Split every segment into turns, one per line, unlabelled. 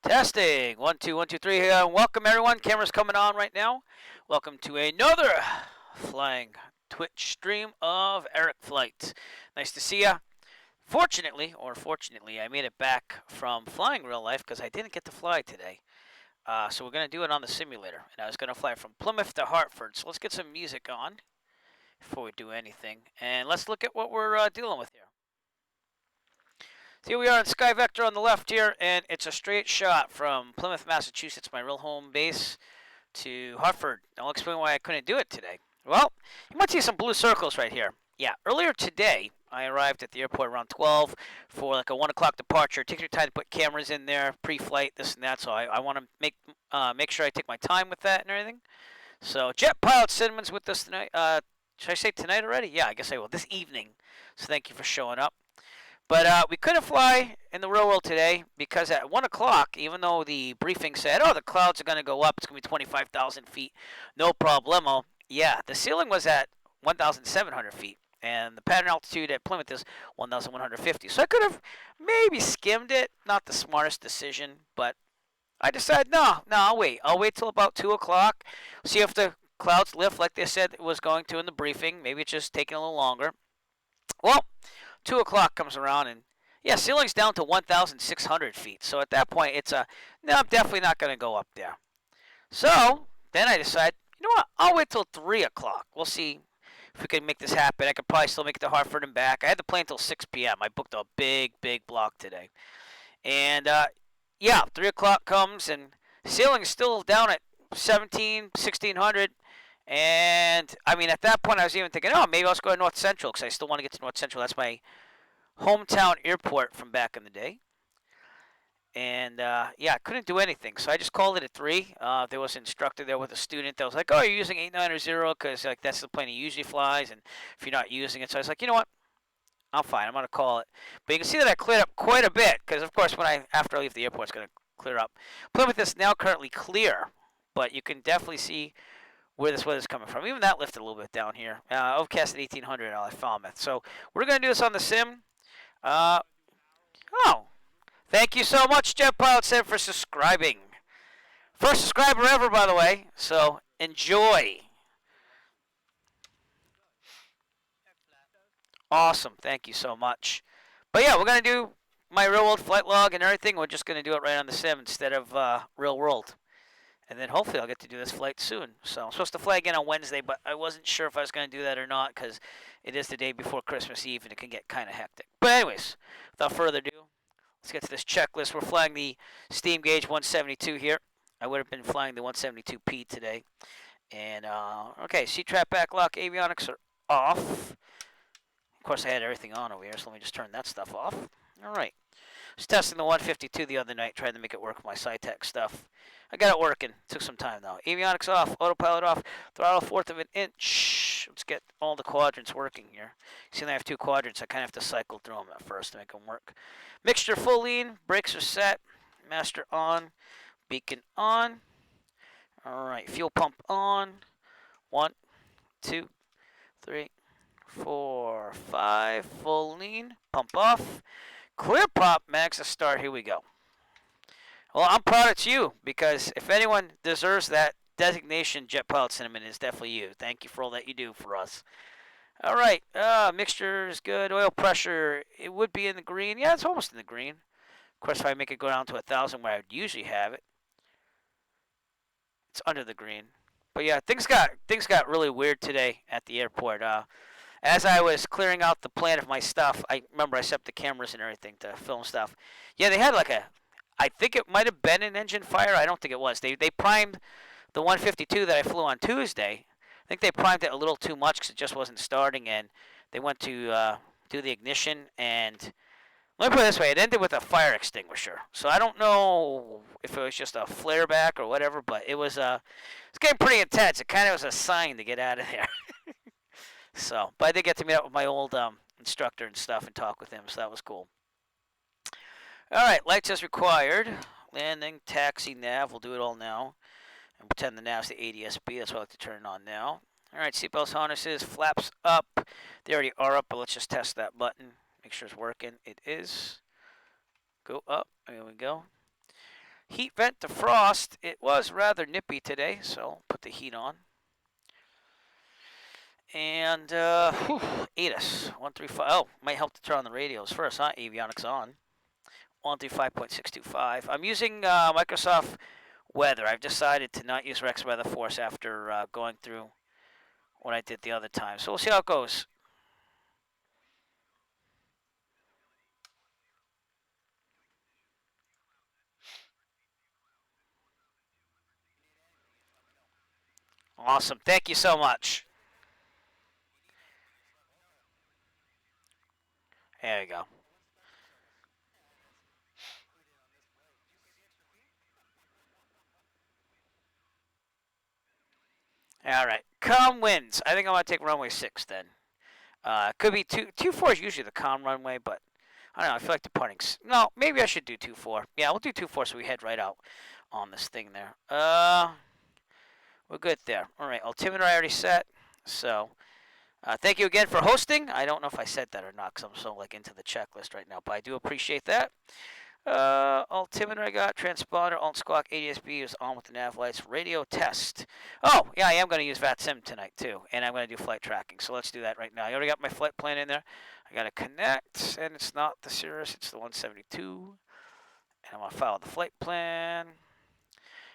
Testing. 1, 2, 1, 2, 3. Welcome, everyone. Camera's coming on right now. Welcome to another flying Twitch stream of Eric Flight. Nice to see ya. Fortunately, I made it back from flying real life because I didn't get to fly today. So we're going to do it on the simulator. And I was going to fly from Plymouth to Hartford. So let's get some music on before we do anything. And let's look at what we're dealing with here. So here we are in Sky Vector on the left here, and it's a straight shot from Plymouth, Massachusetts, my real home base, to Hartford. I'll explain why I couldn't do it today. Well, you might see some blue circles right here. Yeah, earlier today, I arrived at the airport around 12 for like a 1 o'clock departure. Take your time to put cameras in there, pre-flight, this and that. So I want to make sure I take my time with that and everything. So Jet Pilot Cinnamon's with us tonight. Should I say tonight already? Yeah, I guess I will. This evening. So thank you for showing up. But we couldn't fly in the real world today because at 1 o'clock, even though the briefing said, oh, the clouds are going to go up, it's going to be 25,000 feet, no problemo. Yeah, the ceiling was at 1,700 feet, and the pattern altitude at Plymouth is 1,150. So I could have maybe skimmed it. Not the smartest decision, but I decided, no, I'll wait. I'll wait till about 2 o'clock, see if the clouds lift like they said it was going to in the briefing. Maybe it's just taking a little longer. Well, 2 o'clock comes around, and yeah, ceiling's down to 1,600 feet. So at that point, it's no, I'm definitely not going to go up there. So then I decide, you know what? I'll wait till 3 o'clock. We'll see if we can make this happen. I could probably still make it to Hartford and back. I had the plane until 6 p.m. I booked a big block today. And yeah, 3 o'clock comes, and ceiling is still down at 1,600. And, I mean, at that point, I was even thinking, oh, maybe I'll just go to North Central because I still want to get to North Central. That's my hometown airport from back in the day. And, yeah, I couldn't do anything. So I just called it at 3. There was an instructor there with a student that was like, oh, you're using 8900 because, like, that's the plane he usually flies. And if you're not using it. So I was like, you know what? I'm fine. I'm going to call it. But you can see that I cleared up quite a bit because, of course, after I leave the airport, it's going to clear up. Plymouth is now currently clear. But you can definitely see where this weather's coming from. Even that lifted a little bit down here. Overcast at 1,800 out of Falmouth. So we're going to do this on the sim. Oh, thank you so much, Jet Pilot Sim, for subscribing. First subscriber ever, by the way. So enjoy. Awesome. Thank you so much. But yeah, we're going to do my real world flight log and everything. We're just going to do it right on the sim instead of real world. And then hopefully I'll get to do this flight soon. So I'm supposed to fly again on Wednesday, but I wasn't sure if I was going to do that or not because it is the day before Christmas Eve and it can get kind of hectic. But anyways, without further ado, let's get to this checklist. We're flying the Steam Gauge 172 here. I would have been flying the 172P today. And, okay, C-trap backlock avionics are off. Of course, I had everything on over here, so let me just turn that stuff off. All right. I was testing the 152 the other night, trying to make it work with my SciTech stuff. I got it working. Took some time, though. Avionics off, autopilot off, throttle 1/4 of an inch. Let's get all the quadrants working here. See, I have 2 quadrants. I kind of have to cycle through them at first to make them work. Mixture full lean. Brakes are set. Master on. Beacon on. All right. Fuel pump on. 1, 2, 3, 4, 5. Full lean. Pump off. Clear prop. Max a start. Here we go. Well, I'm proud it's you, because if anyone deserves that designation, Jet Pilot Cinnamon, is definitely you. Thank you for all that you do for us. All right, mixture is good. Oil pressure, it would be in the green. Yeah, it's almost in the green. Of course, if I make it go down to 1,000 where I would usually have it, it's under the green. But yeah, things got really weird today at the airport. As I was clearing out the plan of my stuff, I remember I set up the cameras and everything to film stuff. Yeah, they had like I think it might have been an engine fire. I don't think it was. They primed the 152 that I flew on Tuesday. I think they primed it a little too much because it just wasn't starting, and they went to do the ignition. And let me put it this way: it ended with a fire extinguisher. So I don't know if it was just a flare back or whatever, but it's getting pretty intense. It kind of was a sign to get out of there. So, but I did get to meet up with my old instructor and stuff and talk with him, so that was cool. All right, lights as required. Landing, taxi, nav. We'll do it all now. And pretend the nav's the ADS-B. That's what I like to turn it on now. All right, seatbelts, harnesses, flaps up. They already are up, but let's just test that button. Make sure it's working. It is. Go up. There we go. Heat vent to frost. It was rather nippy today, so put the heat on. And ATIS 135. Oh, might help to turn on the radios first, huh? Avionics on. 135.625. I'm using Microsoft Weather. I've decided to not use Rex Weather Force after going through what I did the other time. So we'll see how it goes. Awesome. Thank you so much. There you go. All right. Calm winds. I think I'm going to take runway 6 then. Could be 2-4 is usually the calm runway, but I don't know. I feel like departing. No, maybe I should do 2-4. Yeah, we'll do 2-4 so we head right out on this thing there. We're good there. All right. Altimeter I already set. So thank you again for hosting. I don't know if I said that or not because I'm so like into the checklist right now, but I do appreciate that. Altimeter I got, transponder, alt squawk, ADSB is on with the nav lights, radio test. Oh, yeah, I am going to use VATSIM tonight too, and I'm going to do flight tracking, so let's do that right now. I already got my flight plan in there. I got to connect, and it's not the Cirrus, it's the 172, and I'm going to follow the flight plan.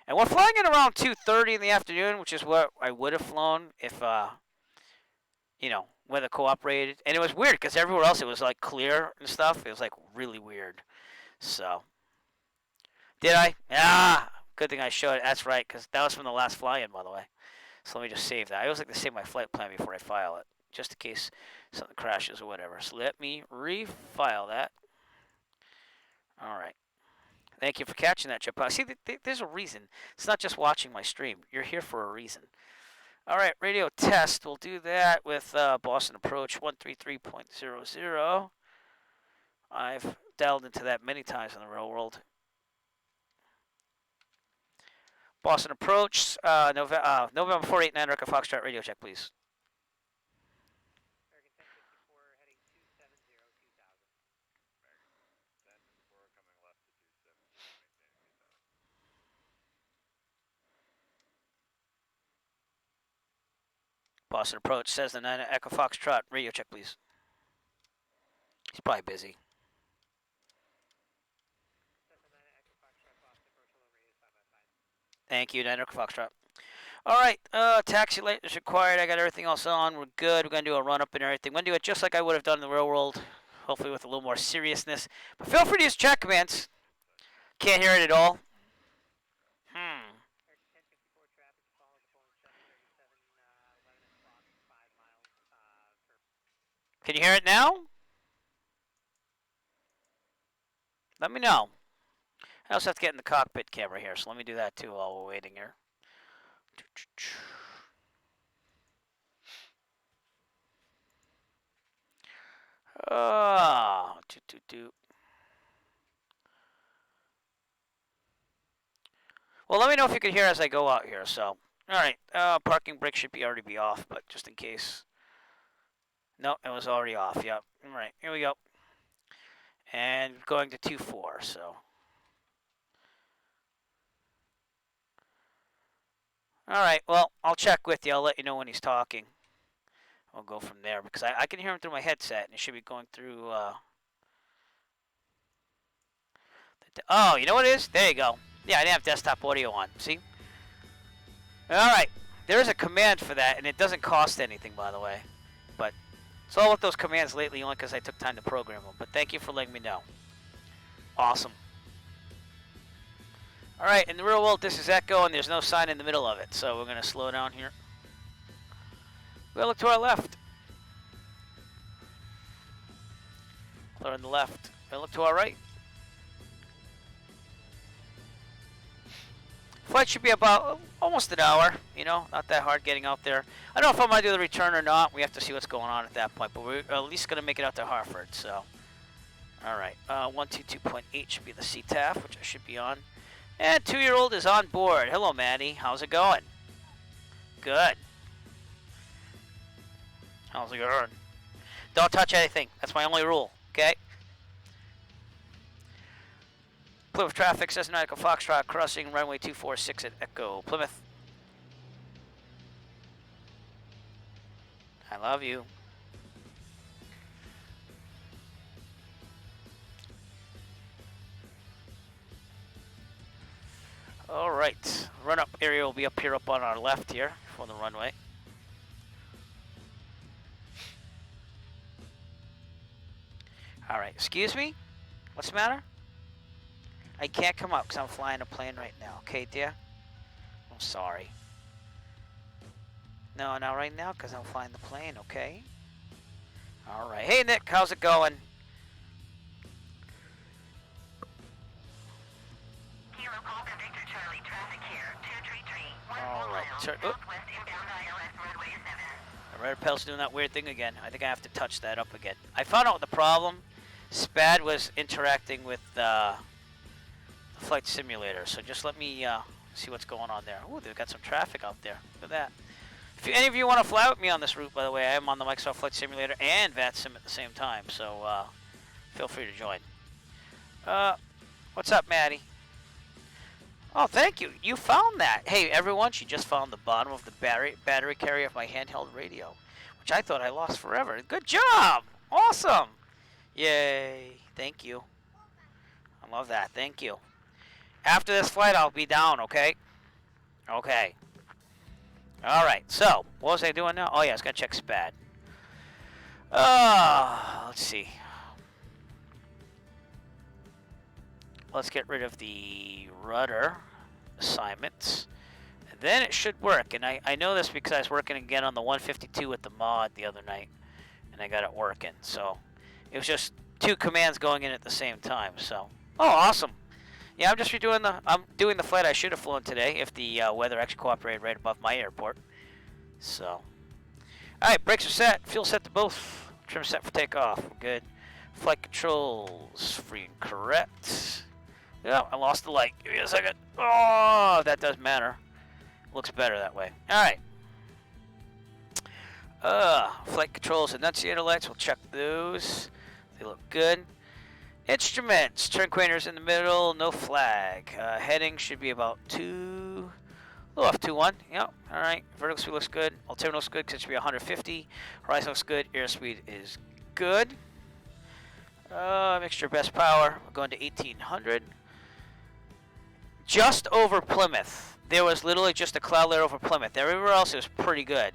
And we're flying in around 2:30 in the afternoon, which is what I would have flown if, weather cooperated. And it was weird because everywhere else it was like clear and stuff. It was like really weird. So, did I? Ah, good thing I showed it. That's right, because that was from the last fly-in, by the way. So let me just save that. I always like to save my flight plan before I file it, just in case something crashes or whatever. So let me refile that. All right. Thank you for catching that, Chip. See, there's a reason. It's not just watching my stream. You're here for a reason. All right, radio test. We'll do that with Boston Approach 133.00. I've delved into that many times in the real world. Boston Approach, November 489, Echo Foxtrot, radio check, please. Boston Approach says the 9 Echo Foxtrot, radio check, please. He's probably busy. Thank you, 9 Echo Foxtrot. All right, taxi light is required. I got everything else on. We're good. We're going to do a run-up and everything. We're going to do it just like I would have done in the real world, hopefully with a little more seriousness. But feel free to use chat commands. Can't hear it at all. Can you hear it now? Let me know. I also have to get in the cockpit camera here, so let me do that too while we're waiting here. Well, let me know if you can hear as I go out here. So, all right, parking brake should already be off, but just in case. No, it was already off. Yep. All right, here we go. And going to 2-4. So. All right. Well, I'll check with you. I'll let you know when he's talking. We'll go from there because I can hear him through my headset, and it should be going through. Oh, you know what it is? There you go. Yeah, I didn't have desktop audio on. See? All right. There is a command for that, and it doesn't cost anything, by the way. But it's all with those commands lately, only because I took time to program them. But thank you for letting me know. Awesome. All right. In the real world, this is Echo, and there's no sign in the middle of it. So we're going to slow down here. We'll look to our left. Clear on the left. We'll look to our right. Flight should be about almost an hour, not that hard getting out there. I don't know if I'm going to do the return or not. We have to see what's going on at that point, but we're at least going to make it out to Hartford, so. All right, 122.8 should be the CTAF, which I should be on. And 2-year-old is on board. Hello, Maddie. How's it going? Good. How's it going? Don't touch anything. That's my only rule, okay? Plymouth traffic, Cessna Echo Foxtrot crossing runway 246 at Echo Plymouth. I love you. All right, run-up area will be up here, up on our left here for the runway. All right, excuse me? What's the matter? I can't come up because I'm flying a plane right now, okay, dear? I'm sorry. No, not right now because I'm flying the plane, okay? All right. Hey, Nick, how's it going? All right. The red pedal's doing that weird thing again. I think I have to touch that up again. I found out the problem. SPAD was interacting with the flight simulator, so just let me see what's going on there. Ooh, they've got some traffic out there. Look at that. If any of you want to fly with me on this route, by the way, I am on the Microsoft Flight Simulator and VATSIM at the same time, so feel free to join. What's up, Maddie? Oh, thank you. You found that. Hey, everyone, she just found the bottom of the battery carrier of my handheld radio, which I thought I lost forever. Good job. Awesome. Yay. Thank you. I love that. Thank you. After this flight, I'll be down, okay? Okay. All right. So, what was I doing now? Oh, yeah, I was going to check SPAD. Let's see. Let's get rid of the rudder assignments. And then it should work. And I know this because I was working again on the 152 with the mod the other night. And I got it working. So it was just 2 commands going in at the same time. So, oh, awesome. Yeah, I'm doing the flight I should have flown today if the weather actually cooperated right above my airport. So, all right, brakes are set. Fuel set to both. Trim set for takeoff. We're good. Flight controls free and correct. Yeah, I lost the light. Give me a second. Oh, that does matter. Looks better that way. All right. Flight controls, annunciator lights. We'll check those. They look good. Instruments. Turn quainters in the middle. No flag. Heading should be about 2. A little off 2-1. Yep. All right. Vertical speed looks good. Altimeter looks good because it should be 150. Horizon looks good. Airspeed is good. Mixture of best power. We're going to 1800. Just over Plymouth. There was literally just a cloud layer over Plymouth. Everywhere else it was pretty good.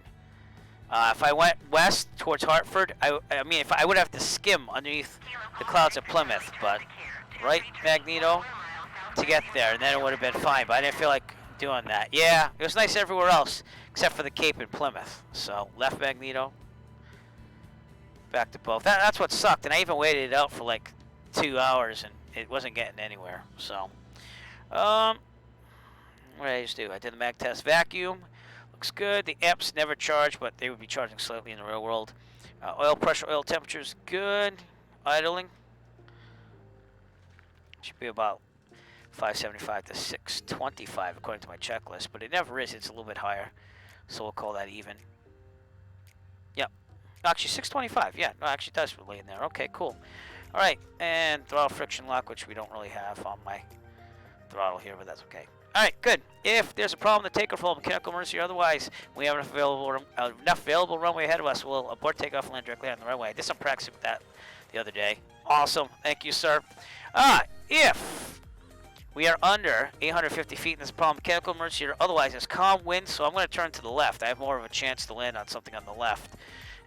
If I went west towards Hartford, I mean, if I would have to skim underneath the clouds of Plymouth, but right Magneto to get there, and then it would have been fine. But I didn't feel like doing that. Yeah, it was nice everywhere else except for the Cape in Plymouth. So left Magneto, back to both. That's what sucked, and I even waited it out for like 2 hours, and it wasn't getting anywhere. So, what did I just do? I did the mag test vacuum. Looks good. The amps never charge, but they would be charging slightly in the real world. Oil pressure, oil temperature is good. Idling should be about 575 to 625 according to my checklist, but it never is. It's a little bit higher, so we'll call that even. Yep. Actually, 625. Yeah, no, actually, it does relay in there. Okay, cool. All right, and throttle friction lock, which we don't really have on my throttle here, but that's okay. All right, good. If there's a problem, the takeoff will mechanical emergency or otherwise, we have enough available runway ahead of us. We'll abort takeoff and land directly on the runway. I did some practice with that the other day. Awesome. Thank you, sir. If we are under 850 feet in this problem, mechanical emergency or otherwise, it's calm wind, so I'm going to turn to the left. I have more of a chance to land on something on the left.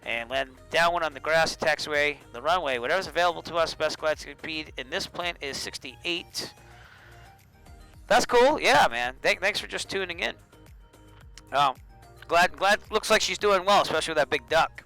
And land downwind on the grass, taxiway, the runway. Whatever's available to us, best glide speed in this plane is 68. That's cool. Yeah, man. Thanks for just tuning in. Glad. Looks like she's doing well, especially with that big duck.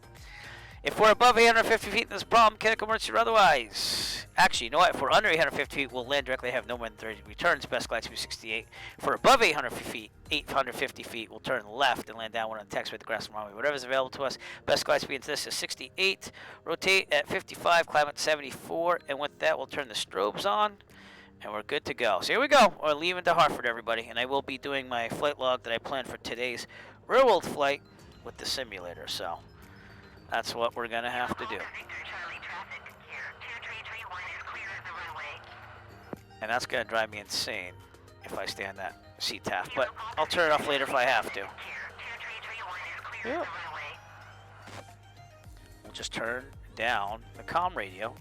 If we're above 850 feet in this problem, mechanical emergency or otherwise. Actually, you know what? If we're under 850 feet, we'll land directly, have no more than 30 returns. Best glide speed 68. If we're above 850 feet, we'll turn left and land downwind on the taxiway, the grass and runway. Whatever's available to us. Best glide speed into this is 68. Rotate at 55, climb at 74, and with that, we'll turn the strobes on. And we're good to go. So here we go. We're leaving to Hartford, everybody. And I will be doing my flight log that I planned for today's real-world flight with the simulator. So that's what we're going to have to do. And that's going to drive me insane if I stay on that CTAF. But I'll turn it off later if I have to. Yep. We'll just turn down the comm radio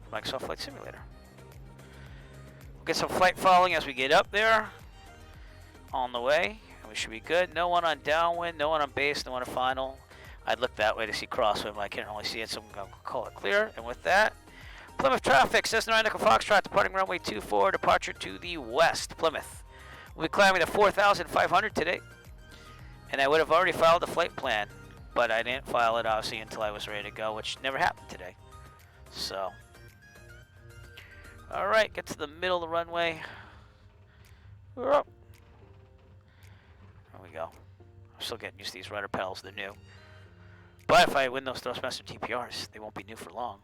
for Microsoft Flight Simulator. We'll get some flight following as we get up there. On the way. And we should be good. No one on downwind, no one on base, no one on final. I'd look that way to see crosswind, but I can't really see it, so I'm going to call it clear. And with that, Plymouth traffic, Cessna 9 Echo Foxtrot, departing runway 24, departure to the west, Plymouth. We'll be climbing to 4,500 today. And I would have already filed the flight plan, but I didn't file it, obviously, until I was ready to go, which never happened today. So, all right, get to the middle of the runway. We're up. There we go. I'm still getting used to these rudder pedals, they're new. But if I win those Thrustmaster TPRs, they won't be new for long.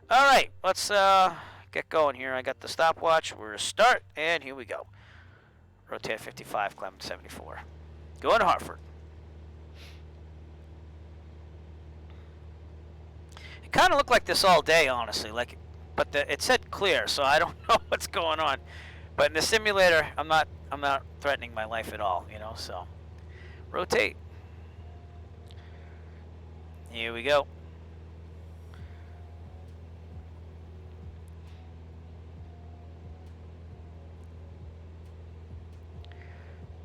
All right, let's get going here. I got the stopwatch. We're going to start, and here we go. Rotate 55, climb 74. Going to Hartford. It kind of looked like this all day, honestly. But it said clear, so I don't know what's going on. But in the simulator, I'm not threatening my life at all, you know. So, rotate. Here we go.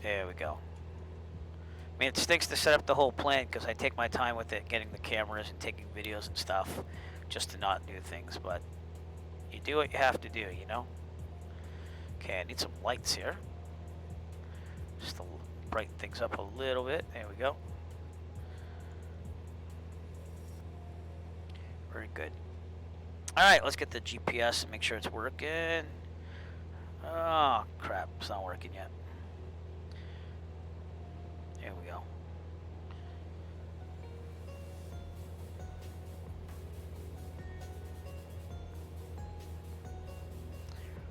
There we go. I mean, it stinks to set up the whole plan because I take my time with it, getting the cameras and taking videos and stuff, just to not do things. But you do what you have to do, you know? Okay, I need some lights here. Just to brighten things up a little bit. There we go. Very good. Alright, let's get the GPS and make sure it's working. Oh, crap. It's not working yet. There we go.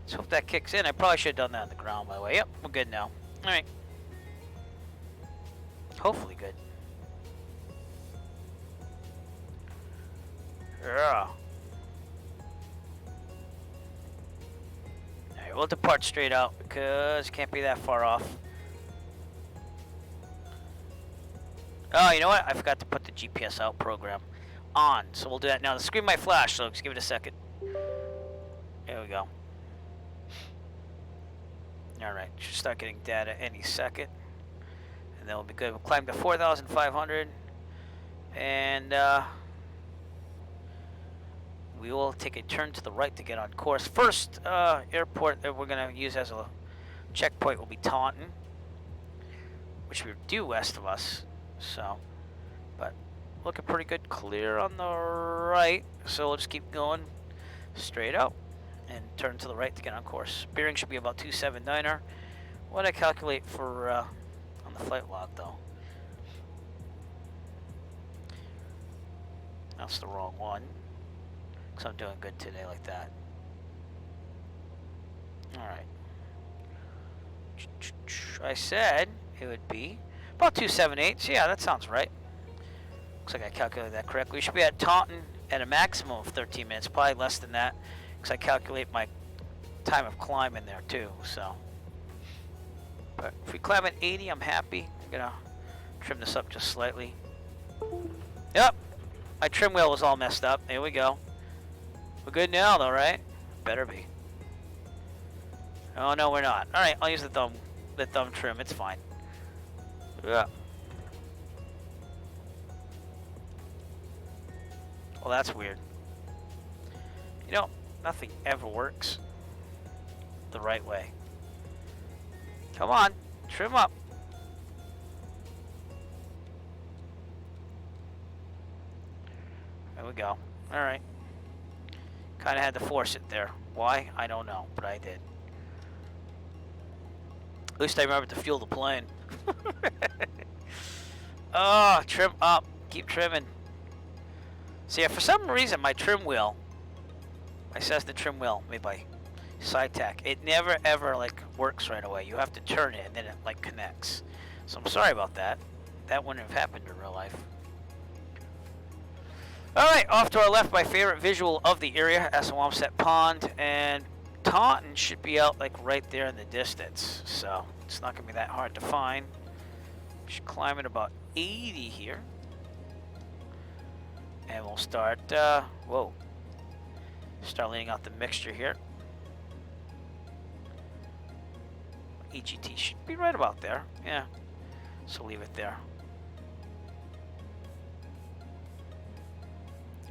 Let's hope that kicks in. I probably should have done that on the ground, by the way. Yep, we're good now. Alright. Hopefully good. Yeah. Alright, we'll depart straight out because it can't be that far off. Oh, you know what? I forgot to put the GPS out program on, so we'll do that now. The screen might flash, so just give it a second. There we go. Alright, should start getting data any second. And then we'll be good. We'll climb to 4,500. And we will take a turn to the right to get on course. First airport that we're going to use as a checkpoint will be Taunton, which we're due west of us. So, but looking pretty good, clear on the right. So we'll just keep going straight out and turn to the right to get on course. Bearing should be about 279er. What I calculate for on the flight log though? That's the wrong one. Cause I'm doing good today like that. All right. I said it would be about 278. So yeah, that sounds right. Looks like I calculated that correctly. We should be at Taunton at a maximum of 13 minutes, probably less than that, because I calculate my time of climb in there too. So, but if we climb at 80, I'm happy. I'm gonna trim this up just slightly. Yep, my trim wheel was all messed up. There we go. We're good now, though, right? Better be. Oh no, we're not. All right, I'll use the thumb trim. It's fine. Yeah. Well, that's weird. You know, nothing ever works the right way. Come on, trim up. There we go. All right. Kind of had to force it there. Why? I don't know, but I did. At least I remembered to fuel the plane. Oh, trim up. Keep trimming. See, for some reason, my trim wheel, my Cessna trim wheel made by SciTech, it never ever like works right away. You have to turn it and then it like connects. So I'm sorry about that. That wouldn't have happened in real life. All right, off to our left, my favorite visual of the area, Assawamsett Pond, and Taunton should be out like right there in the distance, so it's not gonna be that hard to find. Should climb at about 80 here, and we'll start. Whoa! Start laying out the mixture here. EGT should be right about there. Yeah, so leave it there.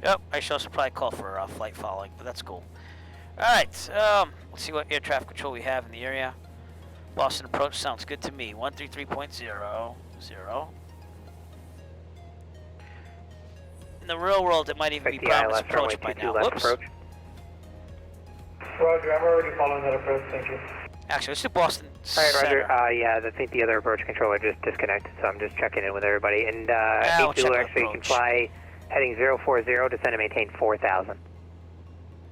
Yep, I should also probably call for flight following, but that's cool. Alright, let's see what air traffic control we have in the area. Boston approach sounds good to me. 133.00. In the real world, it might even be Browns approach by now. Whoops.
Roger, I'm already following that approach, thank you.
Actually, let's do Boston
Alright,
Center.
Roger, yeah, I think the other approach controller just disconnected, so I'm just checking in with everybody. And
we'll check
82
the
actually can
approach.
fly heading 040, descend and maintain 4,000.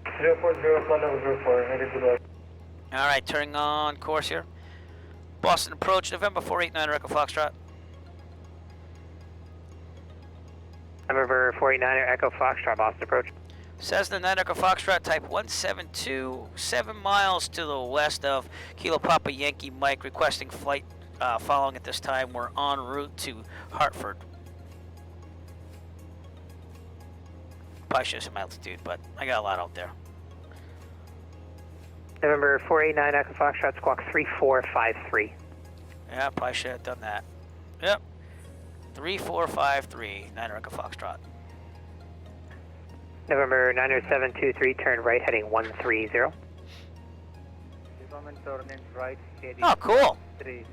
040, flight level 04, headed to the...
Alright, turning on course here. Boston approach, November 489 Echo Foxtrot.
November 489 Echo Foxtrot, Boston approach.
Cessna 9 Echo Foxtrot, type 172, 7 miles to the west of Kilo Papa Yankee Mike, requesting flight following at this time. We're en route to Hartford. Probably should have some altitude, but I got a lot out there.
November 489 Echo Foxtrot, squawk 3453.
Yeah, probably should have done that. Yep. 3453, 9 Echo Foxtrot.
November 90723, turn right heading 130.
Oh, cool.
30,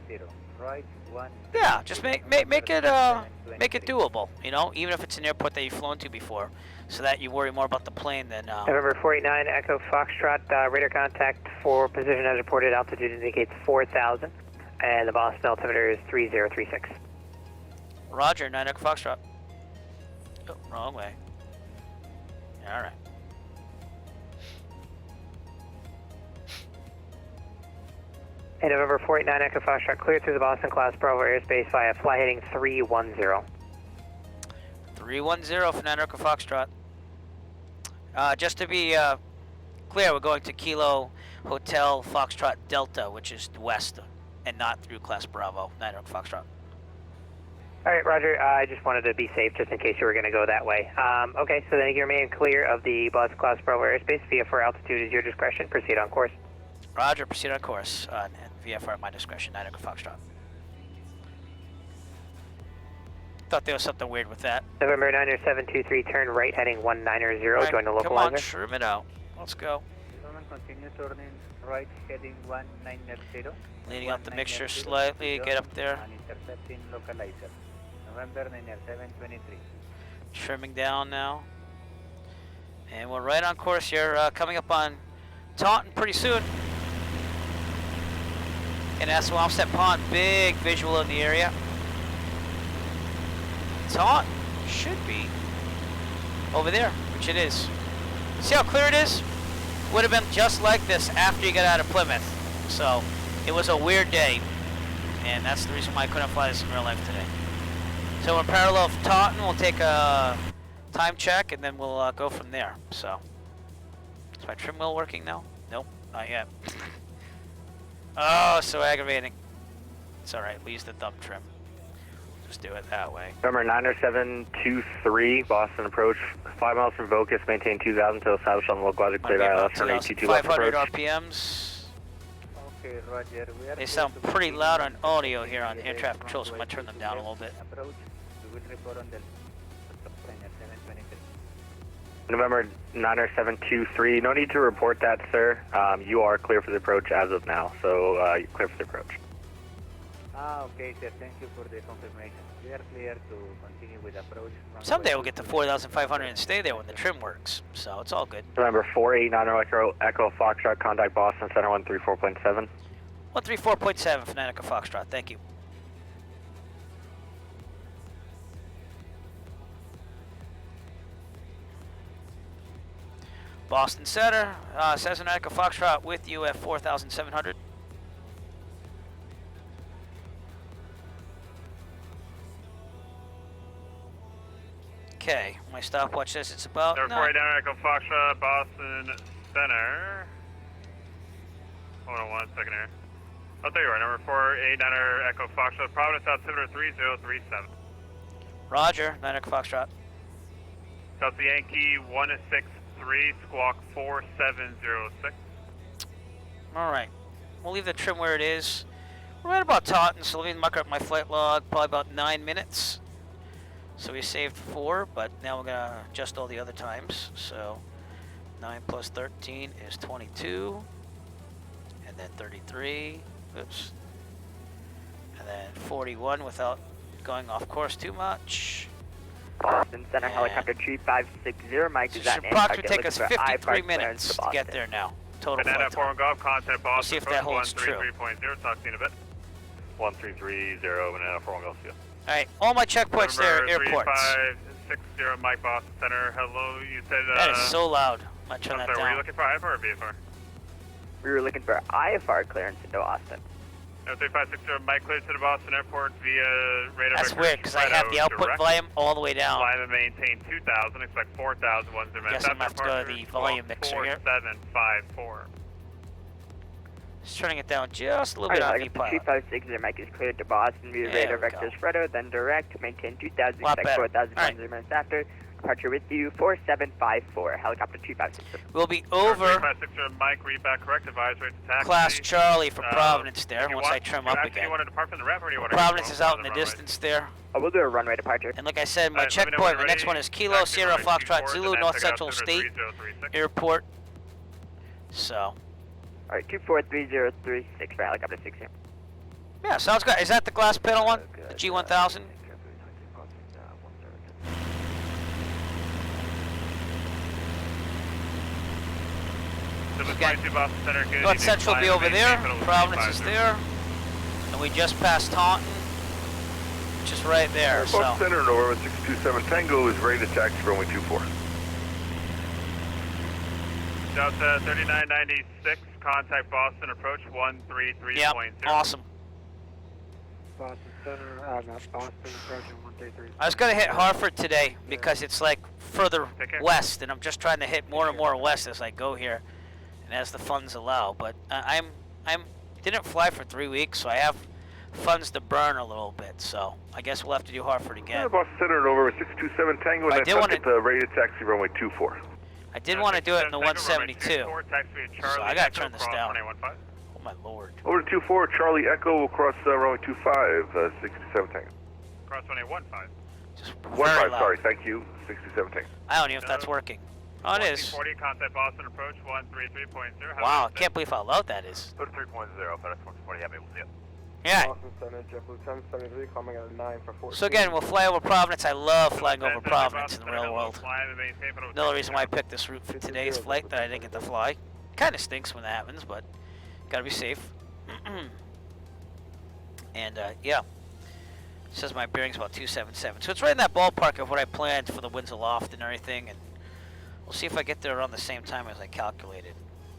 right 1.
Yeah, just make it doable. You know, even if it's an airport that you've flown to before, so that you worry more about the plane than.
November 489 Echo Foxtrot, radar contact for position as reported. Altitude indicates 4,000, and the Boston altimeter is 3036.
Roger, 9 Echo Foxtrot. Oh, wrong way. All right.
And November 489 Echo Foxtrot, clear through the Boston Class Bravo airspace via fly heading 310.
310 for 9 Echo Foxtrot. Just to be clear, we're going to Kilo Hotel Foxtrot Delta, which is west, and not through Class Bravo, 9 Echo Foxtrot.
All right, Roger. I just wanted to be safe just in case you were going to go that way. Okay, so then you remain clear of the Boston Class Bravo airspace. VFR altitude is your discretion. Proceed on course.
Roger, proceed on course. And VFR at my discretion, 9 Echo Foxtrot. Thought there was something weird with that.
November 90723, turn right heading 190,
Right,
join the localizer.
come on, trim it out. Let's go.
Continue turning right heading 190.
Leading up the mixture slightly, get up there.
And intercepting localizer. November 90723.
Trimming down now. And we're right on course here, coming up on Taunton pretty soon. And that's Swampstep Pond, big visual in the area. Taunton should be over there, which it is. See how clear it is? Would have been just like this after you got out of Plymouth. So it was a weird day, and that's the reason why I couldn't fly this in real life today. So in parallel of Taunton, we'll take a time check, and then we'll go from there. So is my trim wheel working now? Nope, not yet. Oh, so aggravating. It's all right. We use the thumb trim. Just do it that way.
Number 90723, Boston approach, 5 miles from Vocus, maintain 2,000 until established on the localizer, cleared ILS, turn 822 left
500
approach.
RPMs.
Okay, Roger.
They sound pretty loud on audio here on air traffic control, so I'm going to turn them down a little bit.
Approach. We will report on the 723.
November 90723, no need to report that, sir. You are clear for the approach as of now, so you're clear for the approach.
Okay, sir. Thank you for the confirmation. We are clear to continue with approach.
Someday we'll get to 4,500 and stay there when the trim works, so it's all good.
November 489 Echo Foxtrot, contact Boston Center 134.7.
134.7 for 9 Echo Foxtrot, thank you. Boston Center, Cessna Echo Foxtrot with you at 4,700. Okay, my stopwatch says it's about.
Number 489 Echo Foxtrot, Boston Center. Hold on 1 second here. I'll tell you right, number 489er Echo Foxtrot, Providence altimeter 3037.
Roger, 9 Echo Foxtrot.
Delta Yankee 163, squawk 4706.
All right, we'll leave the trim where it is. We're right about Taunton, so let me muck up my flight log, probably about 9 minutes. So we saved 4, but now we're gonna adjust all the other times. So 9 plus 13 is 22, and then 33, oops, and then 41 without going off course too much.
Boston Center helicopter 3560, Mike
So
is
it
at
should
an
approximately
target
take us
looking for
53
I-5 clearance
minutes to
Boston.
get there now. Total
Banana
flight
4
time.
on Golf, contact Boston.
see if that holds true.
133.0, talk to you in a bit. 1330, Banana 4 on Golf, see you.
All right, all my checkpoints there are airports.
3560, Mike Boston Center, hello, you said,
That is so loud. I'm gonna turn
I'm
that
sorry, were you
down.
looking for IFR or VFR?
We were looking for IFR clearance into Austin.
No, 3560, Mike cleared to the Boston Airport via radar.
That's weird, because I have the output volume all the way down.
Climb and maintain 2,000, expect 4,000, 10 minutes.
Guess I'm gonna have to go to the volume mixer here.
4754.
Just turning it down just a little bit on
Alright,
V-Pilot.
3560, Mike is cleared to Boston via
There
radar
we
vectors
go.
Fredo, then direct, maintain 2,000,
Lot
expect
better.
4,000,
Alright.
10 minutes after. Departure with you, 4754, helicopter 2560.
We'll be over
3560, Mike, read back correct, advisory to taxi.
Class Charlie for Providence there
you
once I
want-
trim
you
up
actually
again.
want to depart from the ramp or do you want to
Providence
go
is out
on
in the
runway?
distance there.
Oh, we'll do a runway departure.
And like I said, my
Alright, let me know when
checkpoint,
you're
my next
ready.
one is Kilo
Taxi
Sierra
runway
Foxtrot
24,
Zulu
then
North
check
Central
out
State
3036.
Airport. So,
Alright, 243036 for helicopter 60.
yeah, sounds good. Is that the glass panel one? The G1000?
Again, Boston Center, good
North
evening.
Central will be
Climb
over
and
there.
maintain
Providence is
350.
there. And we just passed Taunton, which is right there.
Boston
So,
Center, November 627 Tango is ready to taxi for runway 24.
Delta 3996, contact Boston, approach 133.0.
yeah, awesome.
Boston Center, not Boston, approaching 133.
I was going to hit Hartford today because it's like further
Take care.
west, and I'm just trying to hit more and more west as I go here, and as the funds allow. But I'm didn't fly for 3 weeks, so I have funds to burn a little bit. So I guess we'll have to do Hartford again.
Boston Center, November 627 Tango,
I
and
did
then
wanna-
ready to taxi runway 24.
I did want to do it in the 172. So I gotta turn this down. Oh my lord!
Over to 24, Charlie Echo will cross runway 25, 67 Tango.
Cross 115.
Just
15,
very loud.
sorry, thank you, 67 Tango.
I don't know if that's working. Oh, it is.
40, contact Boston, approach 133.0.
Wow, I can't believe how loud that is.
33.0, FedEx 140, happy, we'll see you.
Yeah.
Boston Center, JetBlue 1073, coming at a 9 for 14.
So again, we'll fly over Providence. I love flying over Providence in the real world. Another reason why I picked this route for today's flight that I didn't get to fly. Kind of stinks when that happens, but gotta be safe. And yeah, it says my bearing's about 277. So it's right in that ballpark of what I planned for the winds aloft and everything. And we'll see if I get there around the same time as I calculated,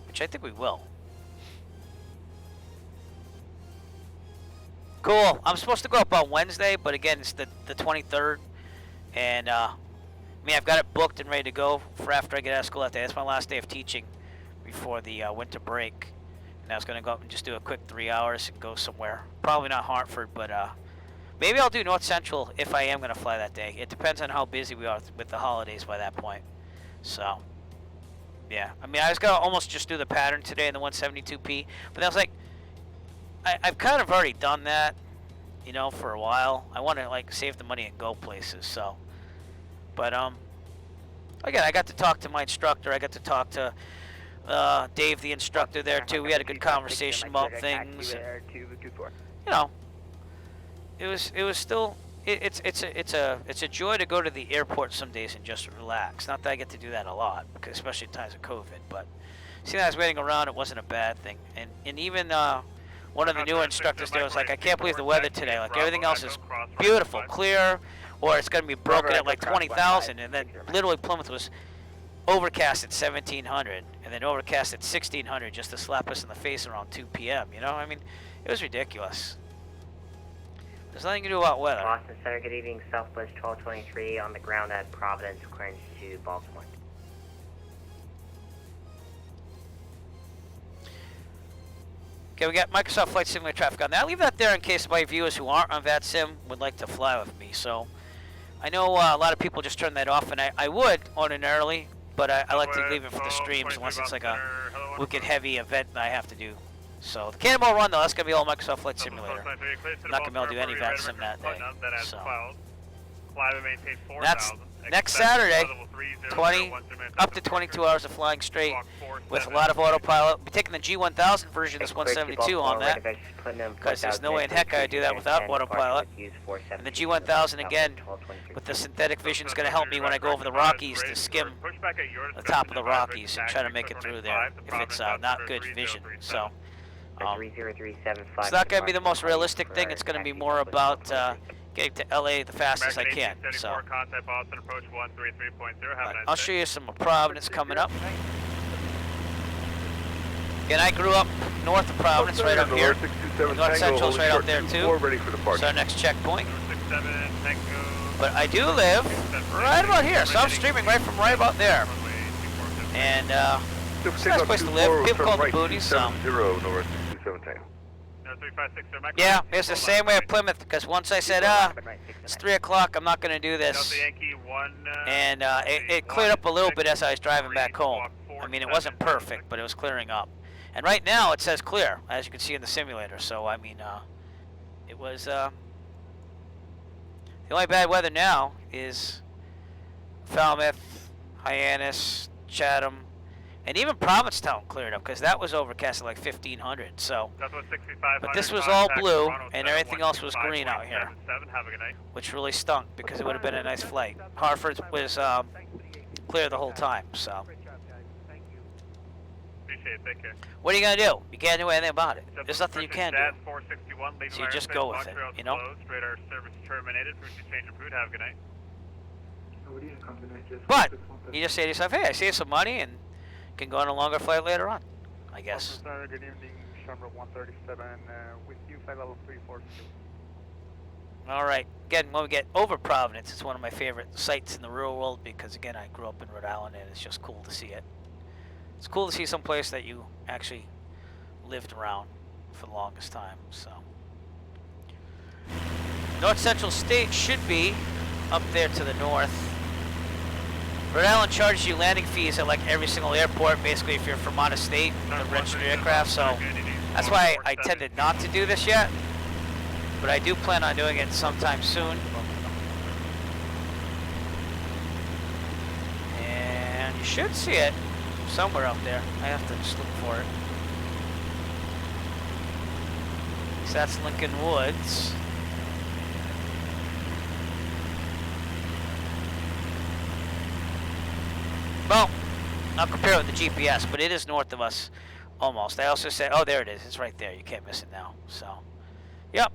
which I think we will. Cool. I'm supposed to go up on Wednesday, but again, it's the 23rd. And, I mean, I've got it booked and ready to go for after I get out of school that day. That's my last day of teaching before the winter break. And I was going to go up and just do a quick 3 hours and go somewhere. Probably not Hartford, but maybe I'll do North Central if I am going to fly that day. It depends on how busy we are with the holidays by that point. So, yeah. I mean, I was going to almost just do the pattern today in the 172P. But I was like, I've kind of already done that, you know, for a while. I want to like save the money and go places. So, but again, I got to talk to my instructor. I got to talk to Dave, the instructor there too. We had a good conversation about things. And, you know, it was still it's a joy to go to the airport some days and just relax. Not that I get to do that a lot, because especially in times of COVID. But seeing I was waiting around, it wasn't a bad thing. And even one of the newer instructors there was like, I can't believe the weather today. Like, everything else is beautiful, clear, or it's going to be broken at like 20,000. And then literally Plymouth was overcast at 1700 and then overcast at 1600 just to slap us in the face around 2 p.m. You know, I mean, it was ridiculous. There's nothing you can do about weather.
Boston Center, good evening. Southwest 1223 on the ground at Providence, clearance to Baltimore.
Okay, we got Microsoft Flight Simulator traffic on that. I'll leave that there in case my viewers who aren't on VATSIM would like to fly with me. So I know a lot of people just turn that off, and I would ordinarily, but I like to leave it for the streams unless it's like a wicked heavy event that I have to do. So the Cannonball Run, though, that's going to be all Microsoft Flight Simulator. I'm not going to be able to do any VATSIM that day. So that's next Saturday, 20 up to 22 hours of flying straight with a lot of autopilot. We'll be taking the G1000 version, this 172 on that, because there's no way in heck I would do that without autopilot. And the G1000 again with the synthetic vision is going to help me when I go over the Rockies to skim the top of the Rockies and try to make it through there if it's not good vision. So it's not going to be the most realistic thing. It's going to be more about getting to LA the fastest I can. So I'll show you some of Providence coming up. Again, I grew up north of Providence, right up here. North Central's right out there too. It's our next checkpoint. But I do live right about here, so I'm streaming right from right about there. And it's a nice place to live. People call it the booties. So. Yeah, it's the same way at Plymouth, because once I said, it's 3 o'clock, I'm not going to do this. And it cleared up a little bit as I was driving back home. I mean, it wasn't perfect, but it was clearing up. And right now, it says clear, as you can see in the simulator. So, I mean, it was, the only bad weather now is Falmouth, Hyannis, Chatham, and even Provincetown cleared up, because that was overcast at like 1500. So, but this was all blue, and everything else was green out here, which really stunk because it would have been a nice flight. Hartford was clear the whole time. So, what are you gonna do? You can't do anything about it. There's nothing you can do. So you just go with it, you know. But you just say to yourself, "Hey, I saved some money and can go on a longer flight later on," I guess.
Good evening, Shamrock 137, with you, flight level 342.
All right. Again, when we get over Providence, it's one of my favorite sites in the real world because, again, I grew up in Rhode Island, and it's just cool to see it. It's cool to see some place that you actually lived around for the longest time. So, North Central State should be up there to the north. Rhode Island charges you landing fees at like every single airport, basically, if you're from out of state, the registered aircraft. So that's why I tended not to do this yet, but I do plan on doing it sometime soon. And you should see it somewhere out there. I have to just look for it. So that's Lincoln Woods. Well, I'll compare it with the GPS, but it is north of us, almost. I also said, oh, there it is. It's right there. You can't miss it now. So, yep,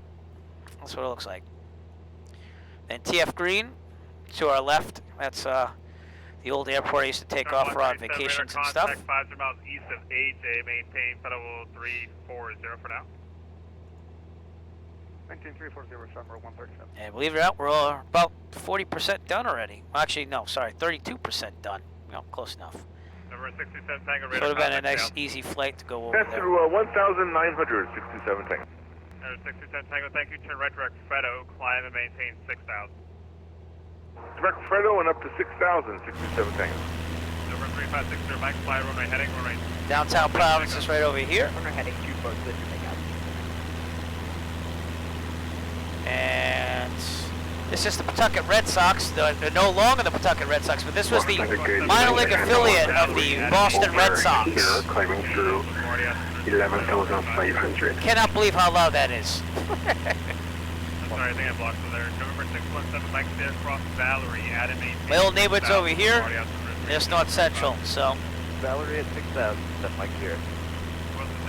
that's what it looks like. Then TF Green to our left. That's the old airport I used to take off for on vacations and stuff.
500 miles east of AJ, maintain federal 340 for now.
19340, Summer 137.
And believe it or not, we're all about 40% done already. Well, actually, no, sorry, 32% done. You know, close enough.
Number 67 Tango.
So it would have been a nice, easy flight to go over
Pass
there.
through 1,967 Tango.
Number 67 Tango, thank you. Turn right direct Fredo, climb and maintain 6,000.
Direct Fredo and up to 6,067 Tango.
Number 3560 Mike, fly runway heading, runway.
Downtown Providence is right over here.
Runway heading 24, good to make out.
And this is the Pawtucket Red Sox. They're no longer the Pawtucket Red Sox, but this was the minor league affiliate of the Boston Red Sox.
Climbing through 11,500.
Cannot believe how loud that is.
Sorry, I think I blocked it there. November 617 Mike, there across Valerie, add and maintain.
My old neighborhood's over here. There's North Central, so.
Valerie at 6,000, that's Mike here.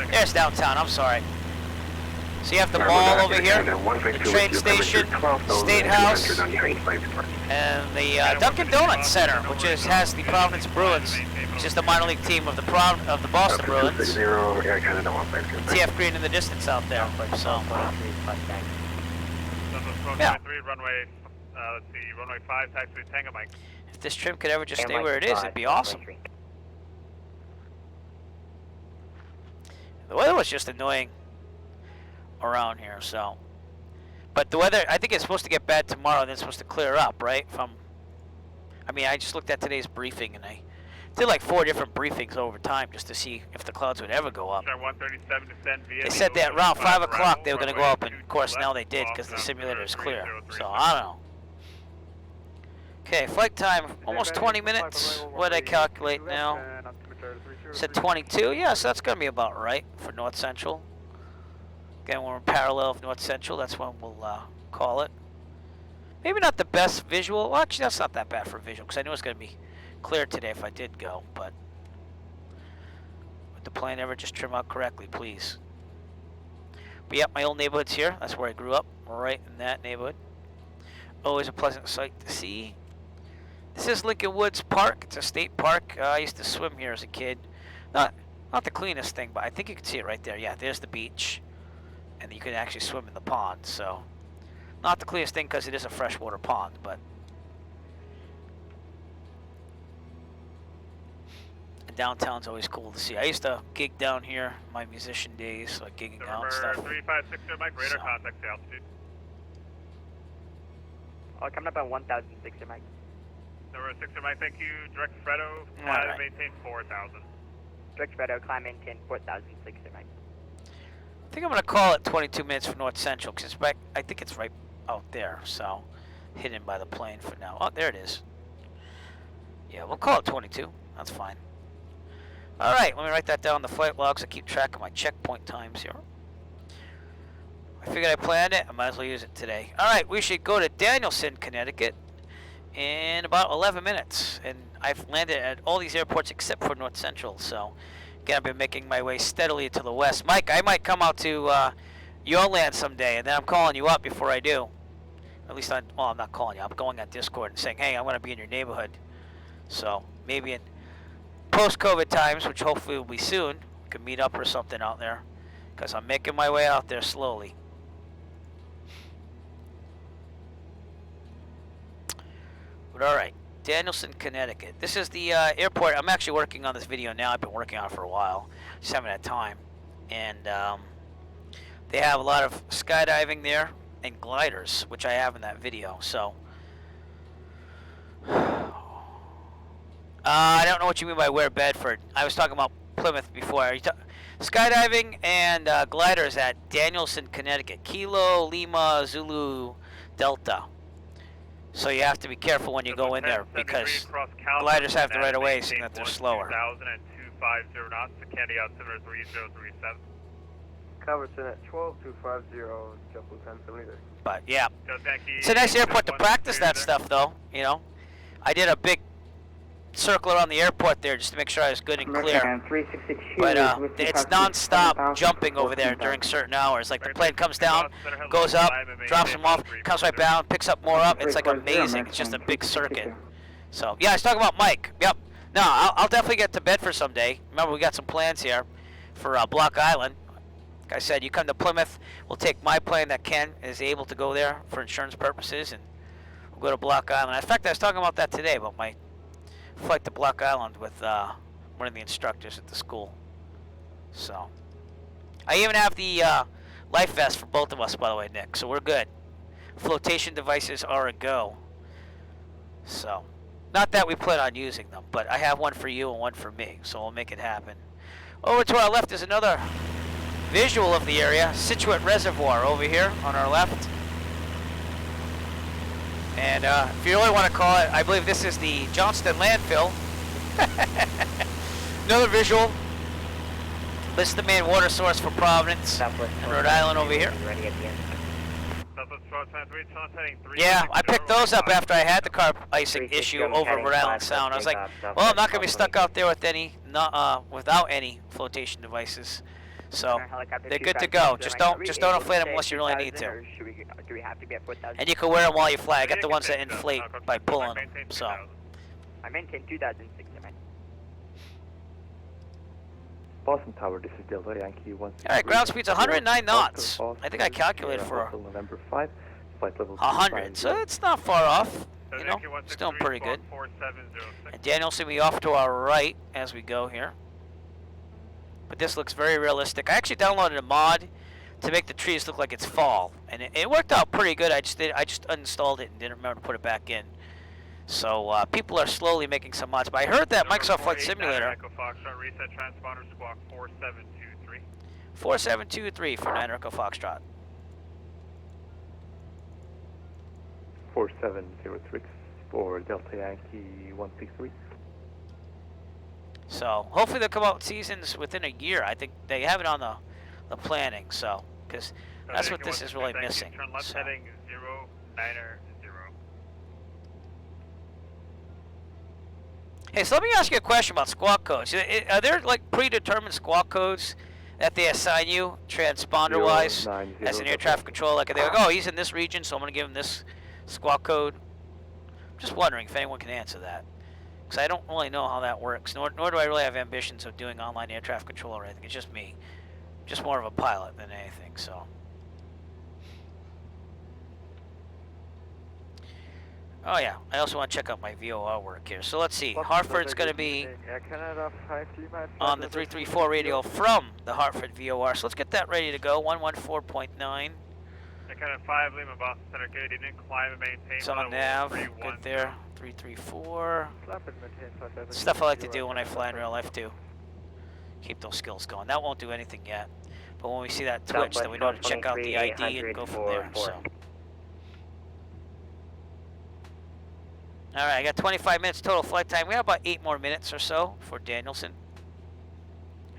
There's downtown, I'm sorry. So you have the mall over here, the train station, State House, and the Dunkin' Donuts Center, which has the Providence Bruins, which is the minor league team of the Boston Bruins. TF Green in the distance out there. So, yeah.
Runway, let's see, runway 5, taxi Tango Mike.
If this trim could ever just stay where it is, it'd be awesome. The weather was just annoying around here. So, but the weather, I think it's supposed to get bad tomorrow, and then it's supposed to clear up, right? I mean, I just looked at today's briefing, and I did like 4 different briefings over time just to see if the clouds would ever go up.
137 descend via
They said that around 5 o'clock they were going to go up, and
runway
of course
2
now
left,
they did because the
off
simulator is clear.
3037.
So I don't know. Okay, flight time almost 20 minutes. What did I calculate now? Said 22. Yeah, so that's going to be about right for North Central. Again, when we're parallel of North Central, that's when we'll call it. Maybe not the best visual. Well, actually, that's not that bad for visual because I knew it was going to be clear today if I did go. But would the plane ever just trim out correctly, please? But yep, my old neighborhood's here. That's where I grew up, right in that neighborhood. Always a pleasant sight to see. This is Lincoln Woods Park. It's a state park. I used to swim here as a kid. Not the cleanest thing, but I think you can see it right there. Yeah, there's the beach. And you can actually swim in the pond. So, not the cleanest thing because it is a freshwater pond, but. And downtown's always cool to see. I used to gig down here my musician days, like gigging out and stuff.
3560 Mike, radar
So.
contact the altitude.
Coming up on 1060 Mike.
Number 60 Mike, thank you. Direct Fredo,
All right.
maintain 4000.
Direct Fredo, climb maintain 4060 Mike.
I think I'm going to call it 22 minutes for North Central because I think it's right out there, so hidden by the plane for now. Oh, there it is. Yeah, we'll call it 22. That's fine. All right, let me write that down in the flight logs. I keep track of my checkpoint times here. I figured I planned it. I might as well use it today. All right, we should go to Danielson, Connecticut in about 11 minutes. And I've landed at all these airports except for North Central, so again, I've been making my way steadily to the west. Mike, I might come out to your land someday, and then I'm calling you up before I do. At least I'm not calling you. I'm going on Discord and saying, hey, I'm going to be in your neighborhood. So maybe in post-COVID times, which hopefully will be soon, we can meet up or something out there because I'm making my way out there slowly. But all right, Danielson, Connecticut. This is the airport. I'm actually working on this video now. I've been working on it for a while. Just haven't had time. And they have a lot of skydiving there and gliders, which I have in that video. So I don't know what you mean by where Bedford. I was talking about Plymouth before. Are you skydiving and gliders at Danielson, Connecticut. Kilo, Lima, Zulu, Delta. So you have to be careful when you go in there because gliders have the right of way, saying that they're slower.
2,250 knots to Candy altimeter 3037.
Coverton at 12250, JetBlue 1070 there.
But yeah, it's a nice airport to practice that stuff, though. You know, I did a big circle around the airport there just to make sure I was good and clear. But it's non-stop jumping over there during certain hours. Like the plane comes down, goes up, drops them off, comes right down, picks up more up. It's like amazing. It's just a big circuit. So yeah, I was talking about Mike. Yep. No, I'll definitely get to Bedford someday. Remember, we got some plans here for Block Island. Like I said, you come to Plymouth, we'll take my plane that is able to go there for insurance purposes, and we'll go to Block Island. In fact, I was talking about that today, about my flight to Block Island with one of the instructors at the school. So I even have the life vest for both of us, by the way, Nick, so we're good. Flotation devices are a go. So not that we plan on using them, but I have one for you and one for me, so we'll make it happen. Over to our left is another visual of the area. Situate Reservoir over here on our left. And if you really want to call it, I believe this is the Johnston landfill. Another visual. This is the main water source for Providence and Rhode Island over here. Yeah, I picked those up after I had the carb icing issue over Rhode Island Sound. I was like, well, I'm not going to be stuck out there with without any flotation devices. So they're good to go. Just don't inflate them unless you really need to.
Do we have to be at 4,000?
And you can wear them while you fly. I got the ones that inflate by pulling them. So
I maintain 2,060.
Boston Tower, this is Delta Yankee 1.
all right, ground speed's 109 knots. I think I calculated for
November 5, flight level
100, so it's not far off. You know, it's doing pretty good. And Danielson will be off to our right as we go here. But this looks very realistic. I actually downloaded a mod to make the trees look like it's fall, and it worked out pretty good. I just uninstalled it and didn't remember to put it back in. So people are slowly making some mods. But I heard that Microsoft Flight Simulator.
Echo Foxtrot, reset transponder squawk 4723.
4723 for 9 Echo Foxtrot.
4706 for Delta Yankee 163.
So hopefully they'll come out with seasons within a year. I think they have it on the planning. So because that's what this is really missing.
Turn left
So.
heading 090.
Hey, so let me ask you a question about squawk codes. Are there like predetermined squawk codes that they assign you transponder-wise
090.
as an air traffic control? Like they're like, oh, he's in this region, so I'm going to give him this squawk code. I'm just wondering if anyone can answer that. Because I don't really know how that works, nor do I really have ambitions of doing online air traffic control or anything. It's just me. Just more of a pilot than anything, so. Oh yeah, I also want to check out my VOR work here. So let's see, Hartford's going to be on the 334 radio from the Hartford VOR. So let's get that ready to go, 114.9.
Canada 5, Lima, Boston Center, good evening, climb and maintain.
It's on nav, good there, 334. Stuff I like to do when I fly in real life too. Keep those skills going. That won't do anything yet. But when we see that twitch, then we know to check out the ID and go from there. So. Alright, I got 25 minutes total flight time. We have about 8 more minutes or so for Danielson.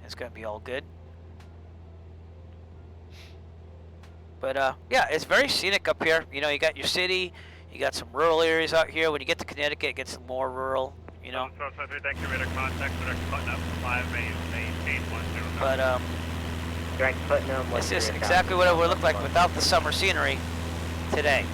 It's going to be all good. But yeah, it's very scenic up here. You know, you got your city, you got some rural areas out here. When you get to Connecticut, it gets more rural, you know. But this is exactly what it would look like without the summer scenery today.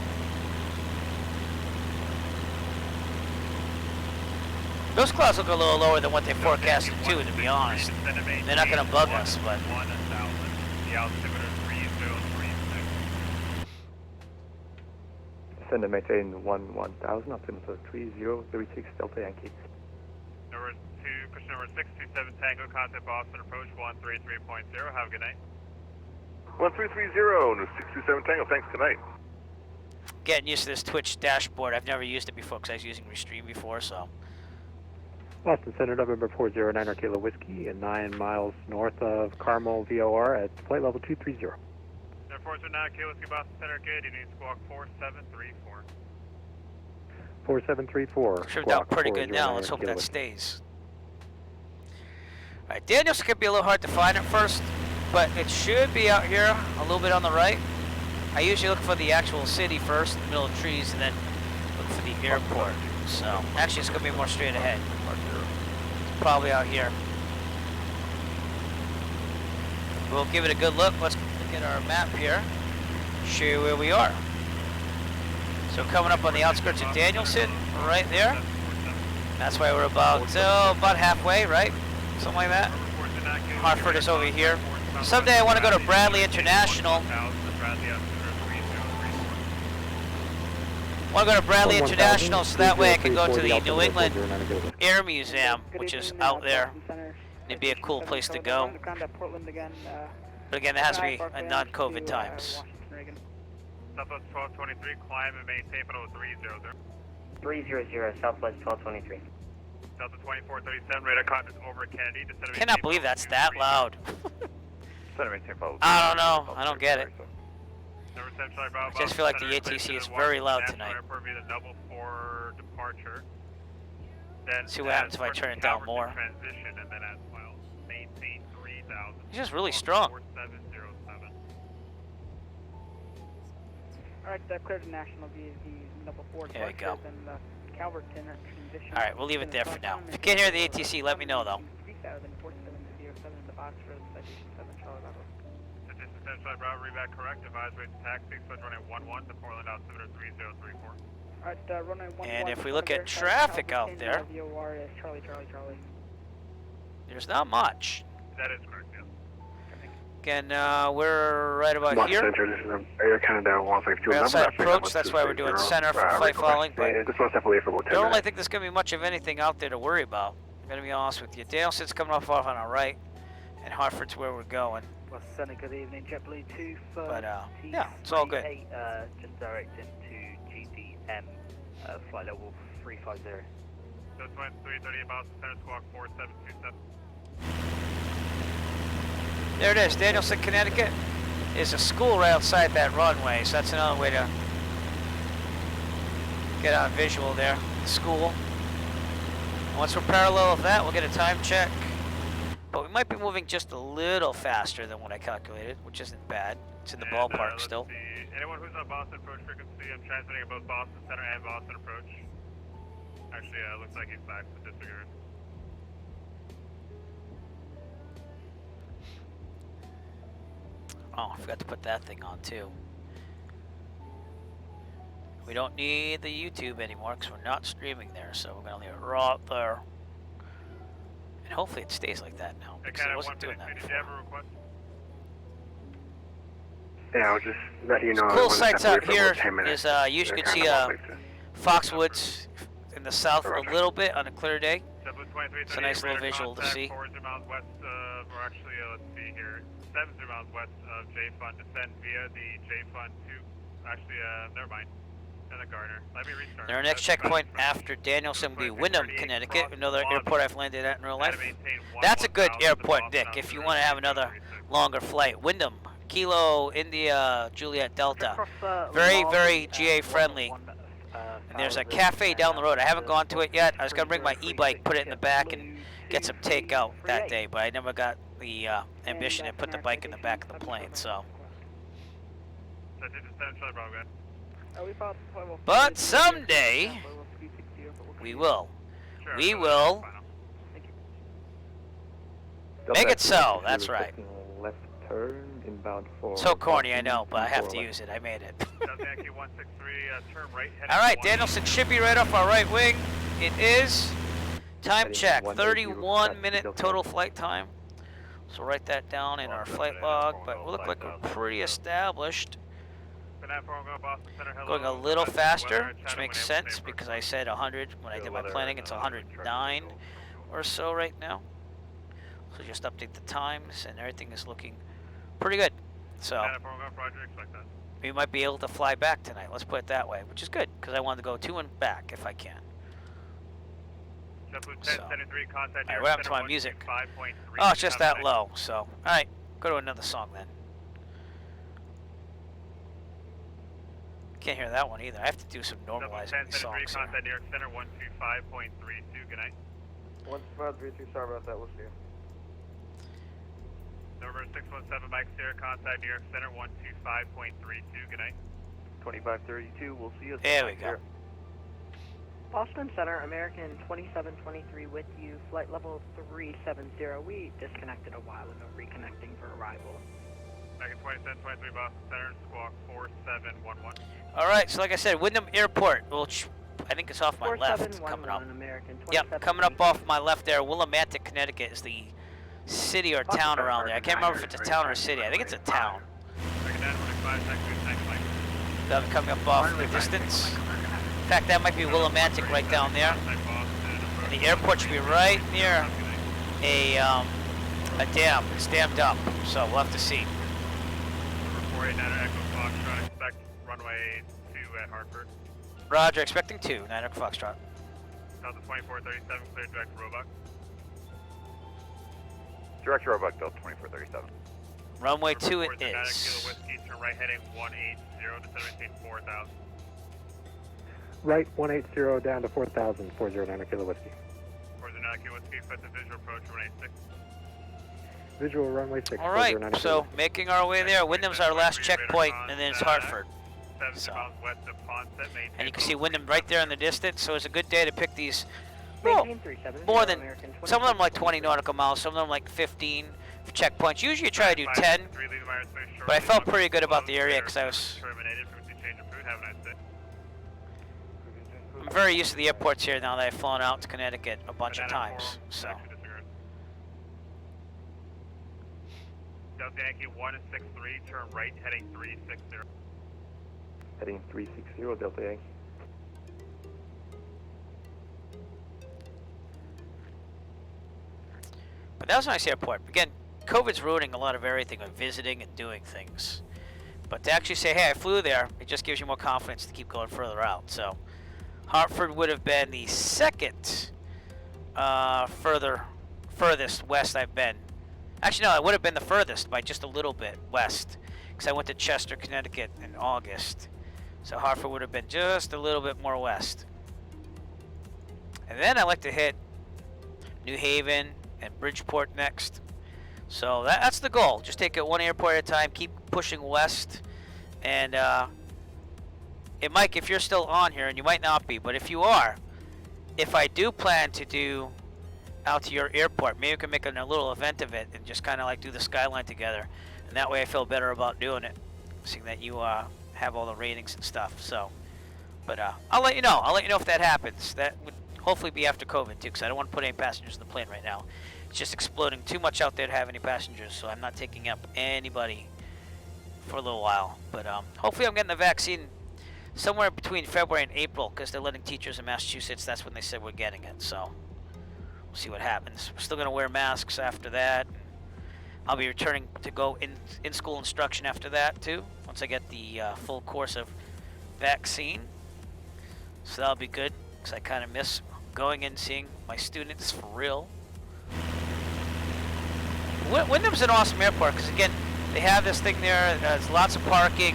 Those clouds look a little lower than what they forecasted too, to be honest. They're not going to bug us, but...
Send a maintain 1000 up to 3036 Delta Yankee.
Number 2, question number 627 Tango, contact Boston approach 133.0. Have a good night.
1330, 627 Tango, thanks, good night.
Getting used to this Twitch dashboard. I've never used it before because I was using Restream before, so.
Boston Center, November 409 Kilo Whiskey, and 9 miles north of Carmel VOR at flight level 230.
Number 409 Kilo Whiskey, Boston Center, good evening, squawk 4734.
4734.
Trimmed out pretty good now. Let's hope that stays. Alright, Daniels could be a little hard to find at first, but it should be out here a little bit on the right. I usually look for the actual city first, in the middle of trees, and then look for the airport. So, actually, it's going to be more straight ahead. It's probably out here. We'll give it a good look. Let's look at our map here. Show you where we are. So, coming up on the outskirts of Danielson, right there. That's why we're about halfway, right? Something like that. Hartford is over here. Someday I want to go to Bradley International. I want to go to Bradley International so that way I can go to the New England Air Museum, which is out there. It'd be a cool place to go. But again, that has to be in non-COVID times.
Southwest 1223, climb and maintain below 300.
300, Southwest 1223.
Delta 2437, radar contact over Kennedy.
Cannot believe that's that loud. I don't know. I don't get it. I just feel like the ATC is very loud tonight. See what happens if I turn it down more. It's just really strong.
Alright, clear to National VSD number 4.
There we go.
Calverton
Alright, we'll leave it there for now. If you can't hear the ATC, let me know though.
Reback correct, advise rate to taxi, switch running 11 to Portland altimeter 3034.
And if we look at traffic out there, there's not much.
That is correct, yes.
Again, we're right about here.
Center, this is Air Canada 152.
We're outside approach, that's why we're doing center for flight following, but I don't really think there's going to be much of anything out there to worry about. I'm going to be honest with you. Danielson's coming off on our right. And Hartford's where we're going.
West Center, good evening. JetBlue 2 for
But, yeah, it's all good.
just direct into GTM, flight level 350.
So 2330 Boston Center, squawk 4727.
There it is, Danielson, Connecticut. There's a school right outside that runway, so that's another way to get on visual there. School. Once we're parallel with that, we'll get a time check. But we might be moving just a little faster than what I calculated, which isn't bad. It's in the ballpark
let's
still.
See. Anyone who's on Boston approach frequency, I'm transmitting at both Boston Center and Boston approach. Actually, looks like he's back, but disregard.
Oh, I forgot to put that thing on too. We don't need the YouTube anymore because we're not streaming there, so we're going to leave it right there. And hopefully it stays like that now, because it wasn't doing that
Did you
before.
have a request?
Yeah, I'll just let you know.
Cool sights out here is you can see Foxwoods in the south a little bit on a clear day. It's a nice little visual to see.
400 miles west of, or actually, let's see here, 700 miles west of J-Fund. Descend via the J-Fund to, actually, never mind. And the Garner. Let me restart.
And our next checkpoint after Danielson will be Wyndham, Connecticut, another airport I've landed at in real life. That's a good airport, Dick, if you want to have another longer flight. Wyndham, Kilo, India, Juliet, Delta. Very, very GA friendly. And there's a cafe down the road. I haven't gone to it yet. I was going to bring my e-bike, put it in the back, and get some takeout that day, but I never got the ambition to put the bike in the back of the plane, so. But someday, we will. We will make it so, that's right.
Left turn, inbound for...
So corny, I know, but I have to use it. I made it. Alright, Danielson should be right off our right wing. It is. Time check, 31-minute total flight time. So write that down in our flight log, but we look like we're pretty established. Going a little faster, which makes sense because I said 100 when I did my planning. It's 109 or so right now. So just update the times and everything is looking pretty good. So we might be able to fly back tonight, let's put it that way, which is good because I wanted to go to and back if I can. So. Alright, what happened to my music? Oh, it's just that low, so. Alright, go to another song then. Can't hear that one either. I have to do some normalizing these songs.
Contact New York Center 125.32. Good night.
1532. Sorry about that. We'll see you.
Number 617 Mike Sierra. Contact New York Center 125.32. Good night.
2532. We'll see you.
There we go.
Boston Center, American 2723 with you, flight level 370. We disconnected a while ago, reconnecting for arrival.
American 2723 Boston Center, squawk 4711.
Alright, so like I said, Wyndham Airport, which I think it's off my left coming up. Yep, coming up off my left there. Willimantic, Connecticut is the city or town around there. I can't remember if it's a town or a city. I think it's a town. That'll be coming up off the distance. In fact, that might be Willimantic right down there. And the airport should be right near a dam. It's dammed up, so we'll have to see.
Number 489 Echo Foxtrot, expect runway 2 at Hartford.
Roger, expecting 2, 9 Echo Foxtrot.
Delta 2437, clear direct to Roebuck.
Direct to Roebuck, Delta 2437.
Runway 2 it is.
Kilo Whiskey, turn right heading 180 to 17 4000.
Right 180 down to 4000, 409 Kilo Whiskey.
409 Kilo Whiskey, expect the visual approach 186.
Visual runway 6.
Alright, so making our way there. Wyndham's our last checkpoint, and then it's Hartford. So. And you can see Wyndham right there in the distance, so it's a good day to pick these. Well, more than, some of them like 20 nautical miles, some of them like 15 checkpoints. Usually you try to do 10, but I felt pretty good about the area because I was... I'm very used to the airports here now that I've flown out to Connecticut a bunch of times, so.
Delta Yankee 163, turn right, heading 360.
Heading 360, Delta Yankee.
But that was a nice airport. Again, COVID's ruining a lot of everything with visiting and doing things. But to actually say, hey, I flew there, it just gives you more confidence to keep going further out. So Hartford would have been the second furthest west I've been. Actually, no, it would have been the furthest by just a little bit west, because I went to Chester, Connecticut in August. So Hartford would have been just a little bit more west. And then I like to hit New Haven and Bridgeport next. So that's the goal. Just take it one airport at a time, keep pushing west. And Mike, if you're still on here, and you might not be, but if you are, if I do plan to do out to your airport, maybe we can make a little event of it and just kind of like do the skyline together. And that way I feel better about doing it, seeing that you have all the ratings and stuff. So, but I'll let you know. I'll let you know if that happens. That would hopefully be after COVID too, because I don't want to put any passengers in the plane right now. It's just exploding too much out there to have any passengers, so I'm not taking up anybody for a little while. But hopefully I'm getting the vaccine somewhere between February and April, because they're letting teachers in Massachusetts. That's when they said we're getting it. So we'll see what happens. We're still going to wear masks after that. I'll be returning to go in school instruction after that too, once I get the full course of vaccine. So that'll be good, because I kind of miss going and seeing my students for real. Wyndham's an awesome airport, because again, they have this thing there. There's lots of parking.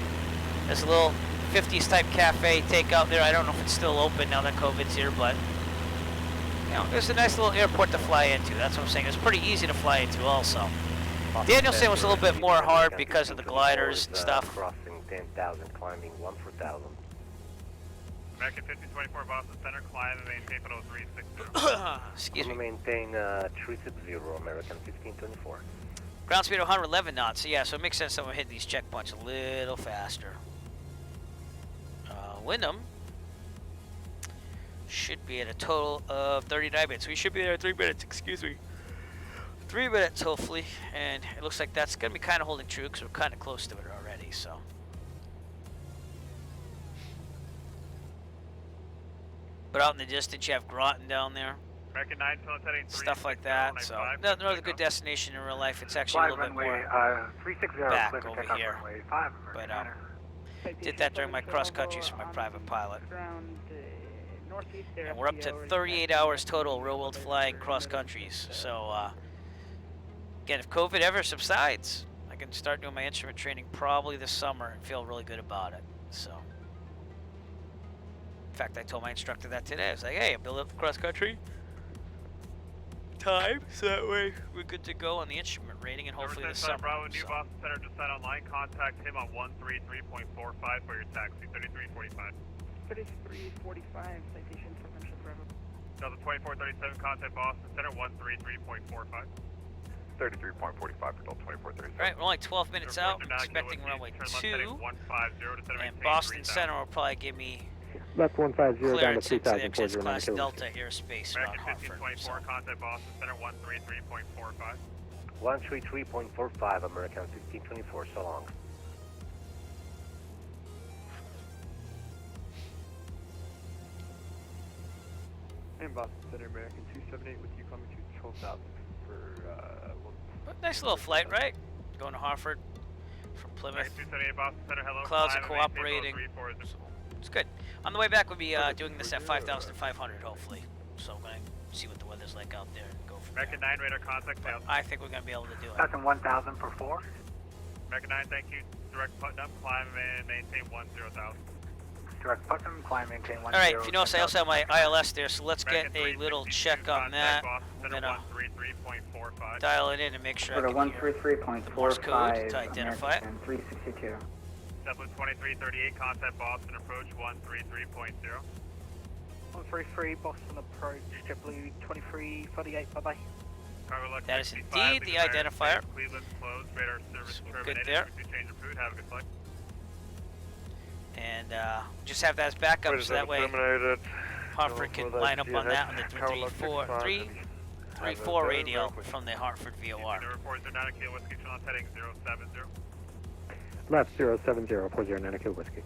There's a little 50s type cafe takeout there. I don't know if it's still open now that COVID's here, but you know, it's a nice little airport to fly into. That's what I'm saying. It's pretty easy to fly into also. Danielson was a little bit more hard because of the gliders and stuff.
Crossing 10,000, climbing 1 for 1,000.
American 1524 Boston Center, climb and maintain total 360.
Excuse me.
Maintain 360, American 1524.
Ground speed of 111 knots. So yeah, so it makes sense that we're hitting these checkpoints a little faster. Wyndham should be at a total of 39 minutes. We should be there at 3 minutes, excuse me. 3 minutes, hopefully. And it looks like that's going to be kind of holding true, because we're kind of close to it already, so. But out in the distance, you have Groton down there.
American 9,
stuff like that. So another good destination in real life. It's actually a little bit more
360
back over here. But did that during my cross countries for my private pilot. And we're up to 38 hours total real world flying cross countries. So again, if COVID ever subsides, I can start doing my instrument training probably this summer and feel really good about it. So. In fact, I told my instructor that today. I was like, hey, I build up the cross-country time, so that way we're good to go on the instrument rating, and hopefully this summer.
Bravo, New Boston Center, just sign online. Contact him on 133.45 for your taxi, 3345.
3345, citation for Central Bravo.
Delta 2437, contact Boston Center, 133.45.
33.45 for Delta 2437.
Alright, we're only 12 minutes out. I'm expecting runway 2, and Boston Center will probably give me
left 150 down to
clearance into
3000
the
towards
Express
your
Class
9
Delta airspace around Hartford. So.
Contact Boston Center 133.45.
133.45, American 1524, so long.
And Boston Center, American 278 with you coming to 12,000 for
nice little flight, right? Going to Hartford from Plymouth.
278 Boston Center, hello.
Clouds are cooperating. It's good. On the way back, we'll be doing this at 5,500, hopefully. So I'm going to see what the weather's like out there and go from
American 9 radar contact.
I think we're going to be able to do it.
That's in 1,000 for 4.
American 9, thank you. Direct Putnam, climb and maintain 10,000.
Direct Putnam, climb, maintain 10,000.
Alright, if you notice, I also have my ILS there, so let's get a little check on that. I'm going to dial it in and make sure I can hear Morse code to identify it.
362.
Zeppelin 2338, contact Boston approach 133.0.
133, Boston approach, JetBlue 2348, bye-bye.
That is indeed the identifier.
Cleveland closed, radar service
good there.
Change of route, have a good flight.
And just have that as backup, so that way Hartford can line up on that on the 334 radio from the Hartford VOR.
The reports are 9 kilo whiskey, heading 070.
Left 070 for 09 Kilo Whiskey.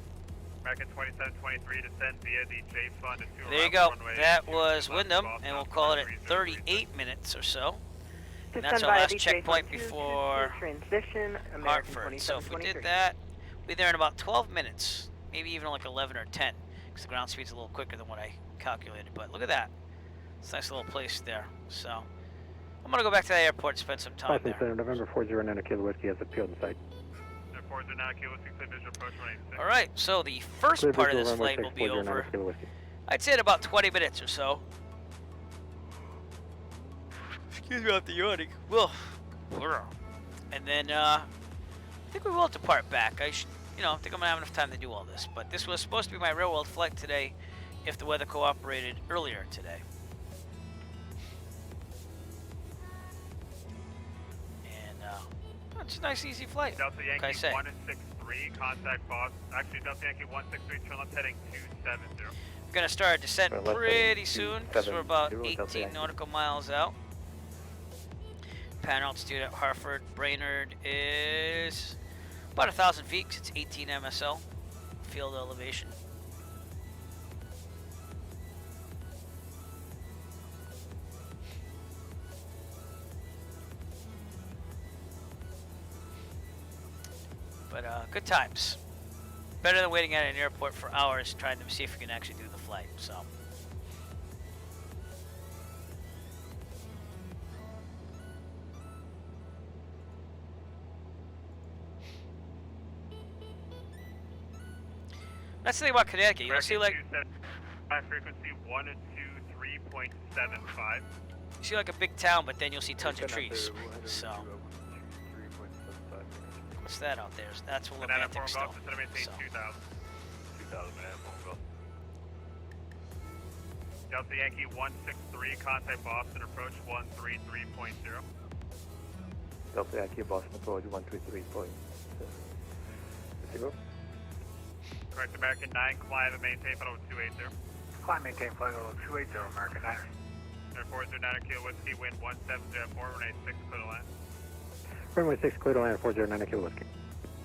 American 2723 descend via the J Fund and 2
There you go. That was Wyndham, and we'll call it at 38 minutes or so. And that's our
via
last
the
checkpoint
J-Fund 2
before
transition, American
Hartford. So if we
2723.
did that, we'd be there in about 12 minutes, maybe even like 11 or 10, because the ground speed's a little quicker than what I calculated. But look at that. It's a nice little place there. So I'm going to go back to that airport and spend some time
Boston
there.
Center, November 409 Kilo Whiskey has appealed in sight.
Airport now, Kilo 6 visual approach 186.
All right, so the first
Clear
part of
visual
this
runway
flight will
6,
be
409
over,
Kilo Whiskey.
I'd say in about 20 minutes or so. Excuse me, off the yawning. Well, and then I think we will depart back. I should, think I'm gonna have enough time to do all this. But this was supposed to be my real world flight today, if the weather cooperated earlier today. And it's a nice, easy flight.
Delta
Like I
Yankee
say.
163, contact boss. Actually, Delta Yankee 163, turn left heading 270.
We're gonna start our descent
Turn left
pretty
heading
soon, because we're about
270, Delta
18
Yankee.
nautical miles out. Pan altitude at Hartford-Brainard is about 1,000 feet, 'cause it's 18 MSL field elevation. But good times. Better than waiting at an airport for hours trying to see if we can actually do the flight. So. That's the thing about Connecticut. You'll see like
frequency 123.75.
you see like a big town, but then you'll see tons of trees. So what's that out there? That's Willimantic still. So.
2,000 Delta Yankee 163, contact Boston, approach 133.0.
Delta Yankee, Boston approach 133.0.
Correct, American 9, climb and maintain flight over 280.
Climb, maintain flight over 280, American 9.
Airport 09 Kilo Whiskey, wind 170 at 486, clear to land.
Runway 6, clear to land 409 Kilo Whiskey.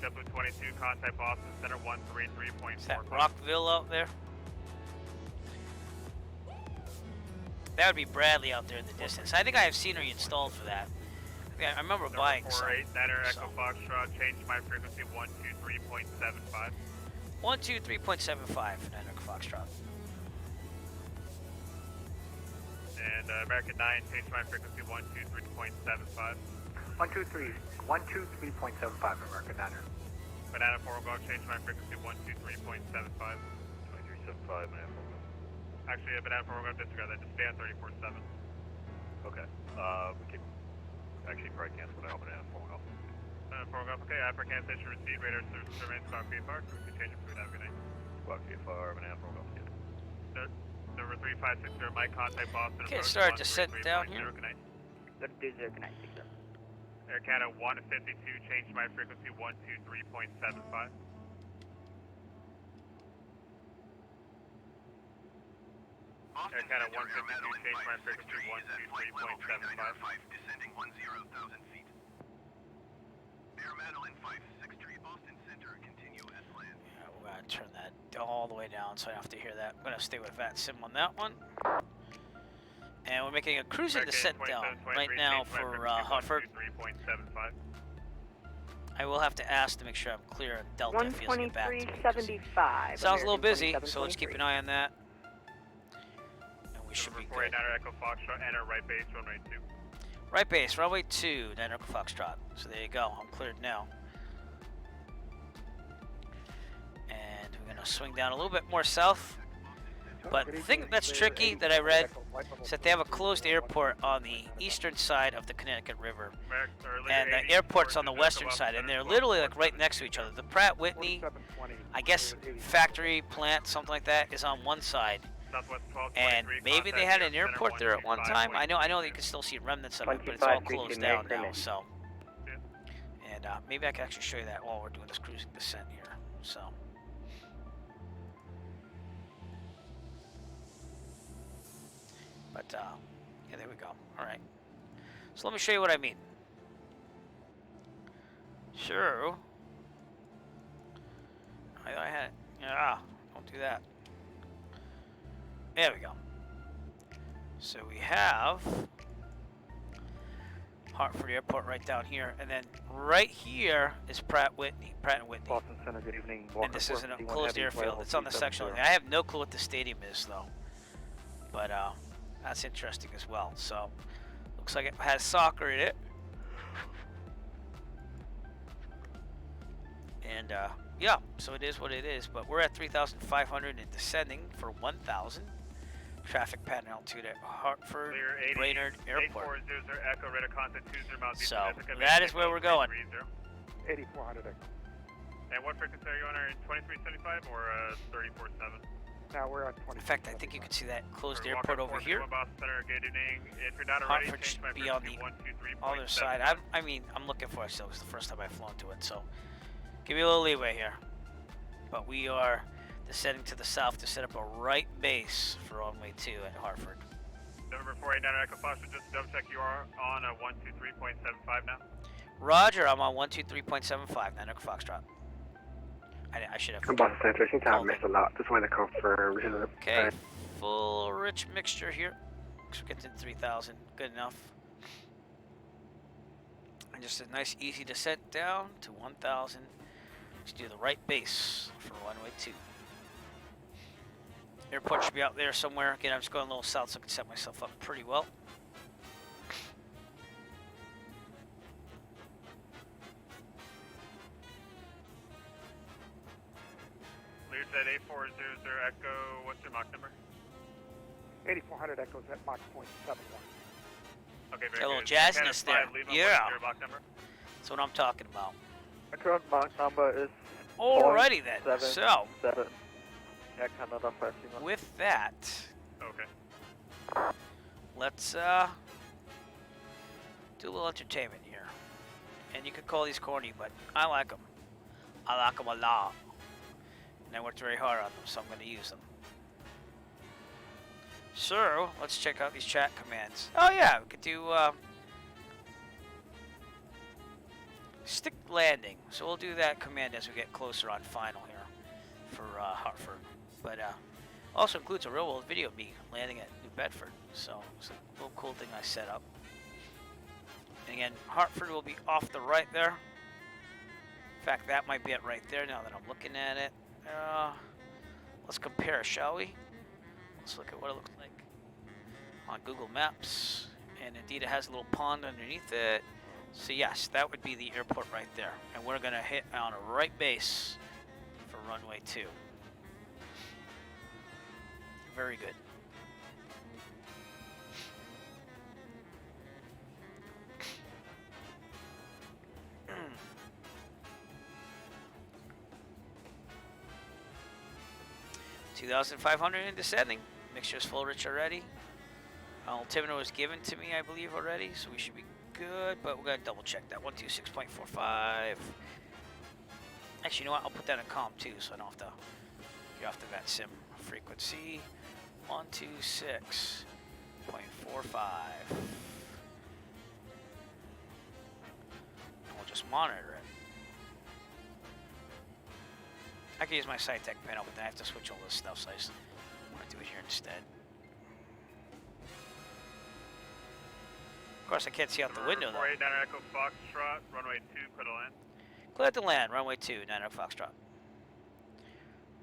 JetBlue 22, contact Boston Center 133.4.
Is that Rockville out there? That would be Bradley out there in the distance. I think I have scenery installed for that. I remember buying some.
48, Niner Echo Foxtrot, change my frequency 123.75.
123.75 for Niner Echo Foxtrot.
And American 9, change my frequency 123.75.
123.75, American 9.
Banana 4 Golf, change my frequency 123.75. 2375, Banana 4 Golf. Actually, Banana 4 Golf, disregard that, just stay on 34.7. Okay, we can actually probably cancel it out, Banana 4 Golf. Banana 4 Golf, okay, after cancellation received, radar service remains Squawk VFR, so we can change it for have a good night. Squawk VFR, Banana 4 Golf, yeah. Number 3560, my contact Boston.
Okay, start descent down here.
Let's do 0, good night, 6 0.
Air Canada 152, change my frequency 123.75. Air Canada 152, change my frequency 123.75.
Descending 10,000 feet. Air Madeline 563, Boston Center, continue as planned.
Yeah, we're gonna turn that all the way down so I don't have to hear that. I'm gonna stay with VAT Sim on that one. And we're making a cruising descent down right now for Hartford.
123.75.
I will have to ask to make sure I'm clear on Delta if he doesn't get back to me.
123.75.
Sounds a little busy, so let's keep an eye on that. And we should be good.
Niner Echo Foxtrot, enter right base, runway 2.
Right base, runway 2, Niner Echo Foxtrot. So there you go, I'm cleared now. And we're gonna swing down a little bit more south. But the thing that's tricky that I read is that they have a closed airport on the eastern side of the Connecticut River. And the airport's on the western side, and they're literally like right next to each other. The Pratt Whitney, I guess factory, plant, something like that, is on one side. And maybe they had an airport there at one time. I know that you can still see remnants of it, but it's all closed down now, so. And maybe I can actually show you that while we're doing this cruising descent here, so. But, yeah, there we go. All right. So let me show you what I mean. Sure. I had it. Yeah, don't do that. There we go. So we have Hartford Airport right down here, and then right here is Pratt and Whitney.
Boston Center, good evening.
And this is an enclosed airfield. It's on the section. I have no clue what the stadium is though, but that's interesting as well. So looks like it has soccer in it, and yeah, so it is what it is. But we're at 3,500 and descending for 1,000. Traffic pattern altitude at Hartford-Brainard Airport. So that is where we're going.
8400 Echo.
And what frequency are you on? Are you 2375 or 347?
Now we're on 20.
In fact, I think you can see that closed airport over here. Hartford should be on the other side. I'm looking for it still. It's the first time I've flown to it, so give me a little leeway here. But we are descending to the south to set up a right base for runway 2 at Hartford.
November 489 Echo Foster, just double check you are on a 123.75 now.
Roger, I'm on 123.75, 9 Echo Foxtrot. I should have.
Boston Center, seems to have missed a lot. Just wanted to confirm.
Okay, full rich mixture here. We're getting to 3,000, good enough. And just a nice easy descent down to 1,000. Let's do the right base for runway 2. Airport should be out there somewhere. Again, I'm just going a little south so I can set myself up pretty well.
Lear's at 8400 Echo, what's your Mach number?
8400 Echo's at Mach 0.71.
Okay, very
a little
good.
jazziness there. Yeah.
Mach number?
That's what I'm talking about.
My current Mach number is
Alrighty then. So,
7. Yeah, Canada 5.
with that,
okay,
let's do a little entertainment here. And you could call these corny, but I like them. I like them a lot. And I worked very hard on them, so I'm going to use them. So, let's check out these chat commands. Oh yeah, we could do stick landing. So we'll do that command as we get closer on final here for Hartford. But also includes a real world video of me landing at New Bedford. So it's a little cool thing I set up. And again, Hartford will be off the right there. In fact, that might be it right there now that I'm looking at it. Let's compare, shall we? Let's look at what it looks like on Google Maps. And indeed, it has a little pond underneath it. So yes, that would be the airport right there. And we're going to hit on a right base for runway 2. Very good. $2,500 and descending. Mixture's full rich already. Altimeter was given to me, I believe, already, so we should be good, but we're going to double check that. 126.45. Actually, you know what? I'll put that in comm too, so I don't have to get off the VAT sim frequency. 126.45. And we'll just monitor it. I can use my SciTech panel, but then I have to switch all this stuff, so I just want to do it here instead. Of course, I can't see out the window, though.
489 Echo Foxtrot, runway 2, clear to land.
Clear to land, runway 2, 9 Echo Foxtrot.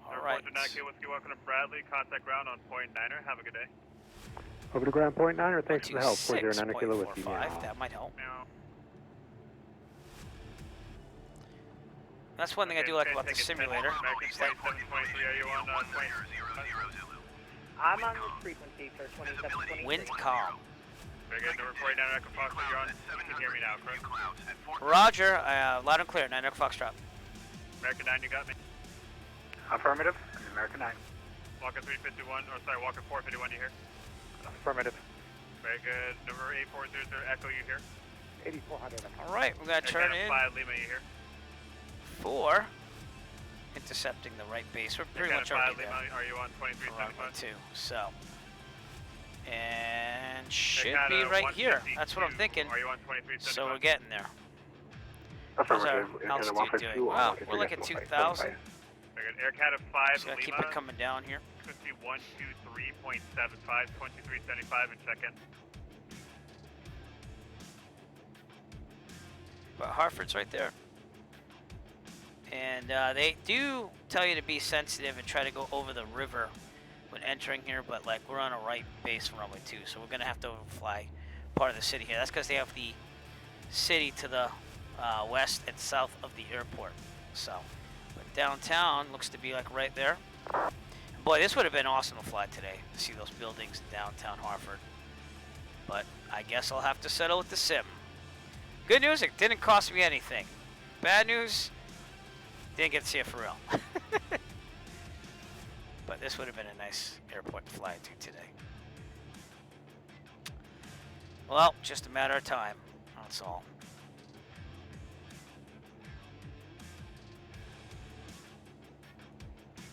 All right.
409K Whiskey, welcome to Bradley. Contact ground on point 9er. Have a good day.
Over to ground point 9, thanks for the help. 409 Kilo Whiskey.
That might help. That's one thing I do like about the simulator.
I'm on the frequency for 2720.
Wind calm.
Very good. Number 489 Echo Foxtrot, you're on. You can hear me now, correct?
Roger. Loud and clear. 9 Echo Foxtrot.
American 9, you got me?
Affirmative. American 9.
Walker 351, or sorry, Walker 451, you here?
Affirmative.
Very good. Number 8400 Echo, you here?
8400 Echo.
All right, we're going to turn in
5 Lima, you here?
for intercepting the right base. We're pretty much already there.
Are you on 2375?
2, so. And should be right here. That's what I'm thinking.
Are you on 2375?
So we're getting there.
Affirmative.
How's our altitude doing? Wow, we're like at 2,000.
Very good. AirCat of 5
Just gotta
Lima.
keep it coming down here.
Frequency 123.75, 2375, and check in.
But Hartford's right there. And they do tell you to be sensitive and try to go over the river when entering here, but like we're on a right base from runway 2, so we're gonna have to overfly part of the city here. That's because they have the city to the west and south of the airport. So, but downtown looks to be like right there. Boy, this would have been awesome to fly today, to see those buildings in downtown Hartford. But I guess I'll have to settle with the sim. Good news, it didn't cost me anything. Bad news, didn't get to see it for real. But this would have been a nice airport to fly to today. Well, just a matter of time, that's all.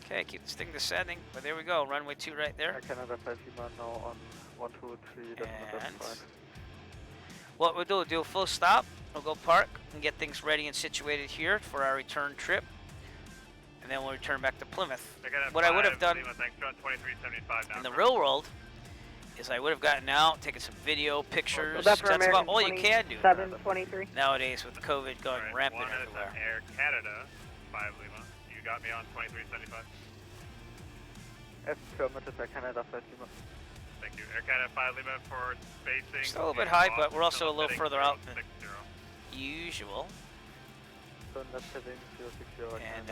Okay, keep this thing descending, but there we go, runway 2 right there.
Canada 5 Lima now on 123,
And what we'll do a full stop, we'll go park and get things ready and situated here for our return trip. And then we'll return back to Plymouth. What I would have done in the real world is I would have gotten out, taken some video, pictures. That's about all you can do
723
nowadays with COVID going rampant everywhere.
Air Canada 5 Lima. You got me on 2375.
Affirmative, Air Canada 5 Lima.
Thank you. Air Canada 5 Lima for spacing.
Still a little bit high, but we're also a little further out than usual. And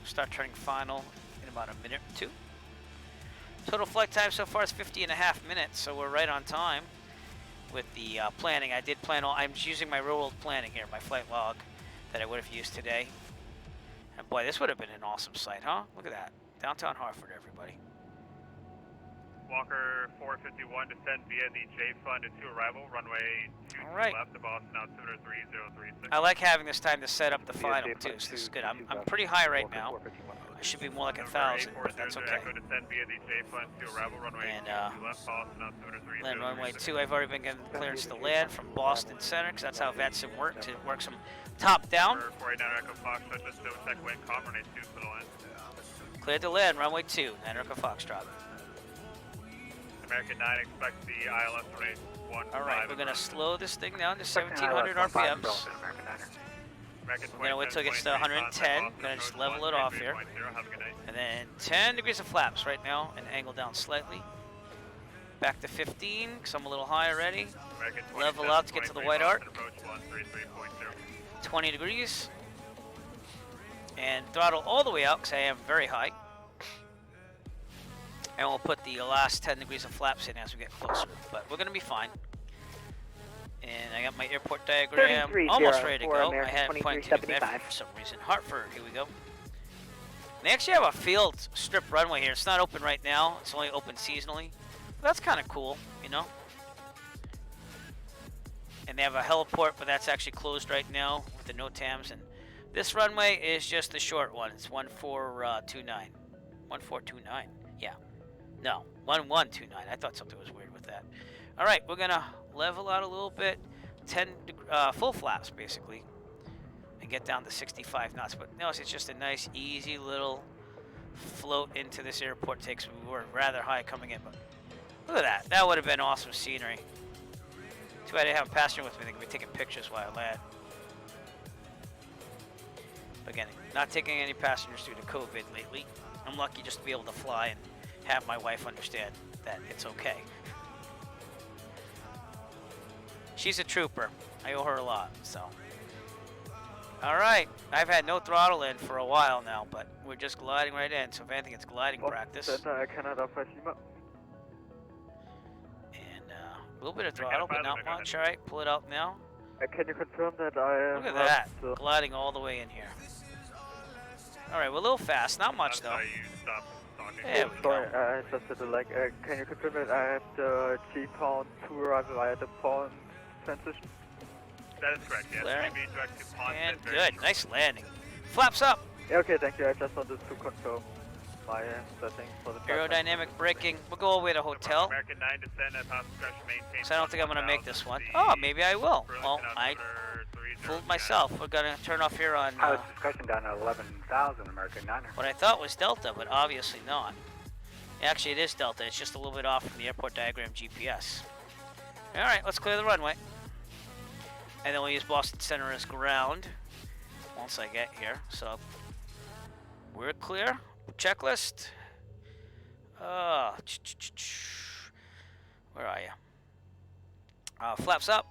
start turning final in about a minute or two. Total flight time so far is 50.5 minutes, so we're right on time with the planning. I did plan all. I'm using my real world planning here, my flight log that I would have used today. And boy, this would have been an awesome sight, huh? Look at that, downtown Hartford, everybody.
Walker 451, descend via the J Fund to arrival, runway 2 left to Boston, altitude 3036.
I like having this time to set up the final too, so this is good. I'm pretty high right now. I should be more like 1,000, but that's okay. And land runway 2, I've already been getting clearance to land from Boston Center, because that's how VATSIM works. It works from top down. Cleared to land, runway 2, 9 Echo Foxtrot.
American 9 expect the ILS rate 1.
Alright, we're going to slow this thing down to 1700 RPMs. We're going to wait till it gets to 110. I'm going to just level it off here. And then 10 degrees of flaps right now and angle down slightly. Back to 15 because I'm a little high already. Level out to get to the white arc. 20 degrees. And throttle all the way out because I am very high. And we'll put the last 10 degrees of flaps in as we get closer. But we're going to be fine. And I got my airport diagram almost ready to go. I had it pointed to Bedford for some reason. Hartford, here we go. They actually have a field strip runway here. It's not open right now. It's only open seasonally. But that's kind of cool, you know. And they have a heliport, but that's actually closed right now with the NOTAMs. And this runway is just the short one. It's 1429. 1429, yeah. No, 1129. I thought something was weird with that. All right, we're gonna level out a little bit, 10 full flaps basically, and get down to 65 knots. But notice it's just a nice, easy little float into this airport. Takes we were rather high coming in, but look at that. That would have been awesome scenery. Too bad I didn't have a passenger with me. They could be taking pictures while I land. But again, not taking any passengers due to COVID lately. I'm lucky just to be able to fly and have my wife understand that it's okay. She's a trooper. I owe her a lot, so. All right, I've had no throttle in for a while now, but we're just gliding right in. So if anything, it's gliding practice. And a little bit of throttle, but not much. All right, pull it out now.
Can you confirm that I
Look at that, gliding all the way in here. All right, we're a little fast, not much though. There we go.
can you confirm that I have the G-Pound to arrive via the pawn transition?
That is correct, yes.
Clearing. And good, nice landing. Flaps up.
Yeah, okay, thank you. I just wanted to confirm my setting for the
aerodynamic braking. We'll go all the way to hotel.
American 9 descend at pass discretion, maintain.
So I don't think I'm going to make this one. Oh, maybe I will. Well, I fooled myself. We're going to turn off here on
discretion down at 11,000, American 9.
what I thought was Delta, but obviously not. Actually, it is Delta. It's just a little bit off from the airport diagram GPS. All right, let's clear the runway. And then we'll use Boston Center as ground once I get here. So we're clear. Checklist. Where are you? Flaps up.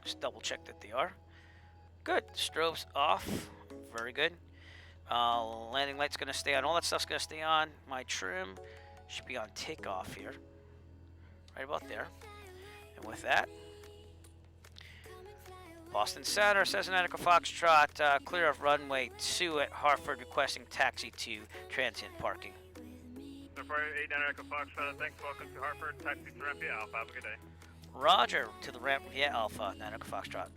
Just double check that they are. Good. Strobes off. Very good. Landing light's going to stay on. All that stuff's going to stay on. My trim should be on takeoff here. Right about there. And with that, Boston Center, Cessna Echo Foxtrot, clear of runway 2 at Hartford, requesting taxi to transient parking.
489 Echo Foxtrot, thanks, welcome to Hartford, taxi to ramp via Alpha, have a good day.
Roger, to the ramp via Alpha, 9 Echo Foxtrot.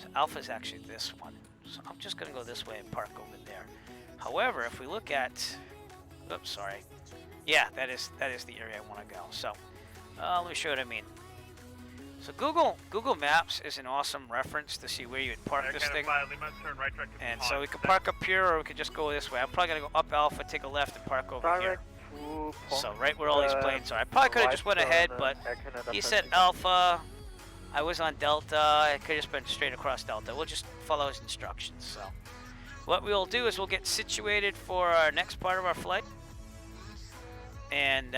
So Alpha is actually this one, so I'm just going to go this way and park over there. However, if we look at, oops, sorry. Yeah, that is the area I want to go. So let me show you what I mean. So Google Maps is an awesome reference to see where you would park this thing. And so we could park up here, or we could just go this way. I'm probably gonna go up Alpha, take a left, and park over here. So right where all these planes are. I probably could have just went ahead, but he said Alpha. I was on Delta. I could have just been straight across Delta. We'll just follow his instructions. So what we'll do is we'll get situated for our next part of our flight, and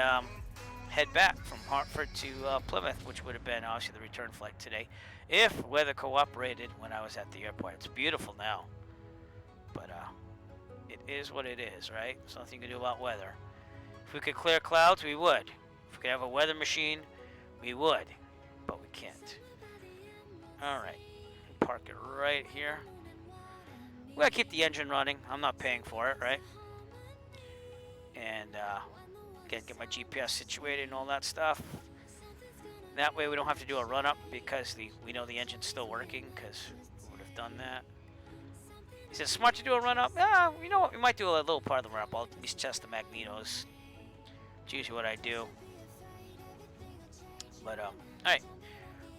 head back from Hartford to Plymouth, which would have been obviously the return flight today, if weather cooperated when I was at the airport. It's beautiful now, but it is what it is, right? There's nothing you can do about weather. If we could clear clouds, we would. If we could have a weather machine, we would, but we can't. All right, park it right here. We gotta keep the engine running. I'm not paying for it, right? And again, get my GPS situated and all that stuff. That way we don't have to do a run-up because we know the engine's still working, because we would have done that. Is it smart to do a run-up? You know what? We might do a little part of the run-up. I'll at least test the magnetos. It's usually what I do. But, all right.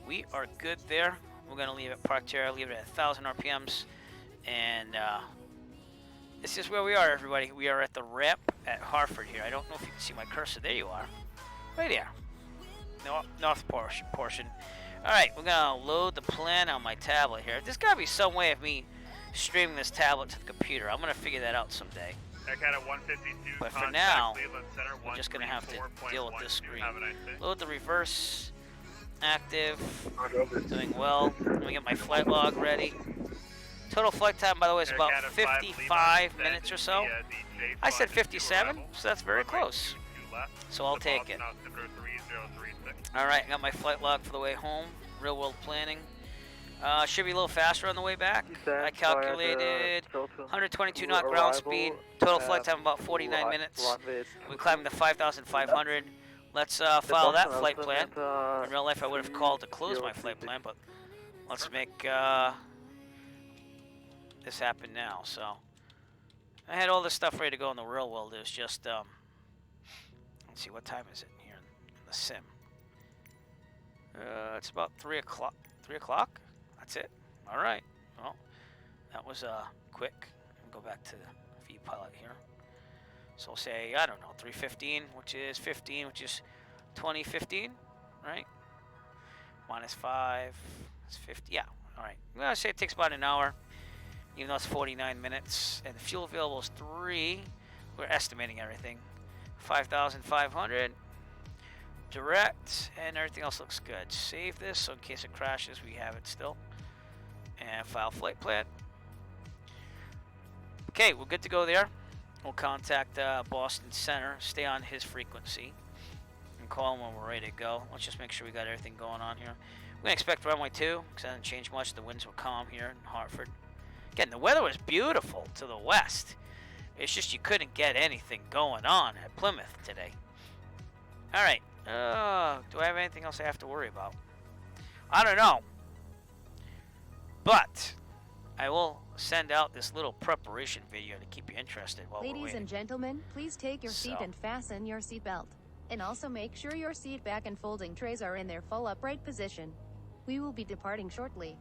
We are good there. We're going to leave it parked here. Leave it at 1,000 RPMs. And this is where we are, everybody. We are at the ramp at Hartford here. I don't know if you can see my cursor. There you are. Right there. North portion. All right, we're going to load the plan on my tablet here. There's got to be some way of me streaming this tablet to the computer. I'm going to figure that out someday. But for now, we're just going to have to deal with this screen. Load the reverse. Active. Doing well. Let me get my flight log ready. Total flight time, by the way, is about 55 minutes or so. I said 57, so that's very close. So I'll take it. All right, got my flight log for the way home. Real world planning. Should be a little faster on the way back. I calculated 122 knot ground speed. Total flight time about 49 minutes. We climbed to 5,500. Let's follow that flight plan. In real life, I would have called to close my flight plan, but let's make this happen now. So I had all this stuff ready to go in the real world. It was just let's see, what time is it here in the sim? It's about 3 o'clock. 3 o'clock? That's it. All right. Well, that was quick. Go back to the view pilot here. So we'll say, I don't know, 3:15, which is 15, which is 2015, right? Minus 5, it's 50. Yeah. All right. I'm gonna say it takes about an hour, even though it's 49 minutes, and the fuel available is 3. We're estimating everything. 5,500. Direct, and everything else looks good. Save this, so in case it crashes, we have it still. And file flight plan. Okay, we're good to go there. We'll contact Boston Center, stay on his frequency, and call him when we're ready to go. Let's just make sure we got everything going on here. We're gonna expect runway 2, because that hasn't changed much. The winds were calm here in Hartford. Again, the weather was beautiful to the west. It's just you couldn't get anything going on at Plymouth today. All right. Do I have anything else I have to worry about? I don't know. But I will send out this little preparation video to keep you interested while we're waiting.
Ladies and gentlemen, please take your seat and fasten your seatbelt. And also make sure your seat back and folding trays are in their full upright position. We will be departing shortly.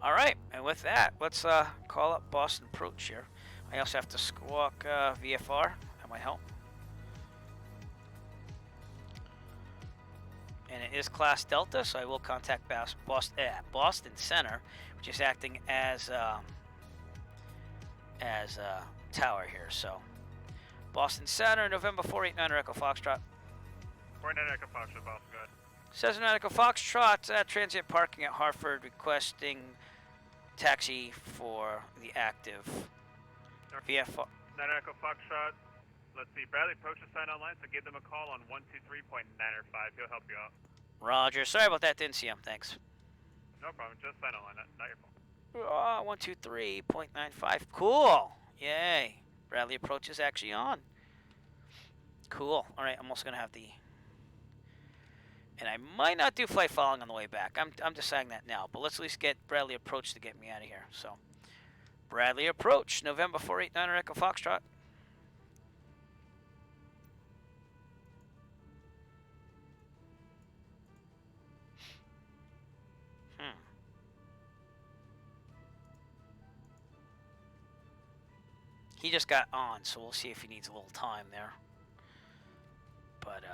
All right, and with that, let's call up Boston Approach here. I also have to squawk VFR. That might help. and it is Class Delta, so I will contact Boston Center, which is acting as tower here. So Boston Center, November 489 Echo Foxtrot.
49 Echo Foxtrot, Boston, go ahead.
Cessna Echo Foxtrot, transient parking at Hartford, requesting taxi for the active VFR.
9 Echo Foxtrot. Let's see, Bradley approach the sign online, so give them a call on 123.905. He'll help you out.
Roger. Sorry about that. Didn't see him. Thanks.
No problem. Just sign online, not your fault.
123.95. Cool. Yay. Bradley approach is actually on. Cool. All right. I'm also gonna have the. And I might not do flight following on the way back. I'm deciding that now. But let's at least get Bradley approach to get me out of here. So, Bradley approach, November 489 Echo Foxtrot. He just got on, so we'll see if he needs a little time there. But,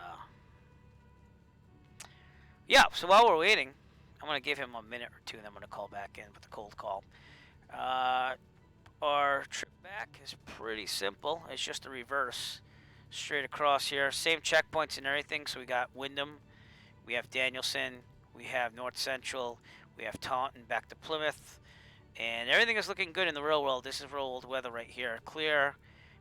yeah, so while we're waiting, I'm going to give him a minute or two, and then I'm going to call back in with a cold call. Our trip back is pretty simple. It's just a reverse. Straight across here. Same checkpoints and everything. So we got Wyndham. We have Danielson. We have North Central. We have Taunton back to Plymouth. And everything is looking good in the real world. This is real world weather right here. Clear.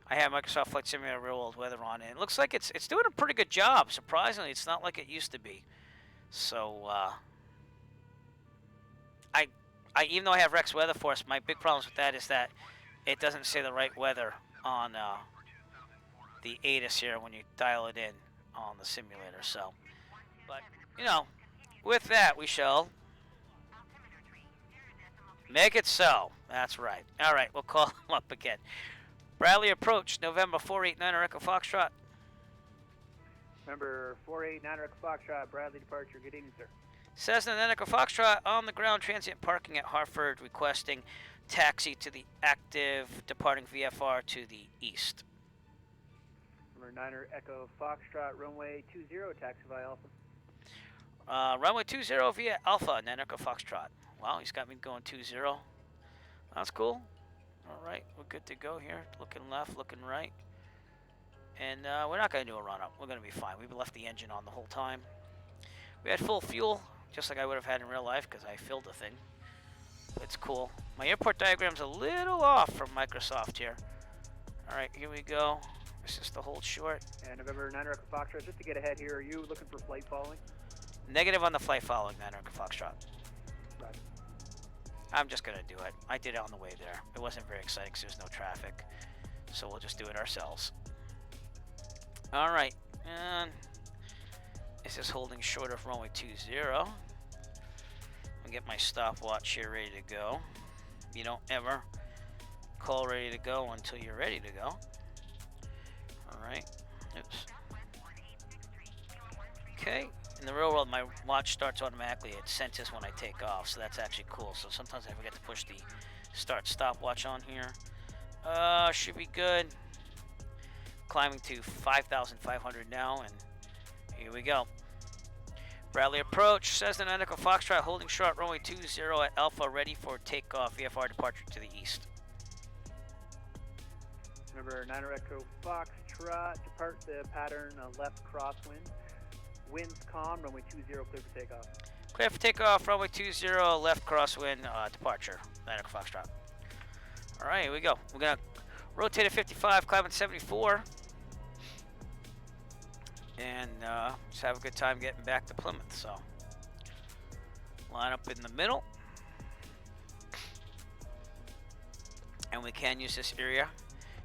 I have Microsoft Flight Simulator real world weather on. And it looks like it's doing a pretty good job. Surprisingly, it's not like it used to be. So, even though I have Rex Weather Force, my big problems with that is that it doesn't say the right weather on the ATIS here when you dial it in on the simulator. So, but, you know, with that, we shall make it so. That's right. All right, we'll call him up again. Bradley approach, November 489 Echo Foxtrot.
Number 489 Echo Foxtrot, Bradley departure. Good evening, sir.
Cessna Echo Foxtrot on the ground transient parking at Hartford, requesting taxi to the active departing VFR to the east.
Number 9 Echo Foxtrot, runway 20, taxi via
Runway
Alpha.
20 via Alpha, Echo Foxtrot. Wow, he's got me going 20. That's cool. All right, we're good to go here. Looking left, looking right. And we're not going to do a run-up. We're going to be fine. We've left the engine on the whole time. We had full fuel, just like I would have had in real life because I filled the thing. It's cool. My airport diagram's a little off from Microsoft here. All right, here we go. This is the hold short.
And November 9 Echo Foxtrot, just to get ahead here, are you looking for flight following?
Negative on the flight following, 9 Echo Foxtrot.
Right.
I'm just going to do it. I did it on the way there. It wasn't very exciting because there's no traffic. So we'll just do it ourselves. All right. And this is holding short of runway 20. I'll get my stopwatch here ready to go. You don't ever call ready to go until you're ready to go. All right. Oops. Okay. In the real world, my watch starts automatically. It senses when I take off, so that's actually cool. So sometimes I forget to push the start stopwatch on here. Should be good. Climbing to 5,500 now, and here we go. Bradley approach, Cessna Echo Foxtrot holding short, runway 20 at Alpha, ready for takeoff, VFR departure to the east.
Number 9 Echo Foxtrot, depart the pattern left crosswind. Winds calm, runway 20, clear for takeoff.
Clear for takeoff, runway 20, left crosswind, departure, 9 Echo Foxtrot. All right, here we go. We're going to rotate at 55, climb at 74. And just have a good time getting back to Plymouth. So line up in the middle, and we can use this area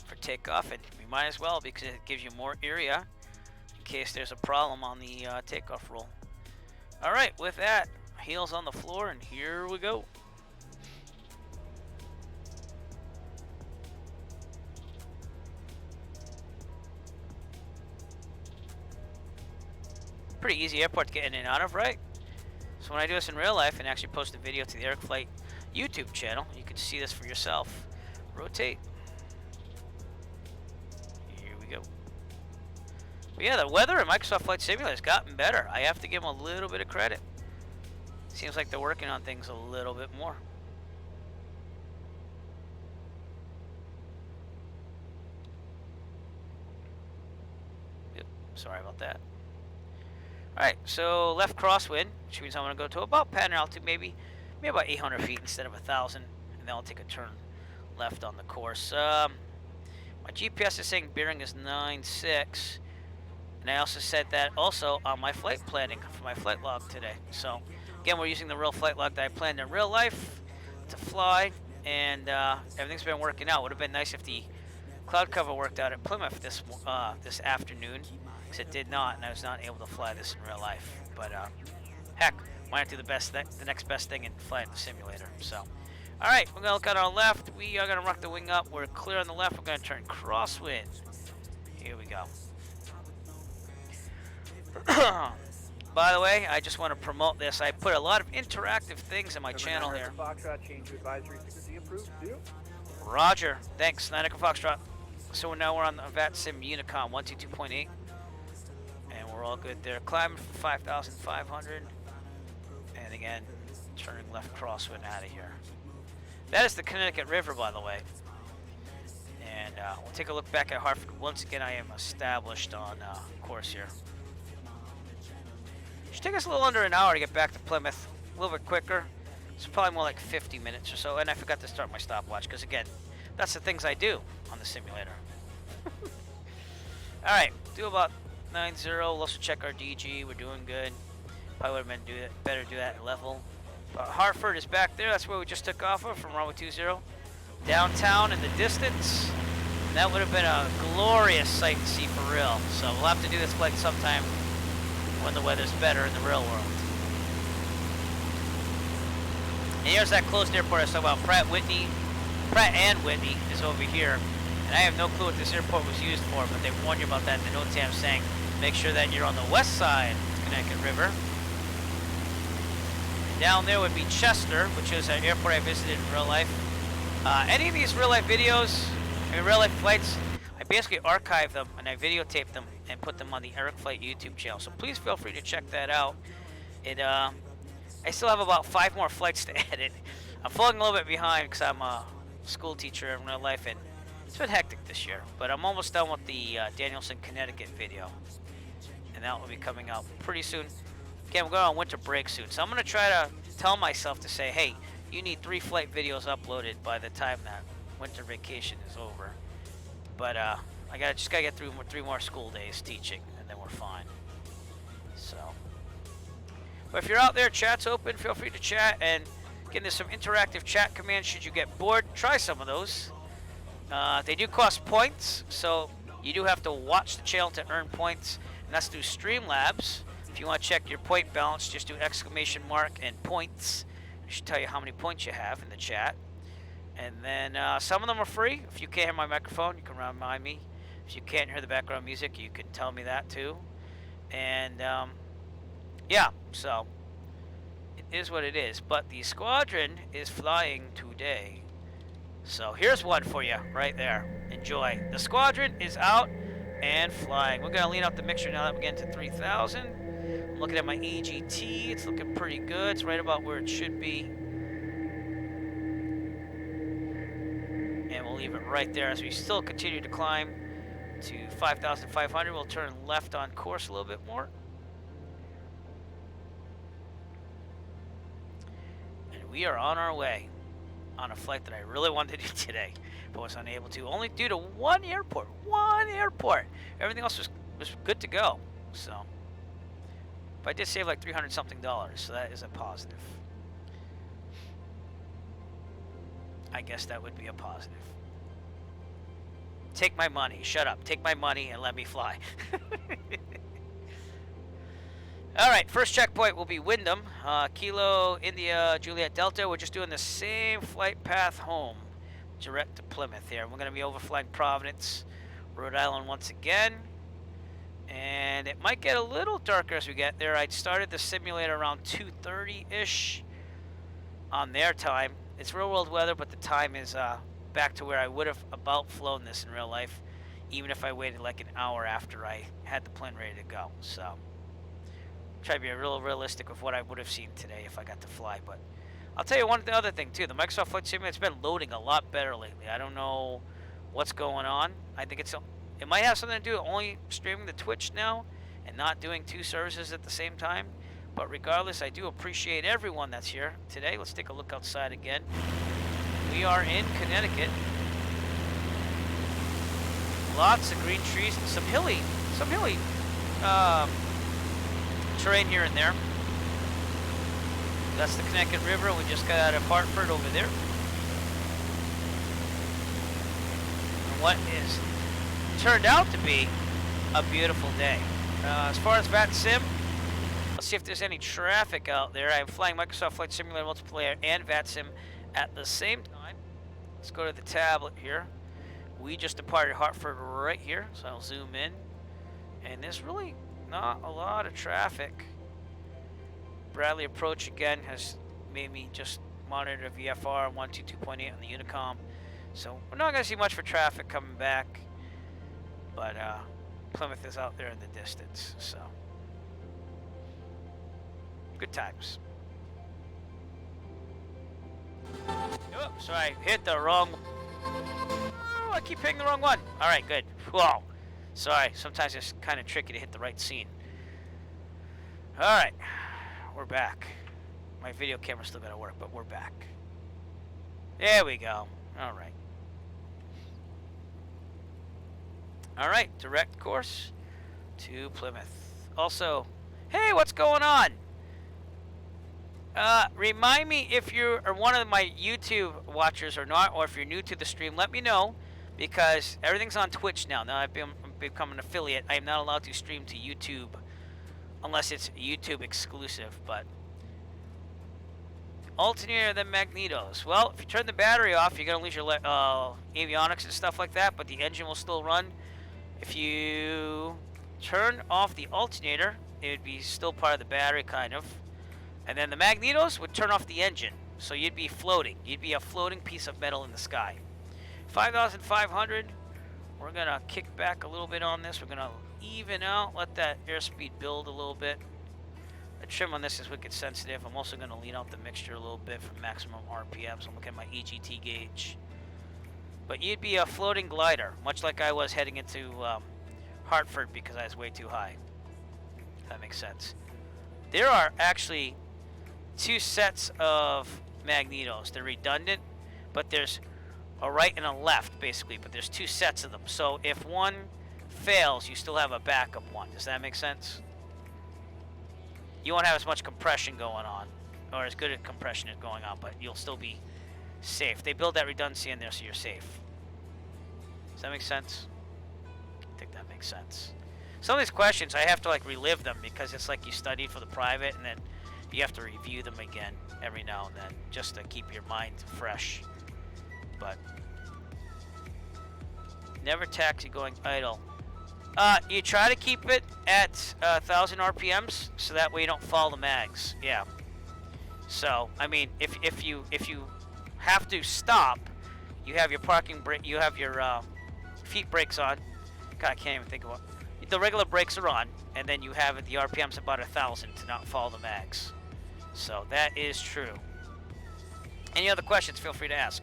for takeoff, and we might as well because it gives you more area in case there's a problem on the takeoff roll. All right, with that, heels on the floor, and here we go. Pretty easy airport to get in and out of, right? So when I do this in real life and actually post a video to the AirFlight YouTube channel, you can see this for yourself. Rotate. Here we go. But yeah, the weather in Microsoft Flight Simulator has gotten better. I have to give them a little bit of credit. Seems like they're working on things a little bit more. Yep, sorry about that. Alright, so left crosswind, which means I'm going to go to about pattern altitude, maybe about 800 feet instead of 1,000. And then I'll take a turn left on the course. My GPS is saying bearing is 96. And I also said that also on my flight planning for my flight log today. So again, we're using the real flight log that I planned in real life to fly, and everything's been working out. Would have been nice if the cloud cover worked out at Plymouth this afternoon, because it did not, and I was not able to fly this in real life. But heck, why not do the next best thing and fly in the simulator? So, all right, we're gonna look at our left. We are gonna rock the wing up. We're clear on the left. We're gonna turn crosswind. Here we go. By the way, I just want to promote this. I put a lot of interactive things in my channel here.
Foxtrot, change to advisory frequency approved.
Roger. Thanks, 9 Echo Foxtrot. So now we're on the VAT Sim Unicom 122.8. And we're all good there. Climbing for 5,500. And again, turning left crosswind out of here. That is the Connecticut River, by the way. And we'll take a look back at Hartford. Once again, I am established on course here. Should take us a little under an hour to get back to Plymouth. A little bit quicker. It's probably more like 50 minutes or so. And I forgot to start my stopwatch because, again, that's the things I do on the simulator. Alright, do about 9-0. We'll also check our DG. We're doing good. Probably would have been better to do that at level. But Hartford is back there. That's where we just took off of from runway 20. Downtown in the distance. And that would have been a glorious sight to see for real. So we'll have to do this flight sometime when the weather's better in the real world. And here's that closed airport I was talking about. Pratt and Whitney is over here. And I have no clue what this airport was used for, but they warned you about that in the notes I'm saying. Make sure that you're on the west side of the Connecticut River. And down there would be Chester, which is an airport I visited in real life. Any of these real life videos, real life flights, I basically archive them and I videotape them and put them on the Eric Flight YouTube channel. So please feel free to check that out. I still have about 5 more flights to edit. I'm falling a little bit behind because I'm a school teacher in real life and it's been hectic this year. But I'm almost done with the Danielson, Connecticut video. And that will be coming out pretty soon. Again, we're going on winter break soon. So I'm going to try to tell myself to say, hey, you need 3 flight videos uploaded by the time that winter vacation is over. But I just gotta get through 3 more school days teaching, and then we're fine. So, but if you're out there, chat's open. Feel free to chat, and again, there's some interactive chat commands. Should you get bored, try some of those. They do cost points, so you do have to watch the channel to earn points, and that's through Streamlabs. If you want to check your point balance, just do exclamation mark and points. It should tell you how many points you have in the chat. And then some of them are free. If you can't hear my microphone, you can remind me. If you can't hear the background music, you can tell me that too. And yeah, so it is what it is. But the squadron is flying today. So here's one for you right there. Enjoy. The squadron is out and flying. We're going to lean out the mixture now that we're getting to 3,000. I'm looking at my EGT. It's looking pretty good. It's right about where it should be. And we'll leave it right there as we still continue to climb to 5,500. We'll turn left on course a little bit more. And we are on our way on a flight that I really wanted to do today, but was unable to, only due to one airport. Everything else was good to go. So, but I did save like $300 something, so that is a positive. I guess that would be a positive. Take my money. Shut up. Take my money and let me fly. All right, first checkpoint will be Wyndham. Kilo, India, Juliet, Delta. We're just doing the same flight path home, direct to Plymouth here. We're going to be overflying Providence, Rhode Island once again. And it might get a little darker as we get there. I started the simulator around 2:30-ish on their time. It's real world weather, but the time is back to where I would have about flown this in real life. even if I waited like an hour after I had the plane ready to go. So try to be real realistic with what I would have seen today if I got to fly. But I'll tell you one other thing too. The Microsoft Flight Simulator's been loading a lot better lately. I don't know what's going on. I think it might have something to do with only streaming the Twitch now and not doing 2 services at the same time. But regardless, I do appreciate everyone that's here today. Let's take a look outside again. We are in Connecticut. Lots of green trees and some hilly terrain here and there. That's the Connecticut River. We just got out of Hartford over there. And what is turned out to be a beautiful day. As far as VATSIM, let's see if there's any traffic out there. I'm flying Microsoft Flight Simulator Multiplayer and VATSIM at the same time. Let's go to the tablet here. We just departed Hartford right here, so I'll zoom in. And there's really not a lot of traffic. Bradley approach again has made me just monitor VFR 122.8 on the Unicom. So we're not going to see much for traffic coming back. But Plymouth is out there in the distance, so good times. Oh, sorry, hit the wrong. Oh, I keep hitting the wrong one. All right, good. Whoa. Sorry, sometimes it's kind of tricky to hit the right scene. All right, we're back. My video camera's still got to work, but we're back. There we go. All right. All right, direct course to Plymouth. Also, hey, what's going on? Remind me if you are one of my YouTube watchers or not, or if you're new to the stream, let me know, because everything's on Twitch now. Now I've become an affiliate. I am not allowed to stream to YouTube unless it's YouTube exclusive. But alternator than magnetos. Well, if you turn the battery off, you're gonna lose your avionics and stuff like that, but the engine will still run. If you turn off the alternator, it would be still part of the battery, kind of. And then the magnetos would turn off the engine, so you'd be floating. You'd be a floating piece of metal in the sky. 5,500. We're going to kick back a little bit on this. We're going to even out, let that airspeed build a little bit. The trim on this is wicked sensitive. I'm also going to lean out the mixture a little bit for maximum RPMs. I'm looking at my EGT gauge. But you'd be a floating glider, much like I was heading into Hartford because I was way too high. If that makes sense. There are actually 2 sets of magnetos. They're redundant, but there's a right and a left, basically, but there's 2 sets of them. So if one fails, you still have a backup one. Does that make sense? You won't have as much compression going on, or as good a compression as going on, but you'll still be safe. They build that redundancy in there so you're safe. Does that make sense? I think that makes sense. Some of these questions, I have to like relive them because it's like you studied for the private and then you have to review them again every now and then just to keep your mind fresh. But never taxi going idle. You try to keep it at 1,000 RPMs so that way you don't fall the mags. Yeah. So I mean, if you have to stop, you have your parking brake, you have your feet brakes on. God, I can't even think of what. The regular brakes are on, and then you have the RPMs about 1,000 to not fall the mags. So that is true. Any other questions, feel free to ask.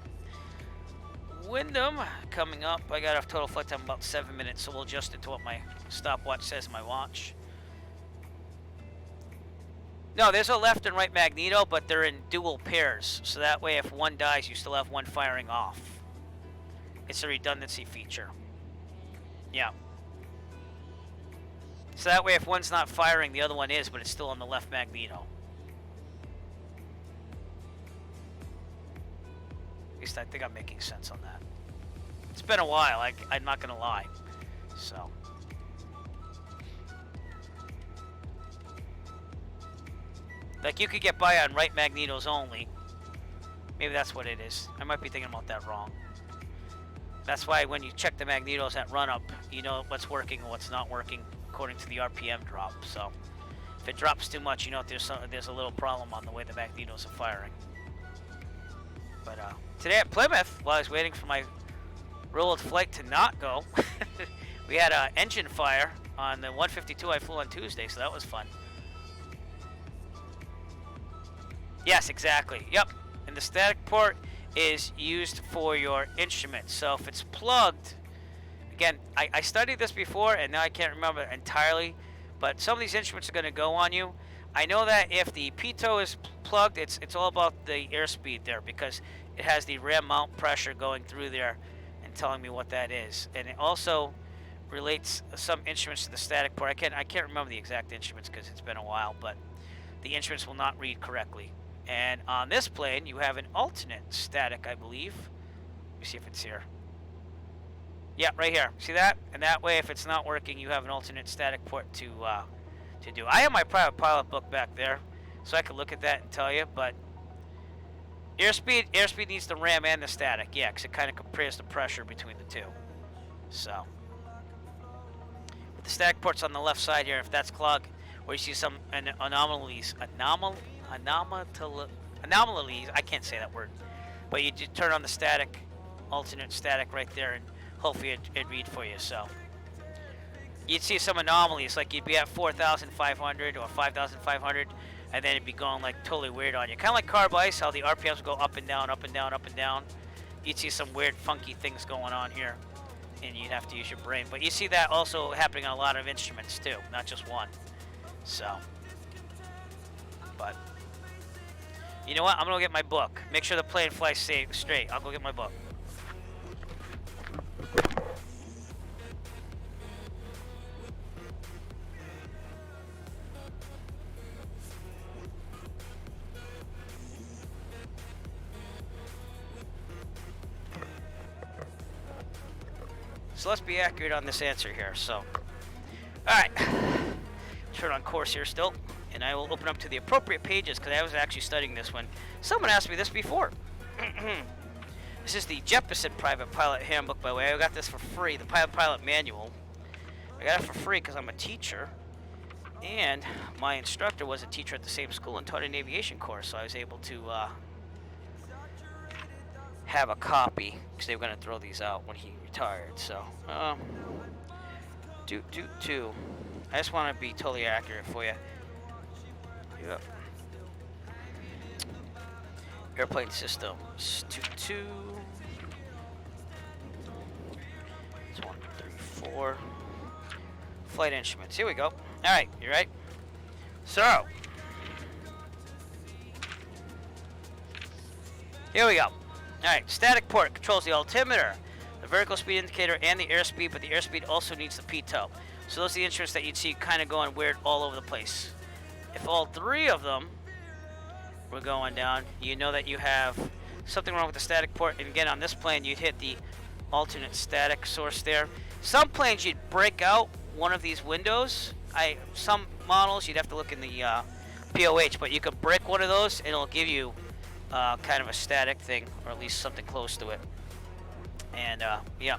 Wyndham coming up. I got a total flight time about 7 minutes, so we'll adjust it to what my stopwatch says in my watch. No, there's a left and right magneto, but they're in dual pairs. So that way if one dies, you still have one firing off. It's a redundancy feature. Yeah. So that way if one's not firing, the other one is, but it's still on the left magneto. At least I think I'm making sense on that. It's been a while, I'm not going to lie. So. Like you could get by on right magnetos only. Maybe that's what it is. I might be thinking about that wrong. That's why when you check the magnetos at run-up, you know what's working and what's not working according to the RPM drop. So if it drops too much, you know there's a little problem on the way the magnetos are firing. But today at Plymouth, while I was waiting for my real-world flight to not go. We had an engine fire on the 152 I flew on Tuesday, so that was fun. Yes, exactly. Yep. And the static port is used for your instrument. So if it's plugged, again, I studied this before, and now I can't remember entirely, but some of these instruments are going to go on you. I know that if the pitot is plugged, it's all about the airspeed there, because it has the ram mount pressure going through there and telling me what that is. And it also relates some instruments to the static port. I can't remember the exact instruments because it's been a while, but the instruments will not read correctly. And on this plane, you have an alternate static, I believe. Let me see if it's here. Yeah, right here. See that? And that way, if it's not working, you have an alternate static port to do. I have my private pilot book back there, so I can look at that and tell you. But airspeed needs the ram and the static. Yeah, because it kind of compares the pressure between the two. So, with the static port's on the left side here. If that's clogged, or you see some anomalies, I can't say that word, but you just turn on the static, alternate static right there, and hopefully it'd read for you. So you'd see some anomalies, like you'd be at 4,500 or 5,500, and then it'd be going like totally weird on you, kind of like carb ice, how the RPMs go up and down, up and down, up and down. You'd see some weird funky things going on here, and you'd have to use your brain. But you see that also happening on a lot of instruments too, not just one. So, but you know what? I'm gonna go get my book. Make sure the plane flies straight. I'll go get my book. So let's be accurate on this answer here. So, all right. Turn on course here still, and I will open up to the appropriate pages because I was actually studying this one. Someone asked me this before. This is the Jeppesen Private Pilot Handbook, by the way. I got this for free, the Pilot Manual. I got it for free because I'm a teacher, and my instructor was a teacher at the same school and taught an aviation course, so I was able to have a copy because they were going to throw these out when he retired. So, I just want to be totally accurate for you. Yep. Airplane systems 22. It's 1, 3, 4. Flight instruments. Here we go. All right, you right? So, here we go. All right, static port controls the altimeter, the vertical speed indicator, and the airspeed, but the airspeed also needs the pitot. So those are the instruments that you'd see kind of going weird all over the place. If all three of them were going down, you know that you have something wrong with the static port. And again, on this plane, you'd hit the alternate static source there. Some planes, you'd break out one of these windows. Some models, you'd have to look in the POH, but you could break one of those, and it'll give you kind of a static thing, or at least something close to it. And, yeah.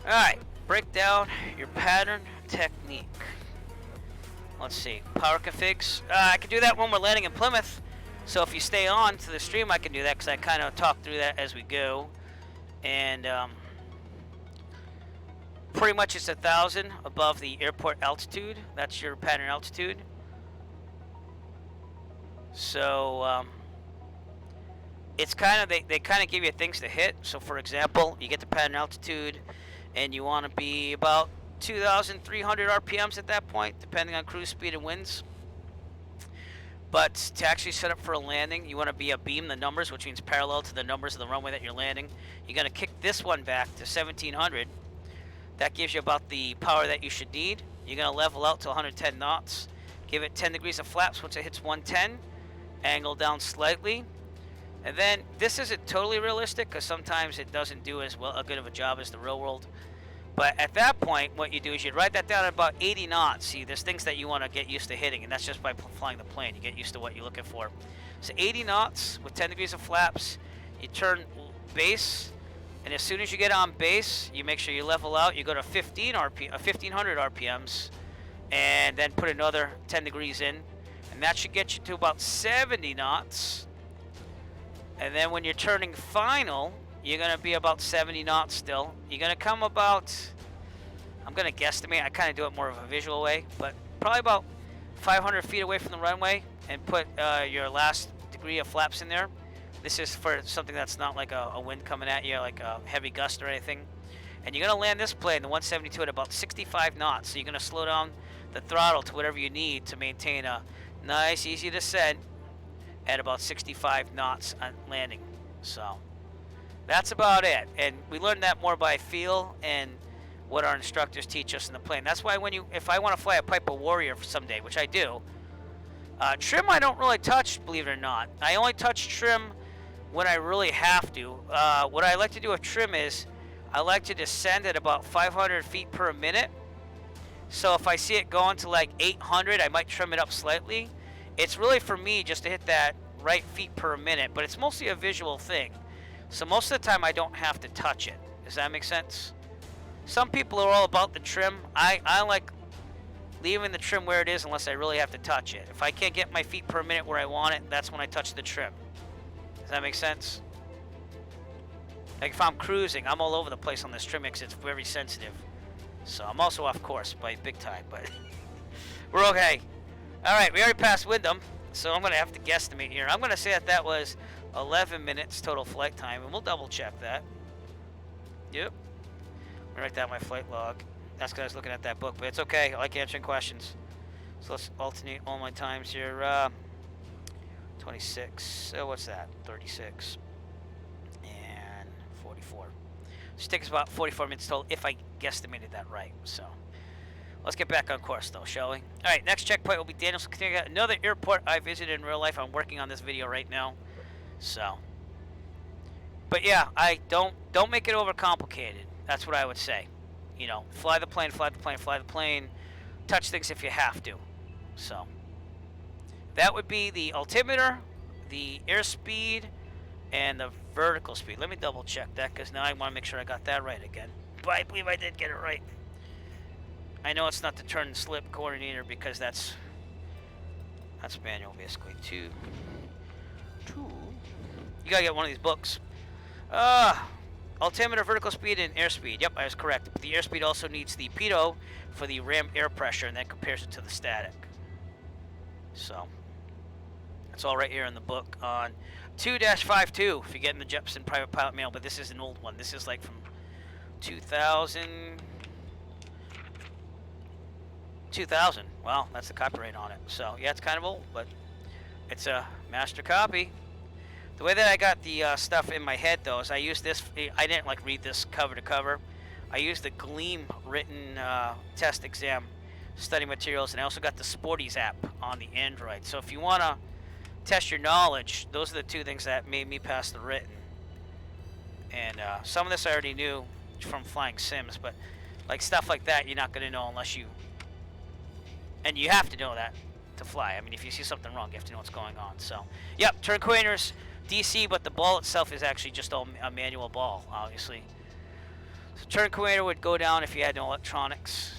Alright, break down your pattern technique. Let's see, power configs. I can do that when we're landing in Plymouth. So if you stay on to the stream, I can do that because I kind of talk through that as we go. And pretty much it's 1,000 above the airport altitude. That's your pattern altitude. So it's kind of, they kind of give you things to hit. So for example, you get the pattern altitude, and you want to be about 2,300 RPMs at that point, depending on cruise speed and winds. But to actually set up for a landing, you want to be abeam the numbers, which means parallel to the numbers of the runway that you're landing. You're going to kick this one back to 1,700. That gives you about the power that you should need. You're going to level out to 110 knots. Give it 10 degrees of flaps once it hits 110. Angle down slightly. And then this isn't totally realistic because sometimes it doesn't do as well a good of a job as the real world. But at that point, what you do is you'd write that down at about 80 knots. See, there's things that you want to get used to hitting, and that's just by flying the plane. You get used to what you're looking for. So 80 knots with 10 degrees of flaps. You turn base, and as soon as you get on base, you make sure you level out. You go to 1,500 RPMs, and then put another 10 degrees in, and that should get you to about 70 knots. And then when you're turning final, you're going to be about 70 knots still. You're going to come about, I'm going to guesstimate, I kind of do it more of a visual way, but probably about 500 feet away from the runway, and put your last degree of flaps in there. This is for something that's not like a wind coming at you, like a heavy gust or anything. And you're going to land this plane, the 172, at about 65 knots. So you're going to slow down the throttle to whatever you need to maintain a nice, easy descent at about 65 knots on landing. So that's about it. And we learned that more by feel and what our instructors teach us in the plane. That's why if I want to fly a Piper Warrior someday, which I do, trim I don't really touch, believe it or not. I only touch trim when I really have to. What I like to do with trim is I like to descend at about 500 feet per minute. So if I see it going to like 800, I might trim it up slightly. It's really for me just to hit that right feet per minute, but it's mostly a visual thing. So most of the time I don't have to touch it. Does that make sense? Some people are all about the trim. I like leaving the trim where it is unless I really have to touch it. If I can't get my feet per minute where I want it, that's when I touch the trim. Does that make sense? Like if I'm cruising, I'm all over the place on this trim because it's very sensitive. So I'm also off course by big time, but we're okay. All right, we already passed Wyndham, so I'm going to have to guesstimate here. I'm going to say that was 11 minutes total flight time, and we'll double check that. Yep. I'm going to write down my flight log. That's because I was looking at that book, but it's okay. I like answering questions. So let's alternate all my times here. 26. So what's that? 36. And 44. This takes about 44 minutes total if I guesstimated that right. So let's get back on course, though, shall we? All right, next checkpoint will be Danielson, Connecticut. Another airport I visited in real life. I'm working on this video right now. So, but yeah, I don't make it overcomplicated. That's what I would say. You know, fly the plane, fly the plane, fly the plane. Touch things if you have to. So that would be the altimeter, the airspeed, and the vertical speed. Let me double check that because now I want to make sure I got that right again. But I believe I did get it right. I know it's not the turn and slip coordinator because that's manual basically. Two. You gotta get one of these books. Altimeter, vertical speed, and airspeed. Yep, I was correct. But the airspeed also needs the pitot for the ram air pressure, and that compares it to the static. So that's all right here in the book on 2-52 if you're getting the Jepson Private Pilot Mail, but this is an old one. This is like from 2000. Well, that's the copyright on it. So yeah, it's kind of old, but it's a master copy. The way that I got the stuff in my head, though, is I used this. I didn't like read this cover to cover. I used the Gleam written test exam study materials, and I also got the Sporties app on the Android. So if you want to test your knowledge, those are the two things that made me pass the written. And some of this I already knew from flying sims, but like stuff like that, you're not going to know unless you. And you have to know that to fly. I mean, if you see something wrong, you have to know what's going on. So, yep, turn coordinators DC, but the ball itself is actually just a manual ball, obviously. So turn coordinator would go down if you had no electronics.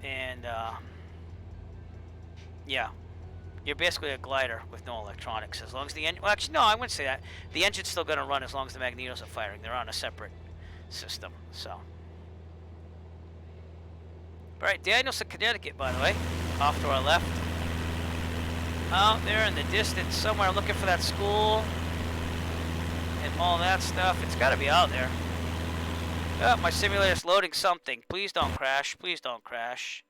And, yeah, you're basically a glider with no electronics. As long as the engine, well, actually, no, I wouldn't say that. The engine's still going to run as long as the magnetos are firing. They're on a separate system, so. All right, Danielson, Connecticut, by the way, off to our left. Out there in the distance somewhere, looking for that school and all that stuff. It's got to be out there. Oh, my simulator's loading something. Please don't crash. Please don't crash.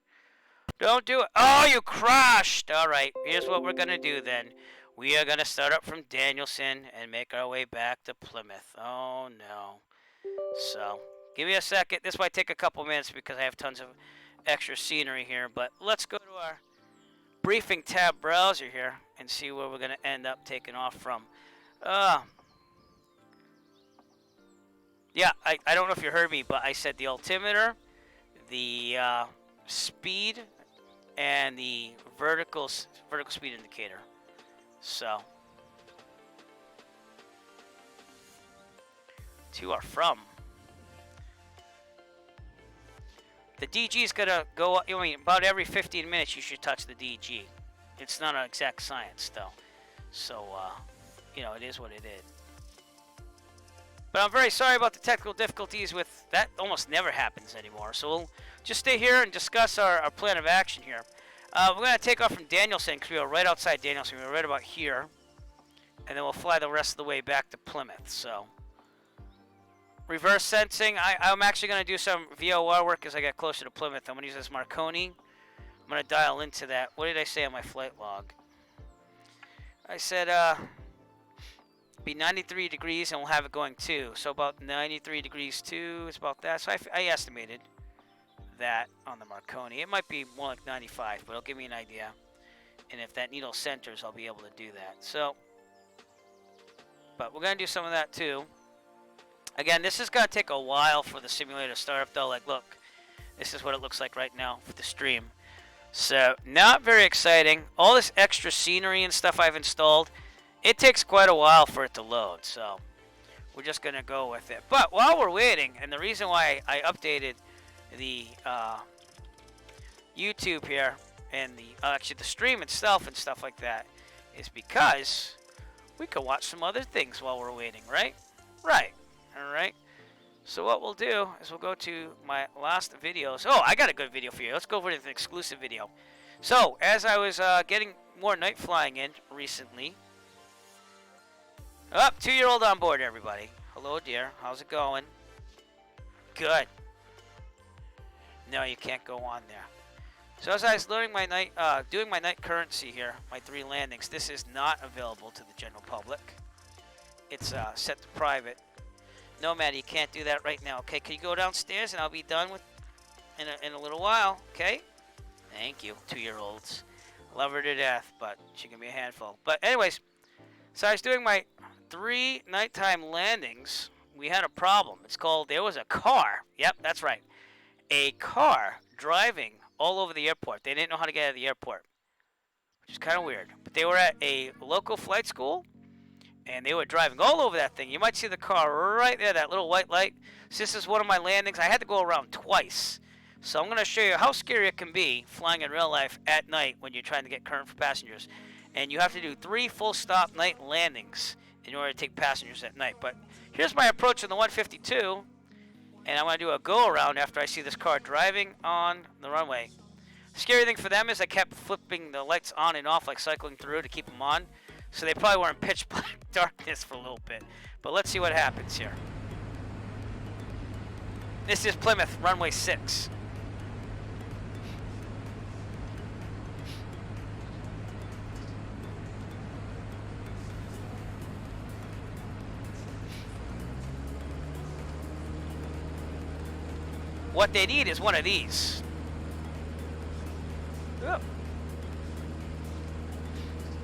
Don't do it. Oh, you crashed. All right, here's what we're going to do then. We are going to start up from Danielson and make our way back to Plymouth. Oh, no. So, give me a second. This might take a couple minutes because I have tons of extra scenery here. But let's go to our briefing tab browser here and see where we're going to end up taking off from. Yeah, I don't know if you heard me, but I said the altimeter, the speed, and the vertical speed indicator. So, to or from. The DG is going to go, I mean, about every 15 minutes you should touch the DG. It's not an exact science, though. So, you know, it is what it is. But I'm very sorry about the technical difficulties with that. Almost never happens anymore. So we'll just stay here and discuss our plan of action here. We're going to take off from Danielson because we are right outside Danielson. We're right about here. And then we'll fly the rest of the way back to Plymouth. So reverse sensing. I'm actually going to do some VOR work as I get closer to Plymouth. I'm going to use this Marconi. I'm going to dial into that. What did I say on my flight log? I said be 93 degrees and we'll have it going too. So about 93 degrees too is about that. So I estimated that on the Marconi. It might be more like 95, but it'll give me an idea. And if that needle centers, I'll be able to do that. So, but we're going to do some of that too. Again, this is going to take a while for the simulator to start up though. Like, look, this is what it looks like right now for the stream. So, not very exciting. All this extra scenery and stuff I've installed, it takes quite a while for it to load. So, we're just going to go with it. But while we're waiting, and the reason why I updated the YouTube here and actually the stream itself and stuff like that is because we can watch some other things while we're waiting, right? Right. All right. So what we'll do is we'll go to my last videos. Oh, I got a good video for you. Let's go over to the exclusive video. So as I was getting more night flying in recently. Oh, 2-year-old on board, everybody. Hello, dear. How's it going? Good. No, you can't go on there. So as I was learning my night, doing my night currency here, my 3 landings, this is not available to the general public. It's set to private. No, Maddie, you can't do that right now. Okay, can you go downstairs and I'll be done with in a little while? Okay. Thank you, 2-year-olds. Love her to death, but she can be a handful. But anyways, so I was doing my 3 nighttime landings. We had a problem. It's called, there was a car. Yep, that's right. A car driving all over the airport. They didn't know how to get out of the airport, which is kind of weird. But they were at a local flight school, and they were driving all over that thing. You might see the car right there, that little white light. So this is one of my landings. I had to go around twice. So I'm going to show you how scary it can be flying in real life at night when you're trying to get current for passengers. And you have to do 3 full stop night landings in order to take passengers at night. But here's my approach in the 152. And I'm going to do a go-around after I see this car driving on the runway. The scary thing for them is I kept flipping the lights on and off, like cycling through to keep them on. So they probably were in pitch black darkness for a little bit. But let's see what happens here. This is Plymouth, runway 6. What they need is one of these. Ooh.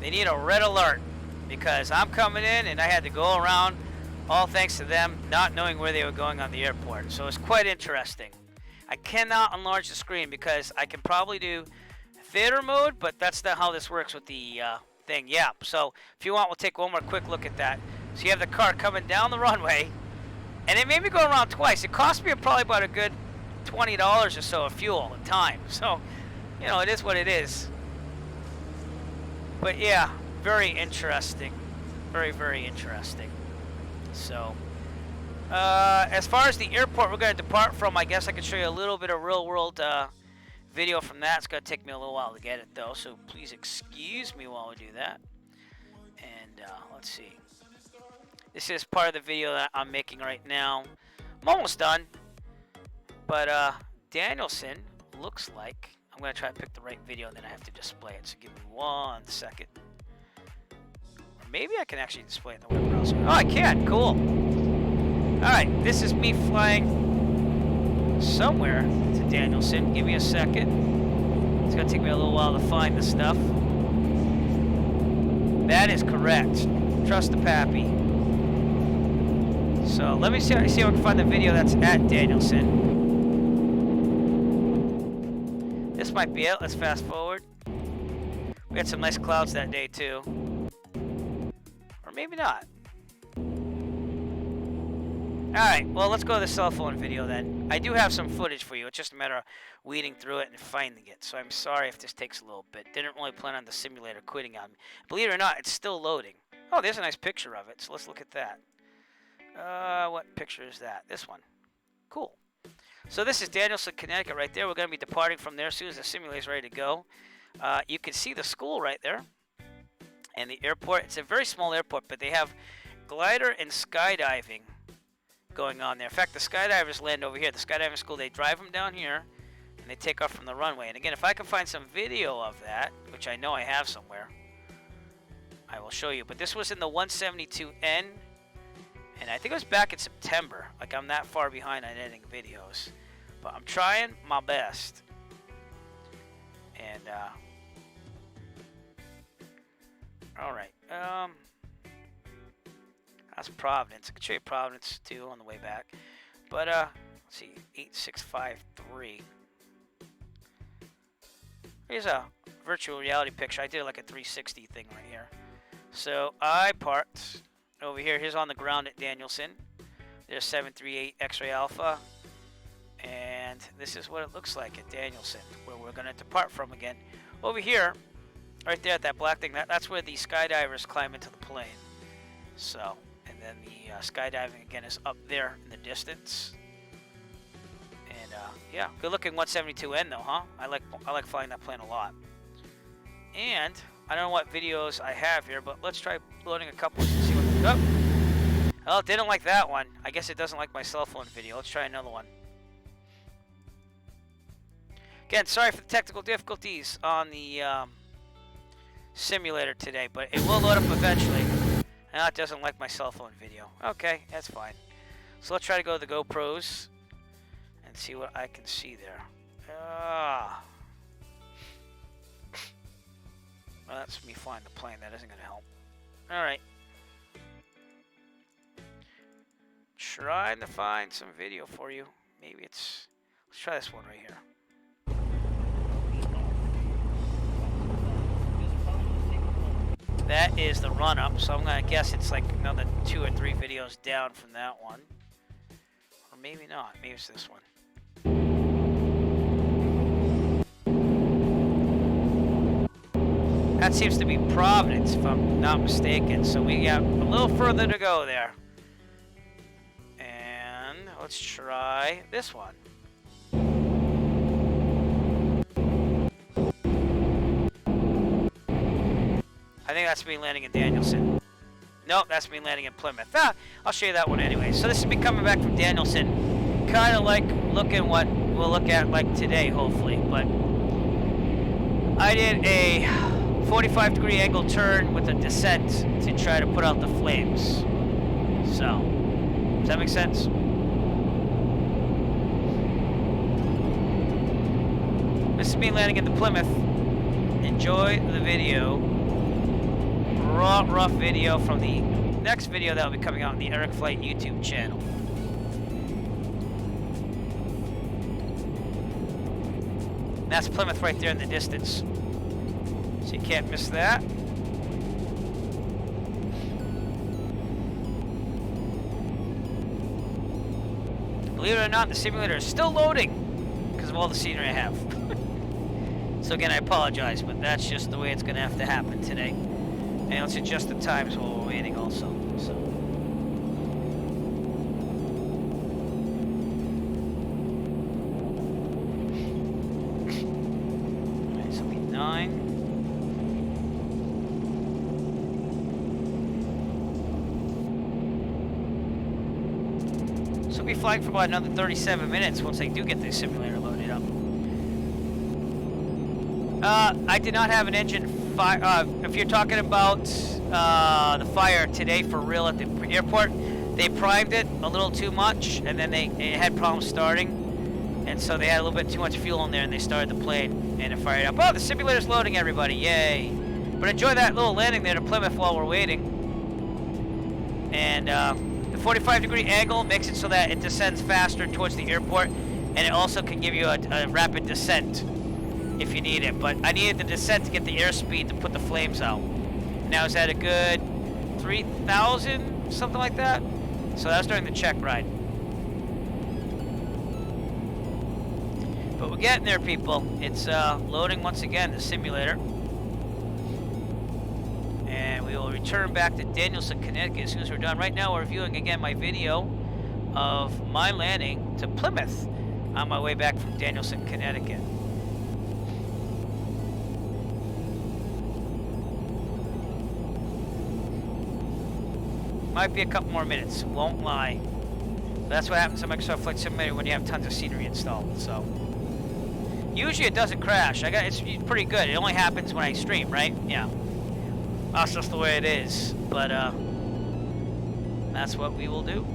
They need a red alert because I'm coming in and I had to go around, all thanks to them not knowing where they were going on the airport. So it's quite interesting. I cannot enlarge the screen because I can probably do theater mode, but that's not how this works with the thing. Yeah, so if you want, we'll take one more quick look at that. So you have the car coming down the runway, and it made me go around twice. It cost me probably about a good $20 or so of fuel and time. So, you know, it is what it is. But yeah, very interesting. Very, very interesting. So, as far as the airport we're going to depart from, I guess I could show you a little bit of real world video from that. It's going to take me a little while to get it though, so please excuse me while we do that. And let's see. This is part of the video that I'm making right now. I'm almost done. But Danielson looks like, I'm going to try to pick the right video and then I have to display it. So give me 1 second. Or maybe I can actually display it in the web browser. Oh, I can. Cool. Alright, this is me flying somewhere to Danielson. Give me a second. It's going to take me a little while to find the stuff. That is correct. Trust the pappy. So let me see if I can find the video that's at Danielson. This might be it. Let's fast forward. We had some nice clouds that day too. Or maybe not. Alright, well let's go to the cell phone video then. I do have some footage for you. It's just a matter of weeding through it and finding it. So I'm sorry if this takes a little bit. Didn't really plan on the simulator quitting on me. Believe it or not, it's still loading. Oh, there's a nice picture of it. So let's look at that. What picture is that? This one. Cool. So this is Danielson, Connecticut right there. We're going to be departing from there as soon as the simulator is ready to go. You can see the school right there. And the airport. It's a very small airport, but they have glider and skydiving going on there. In fact, the skydivers land over here. The skydiving school, they drive them down here, and they take off from the runway. And again, if I can find some video of that, which I know I have somewhere, I will show you. But this was in the 172N, and I think it was back in September. Like, I'm that far behind on editing videos. But I'm trying my best. And, alright, that's Providence. I could show you Providence, too, on the way back. But, let's see, 8653. Here's a virtual reality picture. I did like a 360 thing right here. So, I parked over here. Here's on the ground at Danielson. There's 738 X-Ray Alpha. And this is what it looks like at Danielson, where we're going to depart from again. Over here, right there at that black thing, that's where the skydivers climb into the plane. So, and then the skydiving again is up there in the distance. And yeah, good looking 172N though, huh? I like flying that plane a lot. And I don't know what videos I have here, but let's try loading a couple and see what. Oh, it didn't like that one. I guess it doesn't like my cell phone video. Let's try another one. Again, sorry for the technical difficulties on the simulator today, but it will load up eventually. Now it doesn't like my cell phone video. Okay, that's fine. So let's try to go to the GoPros and see what I can see there. Well, that's me flying the plane. That isn't going to help. All right. Trying to find some video for you. Maybe it's... Let's try this one right here. That is the run-up, so I'm going to guess it's like another 2 or 3 videos down from that one. Or maybe not. Maybe it's this one. That seems to be Providence, if I'm not mistaken. So we got a little further to go there. And let's try this one. I think that's me landing in Danielson. Nope, that's me landing in Plymouth. I'll show you that one anyway. So this is me coming back from Danielson. Kind of like looking what we'll look at like today, hopefully. But I did a 45-degree angle turn with a descent to try to put out the flames. So, does that make sense? This is me landing into Plymouth. Enjoy the video. Rough video from the next video that will be coming out on the Eric Flight YouTube channel. And that's Plymouth right there in the distance. So you can't miss that. Believe it or not, the simulator is still loading because of all the scenery I have. So again, I apologize, but that's just the way it's going to have to happen today. And let's adjust the times while we're waiting also. So. Alright, so it'll be 9. So we'll be flying for about another 37 minutes once they do get the simulator loaded up. I did not have an engine fire. If you're talking about the fire today for real at the airport, they primed it a little too much, and then it had problems starting, and so they had a little bit too much fuel in there, and they started the plane, and it fired up. Oh, the simulator's loading, everybody! Yay! But enjoy that little landing there to Plymouth while we're waiting. And the 45-degree angle makes it so that it descends faster towards the airport, and it also can give you a rapid descent if you need it. But I needed the descent to get the airspeed to put the flames out. Now is that a good 3,000, something like that? So that was during the check ride. But we're getting there, people. It's loading once again, the simulator. And we we will return back to Danielson, Connecticut as soon as we're done. Right now, we're viewing again my video of my landing to Plymouth on my way back from Danielson, Connecticut. Might be a couple more minutes, won't lie. That's what happens to Microsoft Flight Simulator when you have tons of scenery installed. So usually it doesn't crash. It's pretty good. It only happens when I stream, right? Yeah. That's just the way it is. But that's what we will do.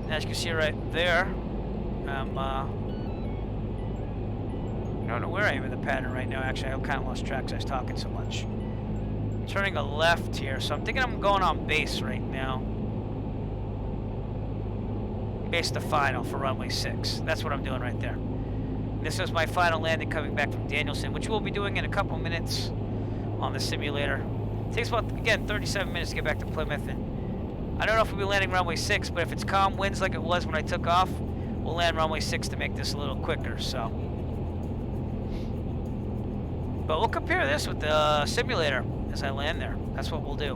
As you can see right there, I don't know where I am in the pattern right now. Actually, I kind of lost track because I was talking so much. Turning a left here, so I'm thinking I'm going on base right now. Base to final for runway 6. That's what I'm doing right there. And this is my final landing coming back from Danielson, which we'll be doing in a couple minutes on the simulator. It takes about, again, 37 minutes to get back to Plymouth. And I don't know if we'll be landing runway 6, but if it's calm winds like it was when I took off, we'll land runway 6 to make this a little quicker, so. But we'll compare this with the simulator as I land there. That's what we'll do.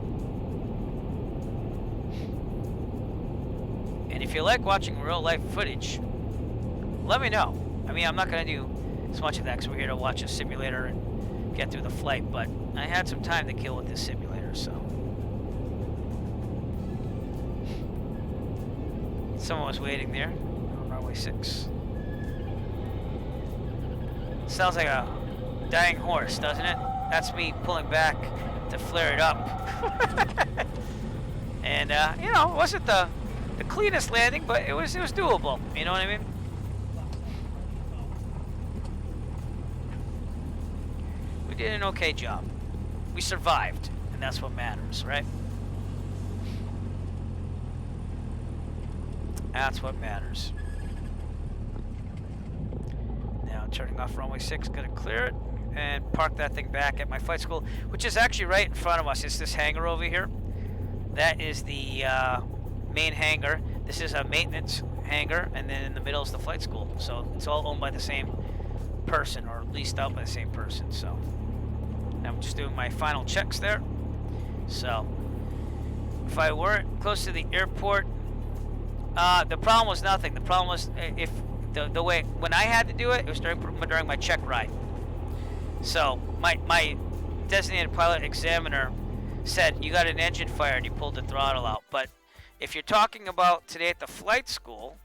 And if you like watching real life footage, let me know. I mean, I'm not going to do as much of that because we're here to watch a simulator and get through the flight, but I had some time to kill with this simulator, so. Someone was waiting there on runway 6. Sounds like a dying horse, doesn't it? That's me pulling back to flare it up. And you know, it wasn't the cleanest landing, but it was doable. You know what I mean? We did an okay job. We survived, and that's what matters, right? That's what matters. Now turning off runway 6, gonna clear it and park that thing back at my flight school, which is actually right in front of us. It's this hangar over here. That is the main hangar. This is a maintenance hangar, and then in the middle is the flight school. So it's all owned by the same person, or leased out by the same person. So I'm just doing my final checks there. So if I weren't close to the airport, the problem was nothing. The problem was if the way when I had to do it, it was during my check ride. So my designated pilot examiner said you got an engine fire and you pulled the throttle out. But if you're talking about today at the flight school,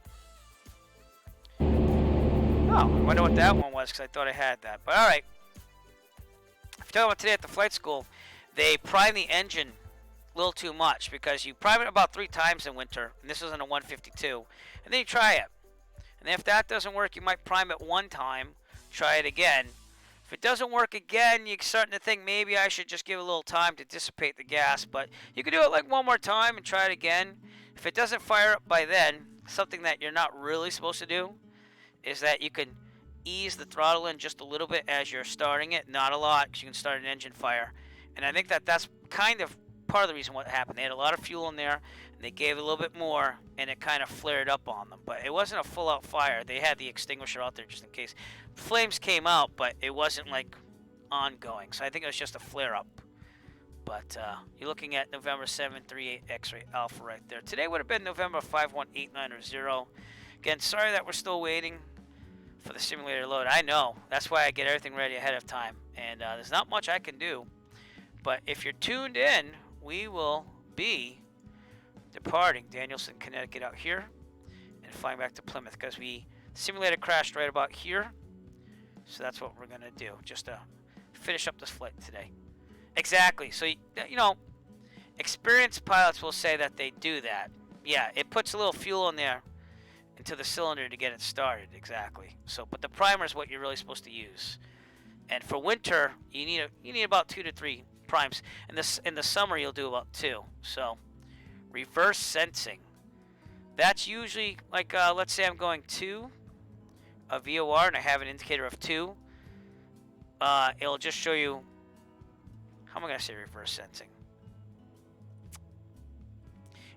oh, I wonder what that one was because I thought I had that. But all right, if you're talking about today at the flight school, they prime the engine a little too much because you prime it about 3 times in winter, and this is in a 152, and then you try it. And if that doesn't work, you might prime it 1 time, try it again. If it doesn't work again, you're starting to think maybe I should just give it a little time to dissipate the gas, but you can do it like 1 more time and try it again. If it doesn't fire up by then, something that you're not really supposed to do is that you can ease the throttle in just a little bit as you're starting it, not a lot, because you can start an engine fire. And I think that's kind of part of the reason what happened. They had a lot of fuel in there, and they gave a little bit more, and it kind of flared up on them. But it wasn't a full-out fire. They had the extinguisher out there just in case. Flames came out, but it wasn't, like, ongoing. So I think it was just a flare-up. But you're looking at November 738 X-ray Alpha right there. Today would have been November 51890. Again, sorry that we're still waiting for the simulator load. I know. That's why I get everything ready ahead of time. And there's not much I can do. But if you're tuned in, we will be departing Danielson, Connecticut out here and flying back to Plymouth because the simulator crashed right about here. So that's what we're going to do, just to finish up this flight today. Exactly. So, you know, experienced pilots will say that they do that. Yeah, it puts a little fuel in there into the cylinder to get it started. Exactly. So, but the primer is what you're really supposed to use. And for winter, you need about 2 to 3 primes. In the summer, you'll do about 2. So, reverse sensing. That's usually like, let's say I'm going 2, a VOR, and I have an indicator of 2. It'll just show you. How am I going to say reverse sensing?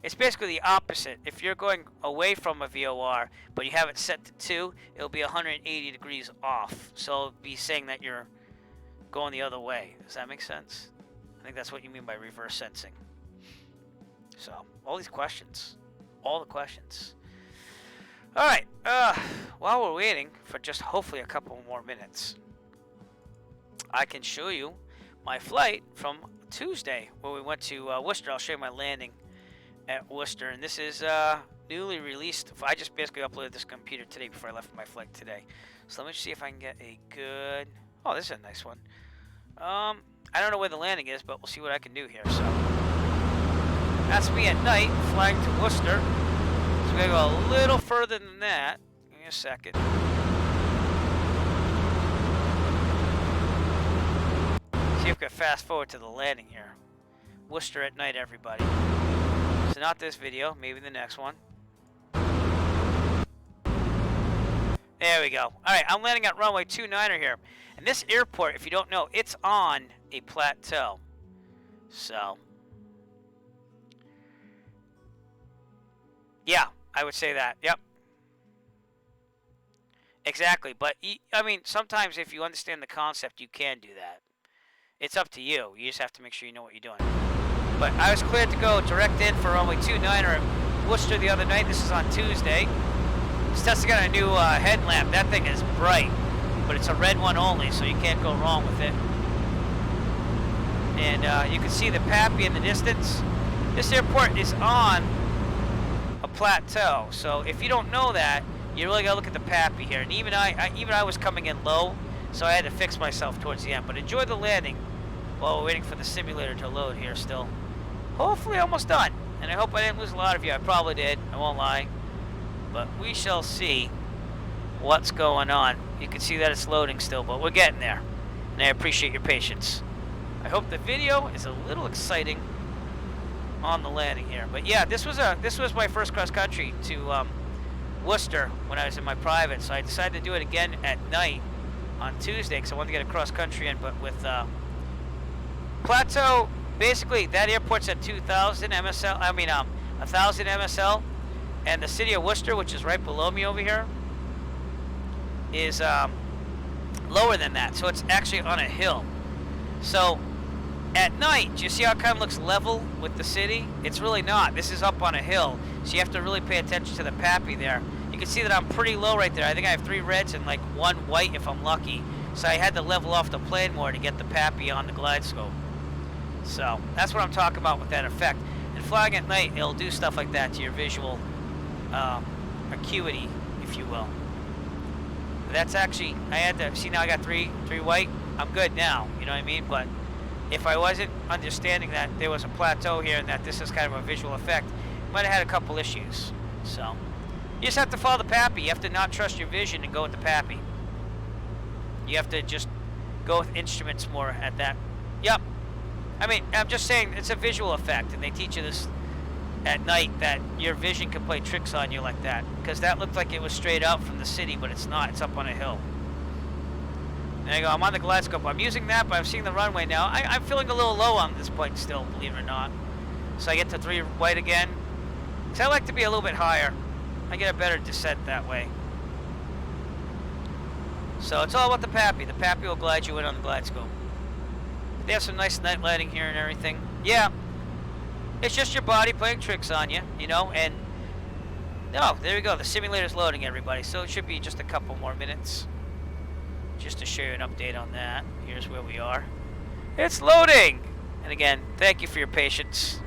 It's basically the opposite. If you're going away from a VOR, but you have it set to 2, it'll be 180 degrees off. So it'll be saying that you're going the other way. Does that make sense? I think that's what you mean by reverse sensing. So, all these questions. All the questions. All right. While we're waiting for just hopefully a couple more minutes, I can show you my flight from Tuesday where we went to Worcester. I'll show you my landing at Worcester, and this is newly released. I just basically uploaded this computer today before I left for my flight today. So let me see if I can get a good... Oh, this is a nice one. I don't know where the landing is, but we'll see what I can do here. So that's me at night flying to Worcester. So we're gonna go a little further than that. Give me a second. See if we can fast forward to the landing here. Worcester at night, everybody. So not this video, maybe the next one. There we go. Alright, I'm landing at runway 29er here. And this airport, if you don't know, it's on a plateau. So, yeah, I would say that. Yep. Exactly. But, I mean, sometimes if you understand the concept, you can do that. It's up to you. You just have to make sure you know what you're doing. But I was cleared to go direct in for runway 29er at Worcester the other night. This is on Tuesday. This Tesla got a new headlamp. That thing is bright, but it's a red one only, so you can't go wrong with it. And you can see the Pappy in the distance. This airport is on a plateau, so if you don't know that, you really gotta look at the Pappy here. And even I was coming in low, so I had to fix myself towards the end. But enjoy the landing while we're waiting for the simulator to load here still. Hopefully almost done. And I hope I didn't lose a lot of you. I probably did. I won't lie. But we shall see what's going on. You can see that it's loading still, but we're getting there. And I appreciate your patience. I hope the video is a little exciting on the landing here. But yeah, this was my first cross country to Worcester when I was in my private. So I decided to do it again at night on Tuesday because I wanted to get a cross country in, but with plateau. Basically, that airport's at 2,000 MSL. I mean, 1,000 MSL, and the city of Worcester, which is right below me over here, is lower than that. So it's actually on a hill. So at night, do you see how it kind of looks level with the city? It's really not. This is up on a hill, so you have to really pay attention to the Pappy there. You can see that I'm pretty low right there. I think I have 3 reds and like 1 white if I'm lucky. So I had to level off the plane more to get the Pappy on the glide scope. So that's what I'm talking about with that effect. And flying at night, it'll do stuff like that to your visual acuity, if you will. That's actually, I had to, see now I got 3 white. I'm good now, you know what I mean? But if I wasn't understanding that there was a plateau here and that this is kind of a visual effect, might have had a couple issues. So you just have to follow the Pappy. You have to not trust your vision and go with the Pappy. You have to just go with instruments more at that. Yep. I mean, I'm just saying it's a visual effect, and they teach you this at night that your vision can play tricks on you like that. Because that looked like it was straight out from the city, but it's not. It's up on a hill. There you go. I'm on the glide scope. I'm using that, but I'm seeing the runway now. I'm feeling a little low on this point still, believe it or not. So I get to 3 white again. Because I like to be a little bit higher. I get a better descent that way. So it's all about the Pappy. The Pappy will glide you in on the glide scope. They have some nice night lighting here and everything. Yeah, it's just your body playing tricks on you, you know, and... Oh, there we go. The simulator's loading, everybody. So it should be just a couple more minutes. Just to show you an update on that. Here's where we are. It's loading! And again, thank you for your patience.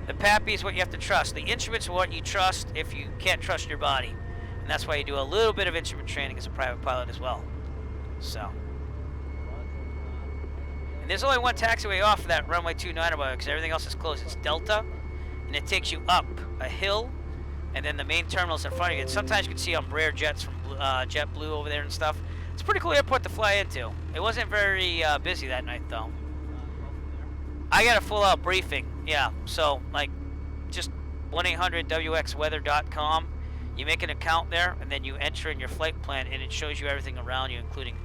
The Pappy is what you have to trust. The instruments are what you trust if you can't trust your body. And that's why you do a little bit of instrument training as a private pilot as well. So... There's only one taxiway off of that runway 29 because everything else is closed. It's Delta, and it takes you up a hill, and then the main terminal's in front of you. And sometimes you can see Embraer jets from JetBlue over there and stuff. It's a pretty cool airport to fly into. It wasn't very busy that night, though. I got a full-out briefing, yeah. So, like, just 1-800-WXWeather.com. You make an account there, and then you enter in your flight plan, and it shows you everything around you, including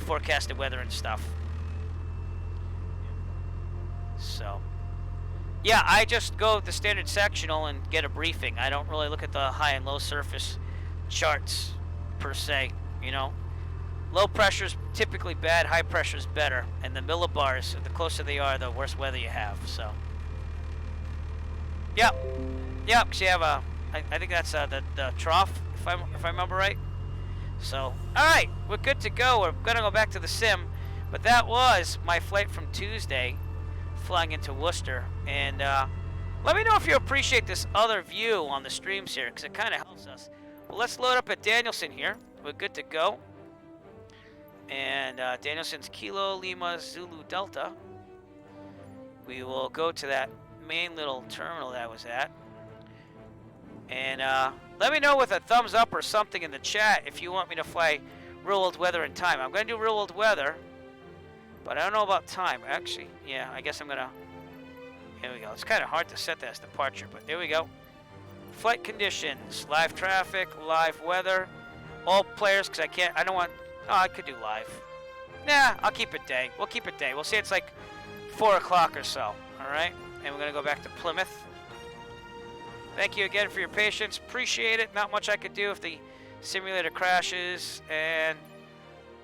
forecasted weather and stuff. So, Yeah, I just go with the standard sectional and get a briefing. I don't really look at the high and low surface charts per se, you know. Low pressure's typically bad, high pressure's better. And the millibars, the closer they are, the worse weather you have, so. Yep. Yep, because you have a, I think that's the trough, if I remember right. So, alright, we're good to go. We're going to go back to the sim. But that was my flight from Tuesday, flying into Worcester. And let me know if you appreciate this other view on the streams here, because it kind of helps us. Well, let's load up at Danielson here. We're good to go. And Danielson's Kilo Lima Zulu Delta. We will go to that main little terminal that I was at. And let me know with a thumbs up or something in the chat if you want me to fly real world weather in time. I'm going to do real world weather, but I don't know about time. Actually, yeah, I guess I'm going to... Here we go. It's kind of hard to set that as departure, but there we go. Flight conditions, live traffic, live weather, all players, because I don't want... Oh, I could do live. Nah, I'll keep it day. We'll keep it day. We'll say it's like 4 o'clock or so, all right? And we're going to go back to Plymouth. Thank you again for your patience. Appreciate it. Not much I could do if the simulator crashes. And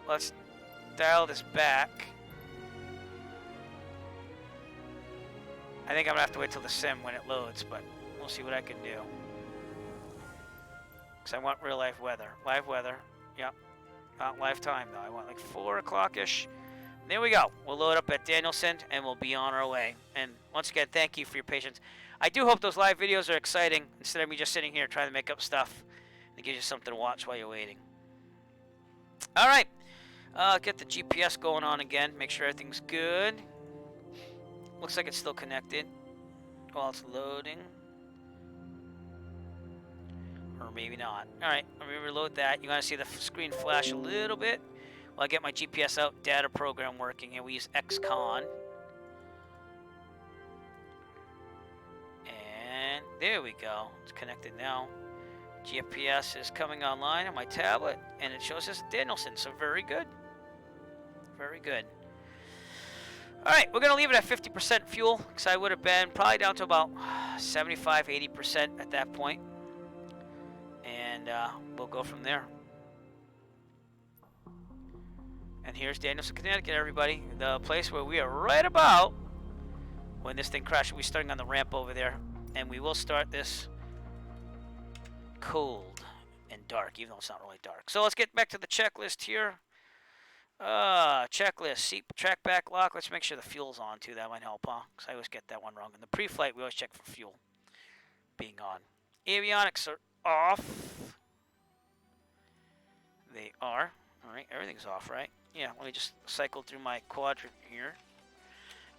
let's dial this back. I think I'm going to have to wait till the sim when it loads, but we'll see what I can do. Because I want real life weather. Live weather. Yep. Not live time, though. I want like 4 o'clock-ish. There we go. We'll load up at Danielson, and we'll be on our way. And once again, thank you for your patience. I do hope those live videos are exciting, instead of me just sitting here trying to make up stuff. It gives you something to watch while you're waiting. All right. Get the GPS going on again. Make sure everything's good. Looks like it's still connected while it's loading. Or maybe not. All right. Let me reload that. You want to see the screen flash a little bit while I get my GPS out, data program working. Here we use XCon. And there we go. It's connected now. GPS is coming online on my tablet, and it shows us Danielson, so very good. Very good. All right, we're going to leave it at 50% fuel, because I would have been probably down to about 75, 80% at that point. And we'll go from there. And here's Danielson, Connecticut, everybody. The place where we are right about when this thing crashes. We're starting on the ramp over there. And we will start this cold and dark, even though it's not really dark. So let's get back to the checklist here. Checklist, seat track back lock. Let's make sure the fuel's on too. That might help, huh? Because I always get that one wrong. In the pre-flight, we always check for fuel being on. Avionics are off. They are. All right, everything's off, right? Yeah, let me just cycle through my quadrant here.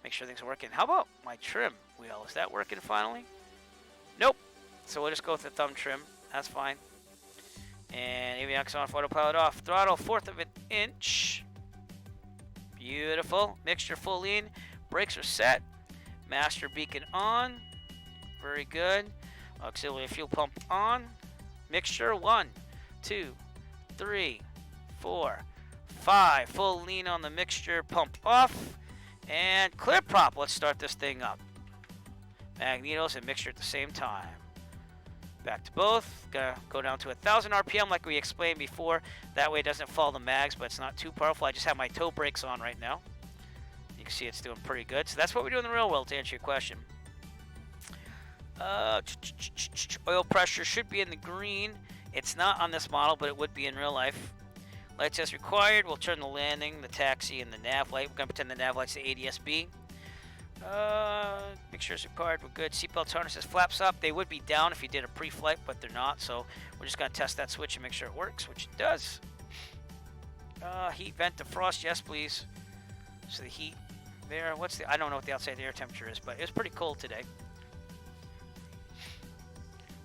Make sure things are working. How about my trim wheel? Is that working finally? Nope. So we'll just go with the thumb trim. That's fine. And avionics on, autopilot off. Throttle 1/4 of an inch. Beautiful. Mixture full lean. Brakes are set. Master beacon on. Very good. Auxiliary fuel pump on. Mixture 1, 2, 3, 4, 5. Full lean on the mixture. Pump off. And clear prop. Let's start this thing up. Magnetos and mixture at the same time. Back to both. Gonna go down to 1,000 RPM like we explained before. That way it doesn't fall the mags, but it's not too powerful. I just have my toe brakes on right now. You can see it's doing pretty good. So that's what we do in the real world, to answer your question. Oil pressure should be in the green. It's not on this model, but it would be in real life. Lights as required. We'll turn the landing, the taxi, and the nav light. We're going to pretend the nav light's the ADSB. Make sure it's required. We're good. Seatbelt harnesses, flaps up. They would be down if you did a pre-flight, but they're not. So we're just going to test that switch and make sure it works, which it does. Heat vent defrost, yes, please. So the heat there. I don't know what the outside air temperature is, but it's pretty cold today.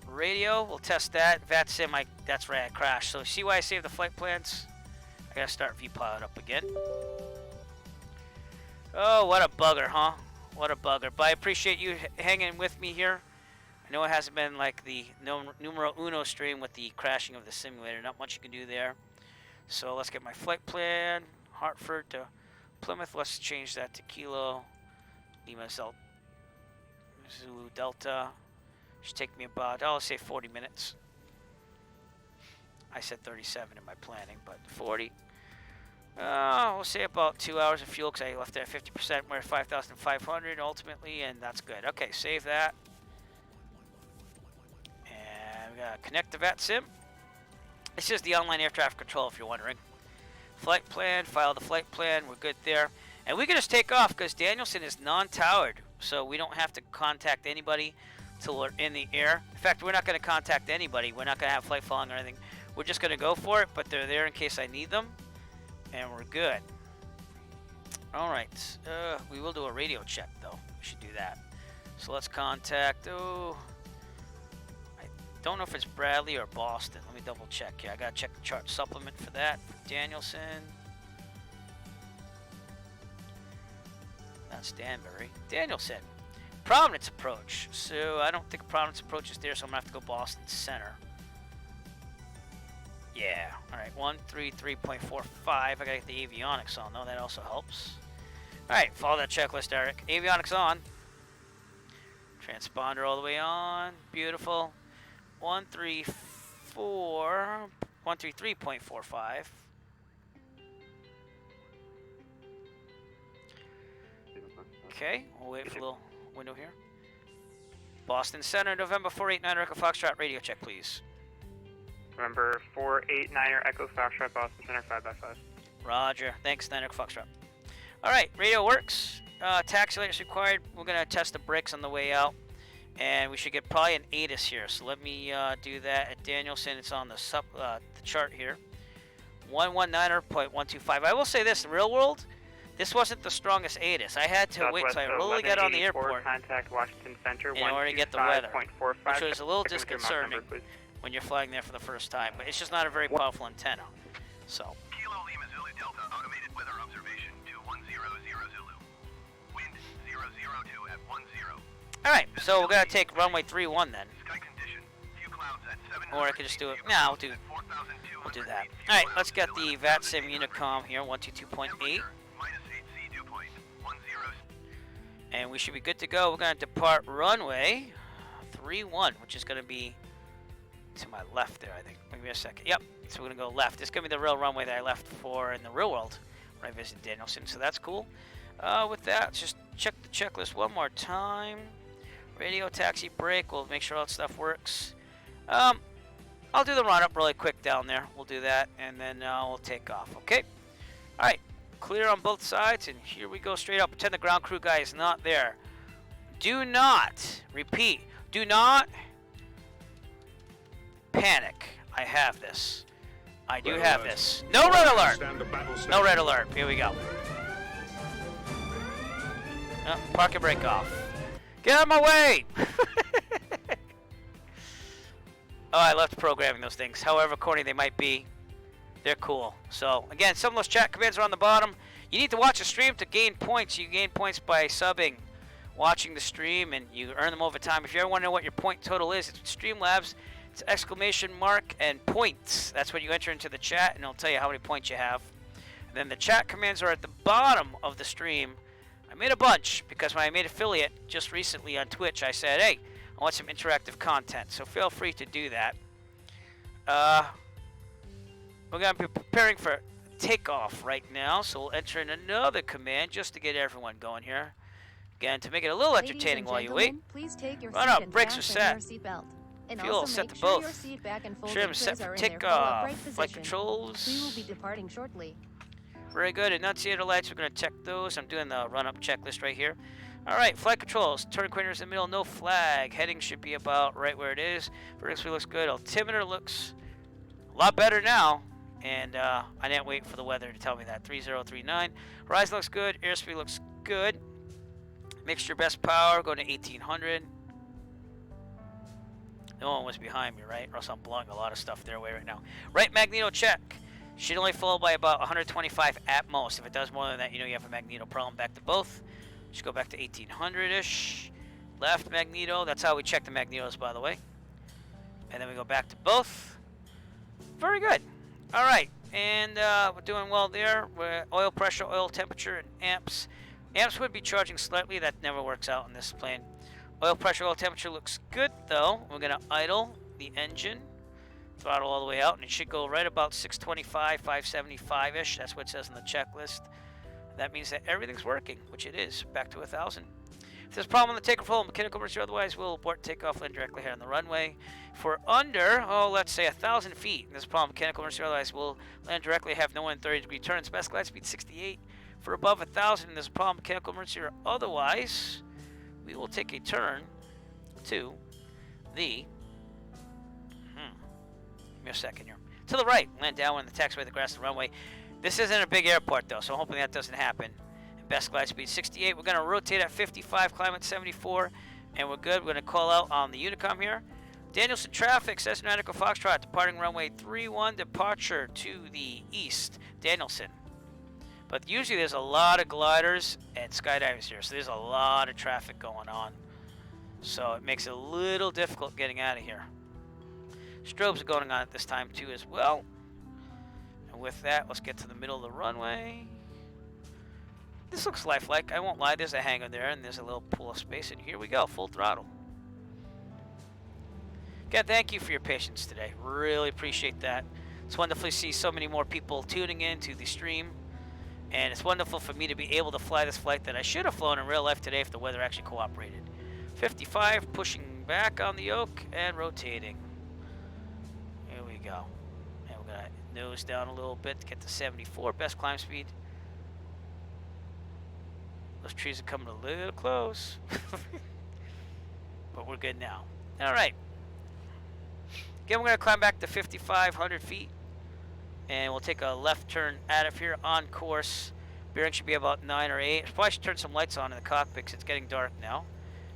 Radio, we'll test that. VATSIM, that's right, I crashed. So see why I saved the flight plans? I gotta start VPilot up again. Oh, what a bugger, huh? What a bugger. But I appreciate you hanging with me here. I know it hasn't been like the numero uno stream with the crashing of the simulator. Not much you can do there. So let's get my flight plan. Hartford to Plymouth. Let's change that to Kilo Lima Zelt. Zulu Delta. Should take me about, I'll say 40 minutes. I said 37 in my planning, but 40. We'll say about 2 hours of fuel because I left it at 50%. We're at 5,500 ultimately, and that's good. Okay, save that. And we gotta connect the VATSIM. This is the online air traffic control, if you're wondering. Flight plan, file the flight plan. We're good there. And we can just take off because Danielson is non-towered, so we don't have to contact anybody till we're in the air. In fact, we're not going to contact anybody. We're not going to have flight following or anything. We're just going to go for it, but they're there in case I need them. And we're good. All right. We will do a radio check, though. We should do that. So let's contact... Oh, I don't know if it's Bradley or Boston. Let me double check here. I got to check the chart supplement for that. Danielson. That's Danbury. Danielson. Providence approach. So I don't think Providence approach is there, so I'm going to have to go Boston Center. Yeah. All right. 133.45. I got to get the avionics on, though. That also helps. All right. Follow that checklist, Eric. Avionics on. Transponder all the way on. Beautiful. 133.45. Okay, we'll wait for a little window here. Boston Center, November 489 Echo Foxtrot, radio check, please.
November 489 Echo Foxtrot, Boston Center, 5x5.
Roger, thanks, 9 Echo Foxtrot. All right, radio works. Taxi light is required. We're going to test the brakes on the way out. And we should get probably an ATIS here. So let me do that at Danielson. It's on the chart here. 119.125. I will say this, in the real world, this wasn't the strongest ATIS. I had to wait till I really got on the airport
Contact Washington Center,
in order to get the weather, which was a little disconcerting when you're flying there for the first time. But it's just not a very powerful antenna. So.
Kilo Lima Zulu Delta, automated weather observation 2100 Zulu. Wind 002 at 10.
All right, so we're gonna take runway 31 then.
Sky condition, few clouds at 700.
Or I could just do it. No, we'll do that. All right, let's get the VATSIM Unicom here, 122.8. And we should be good to go. We're going to depart runway 31, which is going to be to my left there, I think. Give me a second. Yep, so we're going to go left. This is going to be the real runway that I left for in the real world when I visited Danielson, so that's cool. With that, let's just check the checklist one more time. Radio, taxi, brake. We'll make sure all that stuff works. I'll do the run-up really quick down there. We'll do that, and then we'll take off, okay? All right. Clear on both sides, and here we go straight up. Pretend the ground crew guy is not there. Do not, repeat, do not panic. I have this. I do have this. No red alert. No red alert. Here we go. Oh, park and brake off. Get out of my way. Oh, I left programming those things. However corny they might be, they're cool. So, again, some of those chat commands are on the bottom. You need to watch the stream to gain points. You gain points by subbing, watching the stream, and you earn them over time. If you ever want to know what your point total is, it's Streamlabs. It's exclamation mark and points. That's what you enter into the chat, and it'll tell you how many points you have. And then the chat commands are at the bottom of the stream. I made a bunch because when I made affiliate just recently on Twitch, I said, hey, I want some interactive content. So feel free to do that. We're going to be preparing for takeoff right now, so we'll enter in another command just to get everyone going here. Again, to make it a little entertaining while you wait.
Please take your
Run
seat
up,
and
brakes are
fasten
set.
your seatbelt. And
Fuel
also
set
make
to
sure
both.
your seat back and folding
Trim set
trays
for
are in their full
takeoff.
upright
Flight
position.
controls.
We will be departing shortly.
Very good. Annunciator lights, we're going to check those. I'm doing the run-up checklist right here. All right, flight controls. Turn corners in the middle, no flag. Heading should be about right where it is. Vertical speed looks good. Altimeter looks a lot better now. And I didn't wait for the weather to tell me that. 3039. Horizon looks good. Airspeed looks good. Mixture best power, go to 1800. No one was behind me, right? Or else I'm blowing a lot of stuff their way right now. Right magneto check. Should only flow by about 125 at most. If it does more than that, you know you have a magneto problem. Back to both. Just go back to 1800-ish. Left magneto. That's how we check the magnetos, by the way. And then we go back to both. Very good. All right. And we're doing well there. We're oil pressure, oil temperature, and amps. Amps would be charging slightly. That never works out in this plane. Oil pressure, oil temperature looks good though. We're gonna idle the engine, throttle all the way out, and it should go right about 625, 575-ish. That's what it says on the checklist. That means that everything's working, which it is. Back to 1,000. If there's a problem on the takeoff roll, mechanical emergency or otherwise, we'll abort takeoff, land directly here on the runway. If we're under, let's say 1,000 feet, and there's a problem, mechanical emergency or otherwise, we'll land directly, have no one 30-degree turns. Best glide speed 68. For above 1,000, and there's a problem, mechanical emergency or otherwise, we will take a turn to the, give me a second here, to the right, land down in the taxiway, the grass, the runway. This isn't a big airport though, so hoping that doesn't happen. Best glide speed 68. We're going to rotate at 55, climb at 74, and we're good. We're going to call out on the Unicom here. Danielson traffic, Cessna Echo Foxtrot, departing runway 31, departure to the east. Danielson. But usually there's a lot of gliders and skydivers here, so there's a lot of traffic going on. So it makes it a little difficult getting out of here. Strobes are going on at this time too as well. And with that, let's get to the middle of the runway. This looks lifelike. I won't lie, there's a hangar there and there's a little pool of space, and here we go, full throttle. Again, thank you for your patience today. Really appreciate that. It's wonderful to see so many more people tuning in to the stream. And it's wonderful for me to be able to fly this flight that I should have flown in real life today if the weather actually cooperated. 55, pushing back on the yoke and rotating. Here we go. And we're going to nose down a little bit to get to 74, best climb speed. Those trees are coming a little close. But we're good now. All right. Again, we're going to climb back to 5,500 feet. And we'll take a left turn out of here on course. Bearing should be about 9 or 8. Probably should turn some lights on in the cockpit because it's getting dark now.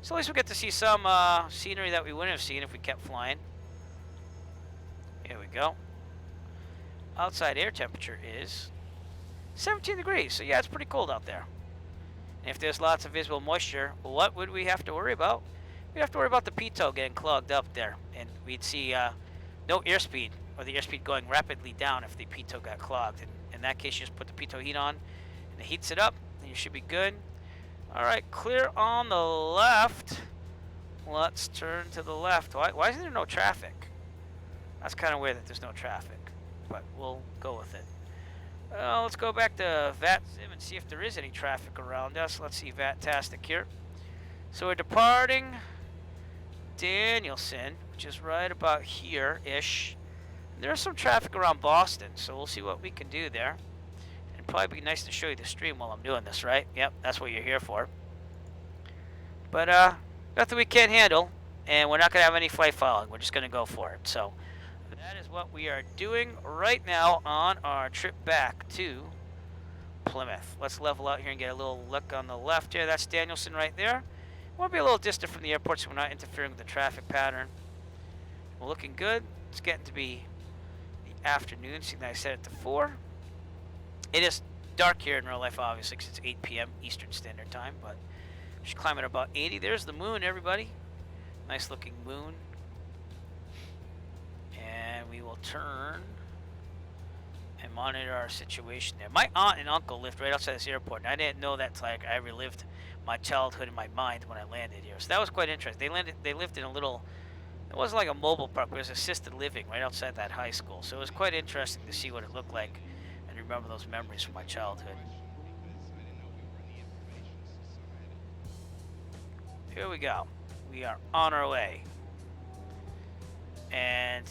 So at least we'll get to see some scenery that we wouldn't have seen if we kept flying. Here we go. Outside air temperature is 17 degrees. So yeah, it's pretty cold out there. And if there's lots of visible moisture, what would we have to worry about? We'd have to worry about the pitot getting clogged up there. And we'd see no airspeed, or the airspeed going rapidly down if the pitot got clogged. And in that case, you just put the pitot heat on, and it heats it up, and you should be good. All right, clear on the left. Let's turn to the left. Why isn't there no traffic? That's kind of weird that there's no traffic, but we'll go with it. Let's go back to VATSIM and see if there is any traffic around us. Let's see VATtastic here. So we're departing Danielson, which is right about here-ish. There's some traffic around Boston, so we'll see what we can do there. It'd probably be nice to show you the stream while I'm doing this, right? Yep, that's what you're here for. But nothing we can't handle, and we're not going to have any flight following. We're just going to go for it. So that is what we are doing right now on our trip back to Plymouth. Let's level out here and get a little look on the left here. That's Danielson right there. We'll be a little distant from the airport so we're not interfering with the traffic pattern. We're looking good. It's getting to be the afternoon. See that I set it to 4. It is dark here in real life, obviously, because it's 8 p.m. Eastern Standard Time, but we should climb at about 80. There's the moon, everybody. Nice looking moon. And we will turn and monitor our situation there. My aunt and uncle lived right outside this airport, and I didn't know that until I relived my childhood in my mind when I landed here. So that was quite interesting. They lived in a little, it wasn't like a mobile park, but it was assisted living right outside that high school. So it was quite interesting to see what it looked like and remember those memories from my childhood. Here we go. We are on our way. And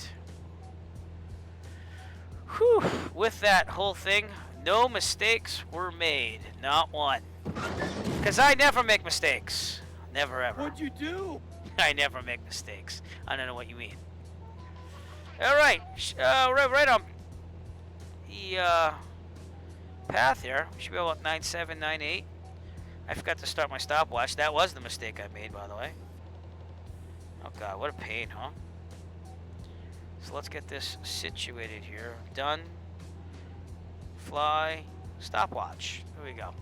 whew, with that whole thing, no mistakes were made. Not one. Because I never make mistakes. Never ever.
What'd you do?
I never make mistakes. I don't know what you mean. Alright. Right on the path here. We should be about 9798. I forgot to start my stopwatch. That was the mistake I made, by the way. Oh god, what a pain, huh? So let's get this situated here. Done. Fly. Stopwatch. Here we go.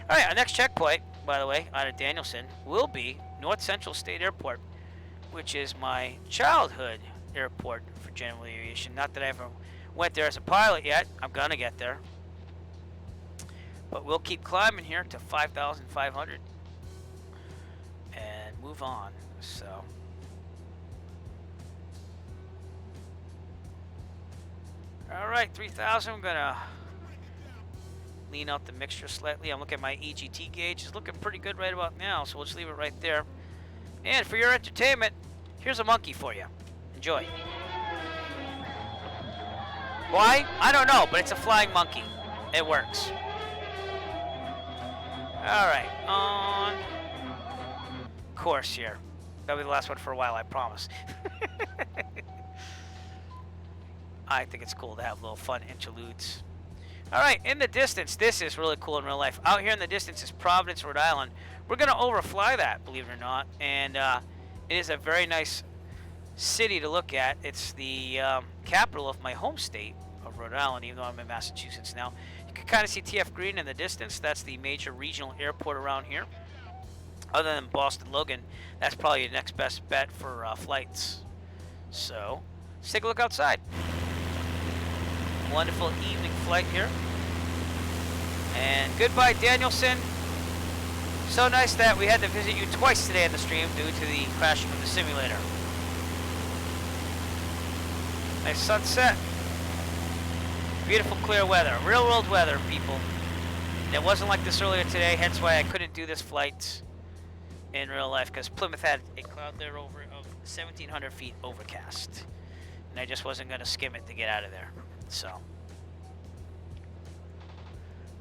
Alright, our next checkpoint, by the way, out of Danielson, will be North Central State Airport, which is my childhood airport for general aviation. Not that I ever went there as a pilot yet. I'm gonna get there. But we'll keep climbing here to 5,500. And move on. So. All right, 3,000. I'm gonna lean out the mixture slightly. I'm looking at my EGT gauge. It's looking pretty good right about now, so we'll just leave it right there. And for your entertainment, here's a monkey for you. Enjoy. Why? I don't know, but it's a flying monkey. It works. All right, on course here. That'll be the last one for a while, I promise. I think it's cool to have little fun interludes. All right, in the distance, this is really cool in real life. Out here in the distance is Providence, Rhode Island. We're going to overfly that, believe it or not, and it is a very nice city to look at. It's the capital of my home state of Rhode Island, even though I'm in Massachusetts now. You can kind of see TF Green in the distance. That's the major regional airport around here. Other than Boston Logan, that's probably your next best bet for flights. So, let's take a look outside. Wonderful evening flight here. And goodbye, Danielson. So nice that we had to visit you twice today in the stream due to the crashing of the simulator. Nice sunset. Beautiful clear weather. Real world weather, people. It wasn't like this earlier today, hence why I couldn't do this flight in real life, because Plymouth had a cloud there over of 1,700 feet overcast. And I just wasn't going to skim it to get out of there. So,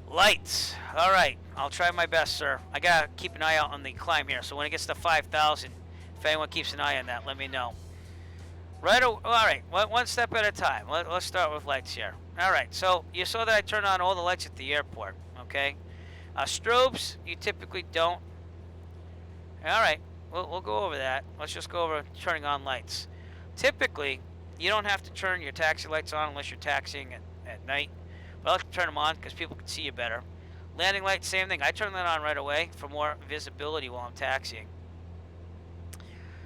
lights. All right, I'll try my best, sir. I gotta keep an eye out on the climb here. So when it gets to 5,000, if anyone keeps an eye on that, let me know. All right, one step at a time. Let's start with lights here. All right, so you saw that I turned on all the lights at the airport. Okay, strobes you typically don't. All right, we'll go over that. Let's just go over turning on lights. Typically, you don't have to turn your taxi lights on unless you're taxiing at night. But I like to turn them on because people can see you better. Landing lights, same thing. I turn that on right away for more visibility while I'm taxiing.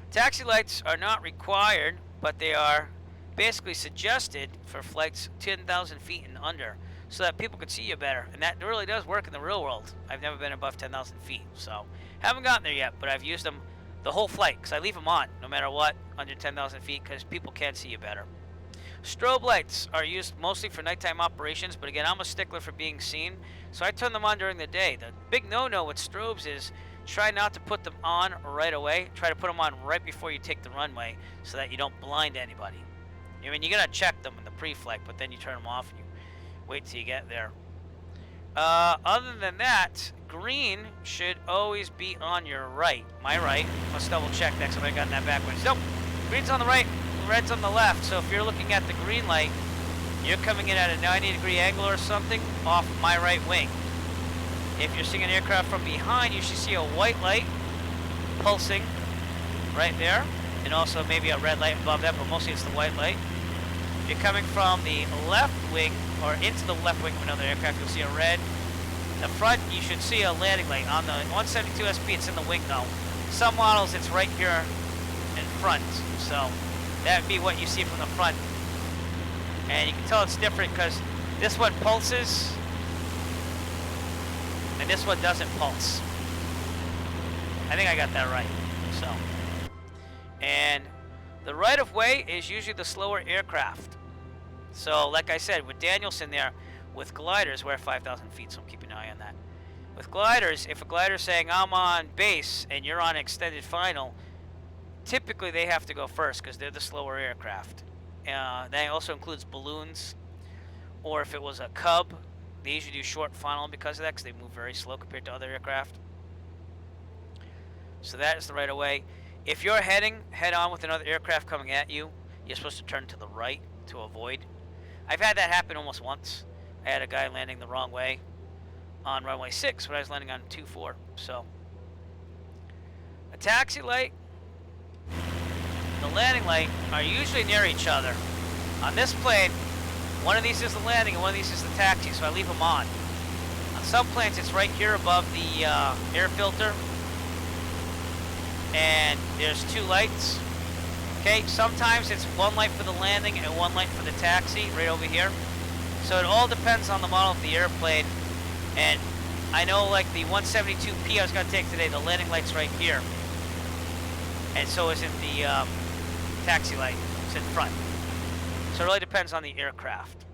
Taxi lights are not required, but they are basically suggested for flights 10,000 feet and under so that people can see you better. And that really does work in the real world. I've never been above 10,000 feet, so haven't gotten there yet, but I've used them the whole flight because I leave them on no matter what under 10,000 feet because people can see you better. Strobe lights are used mostly for nighttime operations, but again, I'm a stickler for being seen, so I turn them on during the day. The big no-no with strobes is try not to put them on right away. Try to put them on right before you take the runway so that you don't blind anybody. I mean, you're going to check them in the pre-flight, but then you turn them off and you wait till you get there. Other than that, green should always be on your right. My right. Let's double check next time I got that backwards. Nope. Green's on the right, red's on the left. So if you're looking at the green light, you're coming in at a 90-degree angle or something off my right wing. If you're seeing an aircraft from behind, you should see a white light pulsing right there. And also maybe a red light above that, but mostly it's the white light. If you're coming from the left wing or into the left wing of another aircraft, you'll see a red. The front, you should see a landing light. On the 172 SP, it's in the wing though. Some models, it's right here in front. So that would be what you see from the front. And you can tell it's different because this one pulses and this one doesn't pulse. I think I got that right. So, and the right of way is usually the slower aircraft. So like I said, with Danielson there, with gliders, we're at 5,000 feet, so I'm keeping an eye on that. With gliders, if a glider's saying I'm on base and you're on extended final, typically they have to go first because they're the slower aircraft. That also includes balloons, or if it was a Cub, they usually do short final because of that because they move very slow compared to other aircraft. So that is the right of way. If you're heading head on with another aircraft coming at you, you're supposed to turn to the right to avoid. I've had that happen almost once. I had a guy landing the wrong way on runway 6 when I was landing on 24. So, a taxi light, the landing light are usually near each other. On this plane, one of these is the landing and one of these is the taxi, so I leave them on. On some planes, it's right here above the air filter, and there's two lights. Okay, sometimes it's one light for the landing and one light for the taxi right over here. So it all depends on the model of the airplane. And I know like the 172P I was going to take today, the landing light's right here. And so isn't the taxi light. It's in front. So it really depends on the aircraft.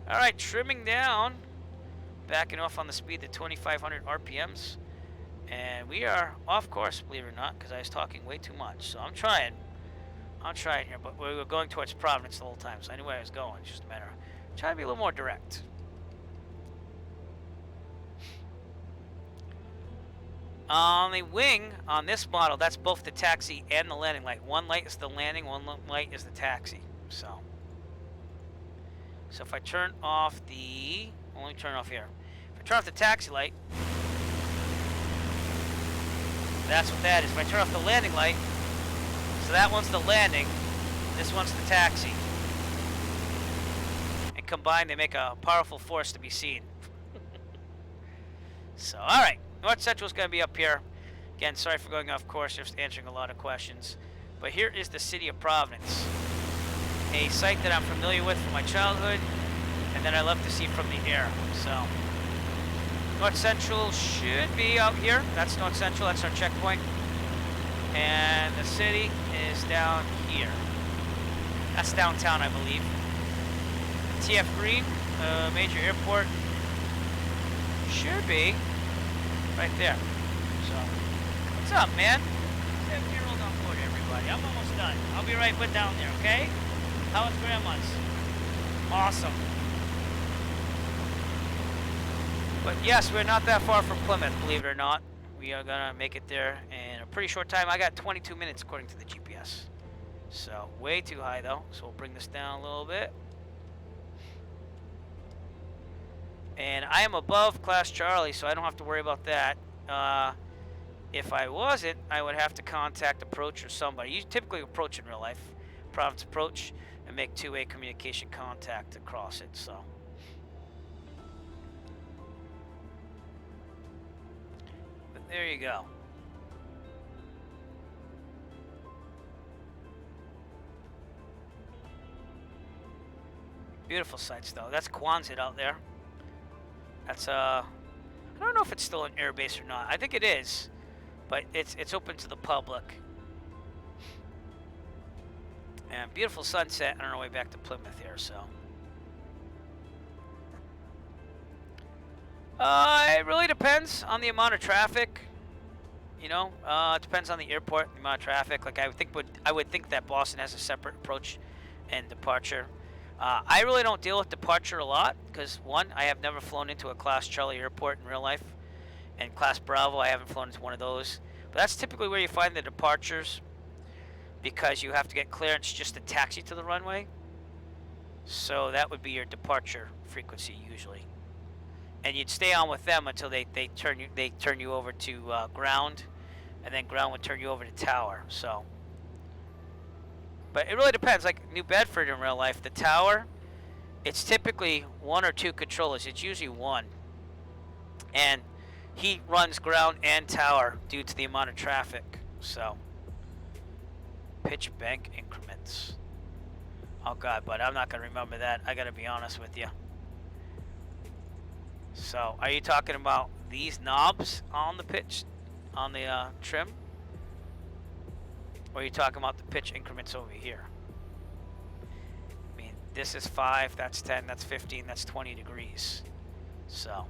All right, trimming down. Backing off on the speed to 2,500 RPMs. And we are off course, believe it or not, because I was talking way too much. So I'm trying here, but we were going towards Providence the whole time, so I knew where I was going. It's just a matter of trying to be a little more direct. On the wing, on this model, that's both the taxi and the landing light. One light is the landing, one light is the taxi. So if I turn off the, only turn off here. If I turn off the taxi light, that's what that is. If I turn off the landing light, so that one's the landing, this one's the taxi. And combined, they make a powerful force to be seen. So, all right. North Central's going to be up here. Again, sorry for going off course, just answering a lot of questions. But here is the city of Providence. A site that I'm familiar with from my childhood, and that I love to see from the air. So, North Central should be out here. That's North Central, that's our checkpoint. And the city is down here. That's downtown, I believe. TF Green, major airport, should be right there. So, what's up, man? 7-year-old on board, everybody. I'm almost done. I'll be right with down there, okay? How was Grandma's? Awesome. But yes, we're not that far from Plymouth, believe it or not. We are gonna make it there in a pretty short time. I got 22 minutes according to the GPS. So, way too high though. So we'll bring this down a little bit. And I am above Class Charlie, so I don't have to worry about that. If I wasn't, I would have to contact approach or somebody. You typically approach in real life, Providence approach, and make two-way communication contact to cross it. So, but there you go. Beautiful sights, though. That's Quonset out there. That's I don't know if it's still an airbase or not. I think it is, but it's open to the public. And beautiful sunset on our way back to Plymouth here. So, it really depends on the amount of traffic. You know, it depends on the airport, the amount of traffic. Like I would think that Boston has a separate approach and departure. I really don't deal with departure a lot because, one, I have never flown into a Class Charlie airport in real life, and Class Bravo, I haven't flown into one of those. But that's typically where you find the departures because you have to get clearance just to taxi to the runway. So that would be your departure frequency usually, and you'd stay on with them until they turn you over to ground, and then ground would turn you over to tower. So. But it really depends. Like New Bedford in real life, the tower, it's typically one or two controllers. It's usually one. And he runs ground and tower due to the amount of traffic. So, pitch bank increments. Oh God, but I'm not going to remember that. I got to be honest with you. So, are you talking about these knobs on the pitch, on the trim? Or are you talking about the pitch increments over here? I mean, this is 5, that's 10, that's 15, that's 20 degrees. So,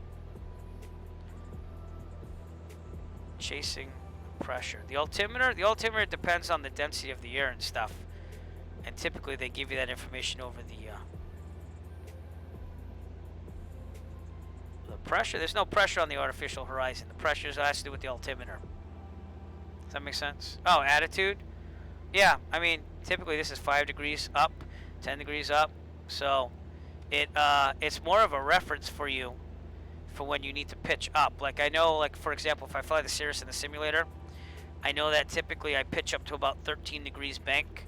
chasing pressure. The altimeter depends on the density of the air and stuff. And typically they give you that information over the pressure. There's no pressure on the artificial horizon. The pressure has to do with the altimeter. Does that make sense? Oh, attitude? Yeah, I mean, typically this is 5 degrees up, 10 degrees up. So it's more of a reference for you for when you need to pitch up. Like I know, like for example, if I fly the Cirrus in the simulator, I know that typically I pitch up to about 13 degrees bank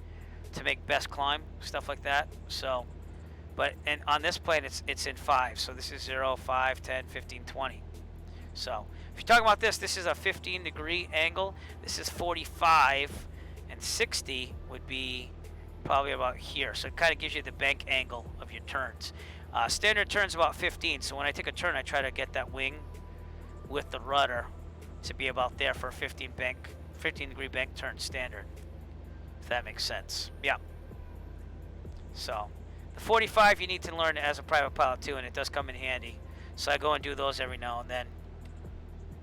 to make best climb, stuff like that. So, but and on this plane it's in 5. So this is 0, 5, 10, 15, 20. So if you're talking about this is a 15 degree angle. This is 45. And 60 would be probably about here. So it kind of gives you the bank angle of your turns. Standard turn's about 15. So when I take a turn, I try to get that wing with the rudder to be about there for a 15 bank 15-degree bank turn standard, if that makes sense. Yeah. So the 45 you need to learn as a private pilot too, and it does come in handy. So I go and do those every now and then.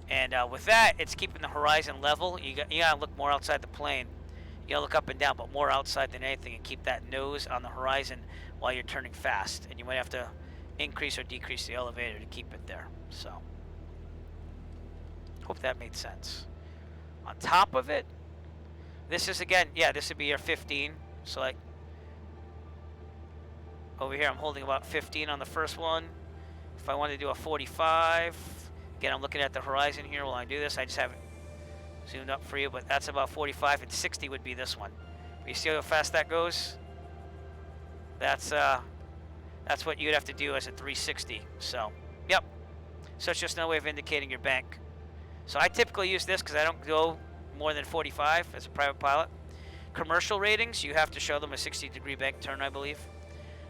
And with that, it's keeping the horizon level. You gotta look more outside the plane. You gotta look up and down, but more outside than anything, and keep that nose on the horizon while you're turning fast. And you might have to increase or decrease the elevator to keep it there. So hope that made sense. On top of it, this is again, yeah, this would be your 15. So like over here, I'm holding about 15 on the first one. If I want to do a 45, again, I'm looking at the horizon here while I do this. I just have it zoomed up for you, but that's about 45, and 60 would be this one. You see how fast that goes? That's what you'd have to do as a 360. So, yep. So it's just another way of indicating your bank. So I typically use this because I don't go more than 45 as a private pilot. Commercial ratings, you have to show them a 60-degree bank turn, I believe.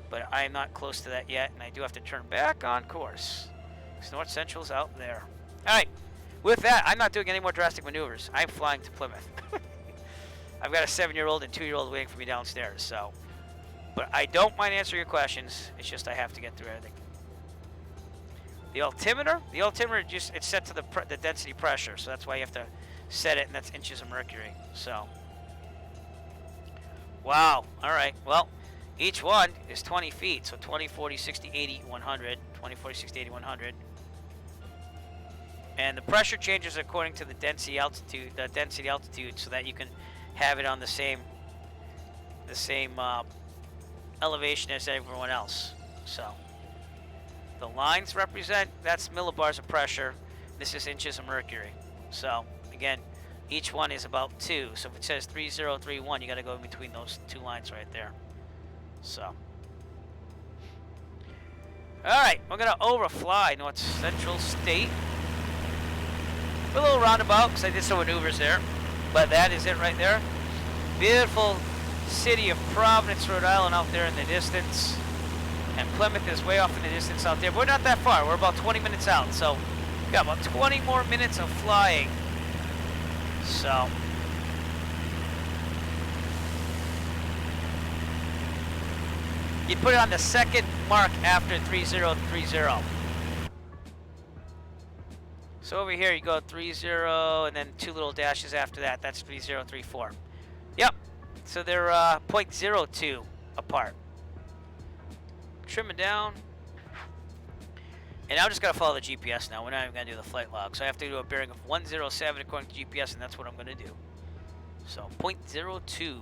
But I'm not close to that yet, and I do have to turn back on course. Because North Central's out there. All right. With that, I'm not doing any more drastic maneuvers. I'm flying to Plymouth. I've got a 7-year-old and 2-year-old waiting for me downstairs. So, but I don't mind answering your questions. It's just I have to get through everything. The altimeter just, it's set to the density pressure, so that's why you have to set it, and that's inches of mercury. So, wow. All right. Well, each one is 20 feet, so 20, 40, 60, 80, 100. 20, 40, 60, 80, 100. And the pressure changes according to the density altitude, so that you can have it on the same elevation as everyone else. So the lines represent, that's millibars of pressure. This is inches of mercury. So again, each one is about 2. So if it says 3031, you got to go in between those 2 lines right there. So, all right, we're gonna overfly North Central State. A little roundabout because I did some maneuvers there, but that is it right there. Beautiful city of Providence, Rhode Island, out there in the distance, and Plymouth is way off in the distance out there. But we're not that far. We're about 20 minutes out, so we've got about 20 more minutes of flying. So. You put it on the second mark after 3030. So over here you go 30 and then 2 little dashes after that. That's 3034. Yep. So they're 0.02 apart. Trimming down. And I'm just going to follow the GPS now. We're not even going to do the flight log. So I have to do a bearing of 107 according to GPS, and that's what I'm going to do. So 0.02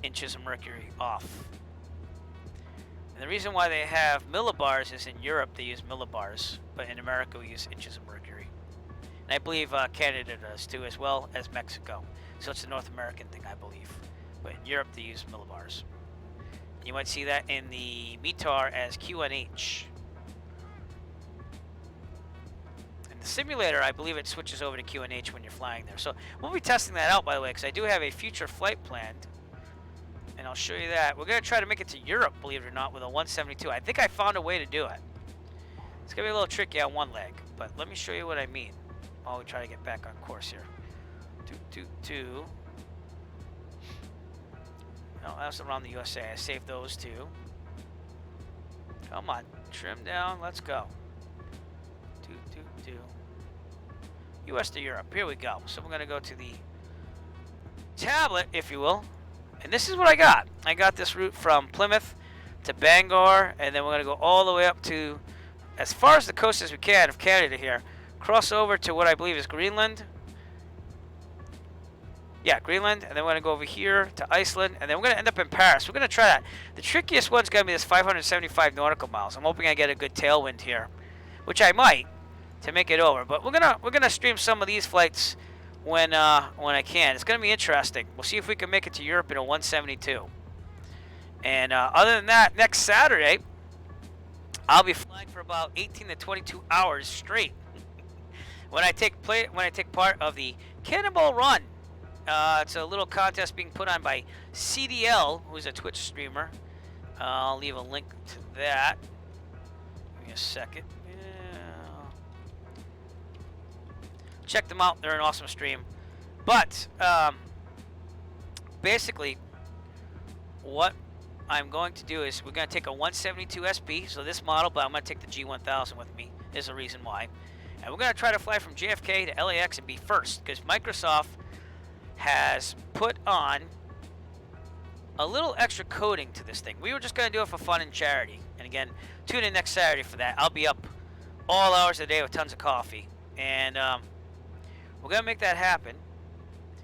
inches of mercury off. And the reason why they have millibars is in Europe they use millibars, but in America we use inches of mercury. And I believe Canada does too, as well as Mexico. So it's a North American thing, I believe. But in Europe they use millibars. And you might see that in the METAR as QNH. In the simulator, I believe it switches over to QNH when you're flying there. So we'll be testing that out, by the way, because I do have a future flight planned. And I'll show you that. We're going to try to make it to Europe, believe it or not, with a 172. I think I found a way to do it. It's going to be a little tricky on one leg, but let me show you what I mean while we try to get back on course here. 222. No, that's around the USA. I saved those two. Come on. Trim down. Let's go. 222. US to Europe. Here we go. So we're going to go to the tablet, if you will. And this is what I got. I got this route from Plymouth to Bangor, and then we're going to go all the way up to as far as the coast as we can of Canada here. Cross over to what I believe is Greenland. Yeah, Greenland. And then we're going to go over here to Iceland, and then we're going to end up in Paris. We're going to try that. The trickiest one's going to be this 575 nautical miles. I'm hoping I get a good tailwind here, which I might to make it over. But we're gonna stream some of these flights when I can. It's going to be interesting. We'll see if we can make it to Europe in a 172. And other than that, next Saturday, I'll be flying for about 18 to 22 hours straight when I take part of the Cannonball Run. It's a little contest being put on by CDL, who's a Twitch streamer. I'll leave a link to that. Give me a second. Check them out. They're an awesome stream. But basically, what I'm going to do is we're going to take a 172 SP, so this model, but I'm going to take the G1000 with me. Is the reason why. And we're going to try to fly from JFK to LAX and be first, because Microsoft has put on a little extra coding to this thing. We were just going to do it for fun and charity. And again, tune in next Saturday for that. I'll be up all hours of the day with tons of coffee. And we're going to make that happen.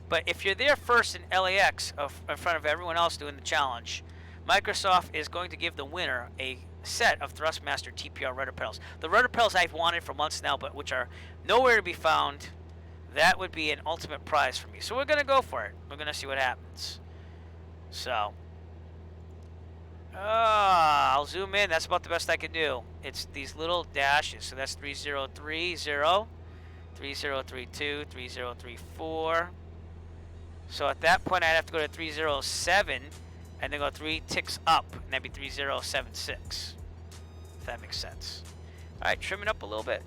But if you're there first in LAX in front of everyone else doing the challenge, Microsoft is going to give the winner a set of Thrustmaster TPR rudder pedals. The rudder pedals I've wanted for months now, but which are nowhere to be found. That would be an ultimate prize for me. So we're going to go for it. We're going to see what happens. So, I'll zoom in. That's about the best I can do. It's these little dashes. So that's 3030, 3032, 3034. So at that point, I'd have to go to 307 and then go 3 ticks up, and that'd be 3076. If that makes sense. All right, trimming up a little bit.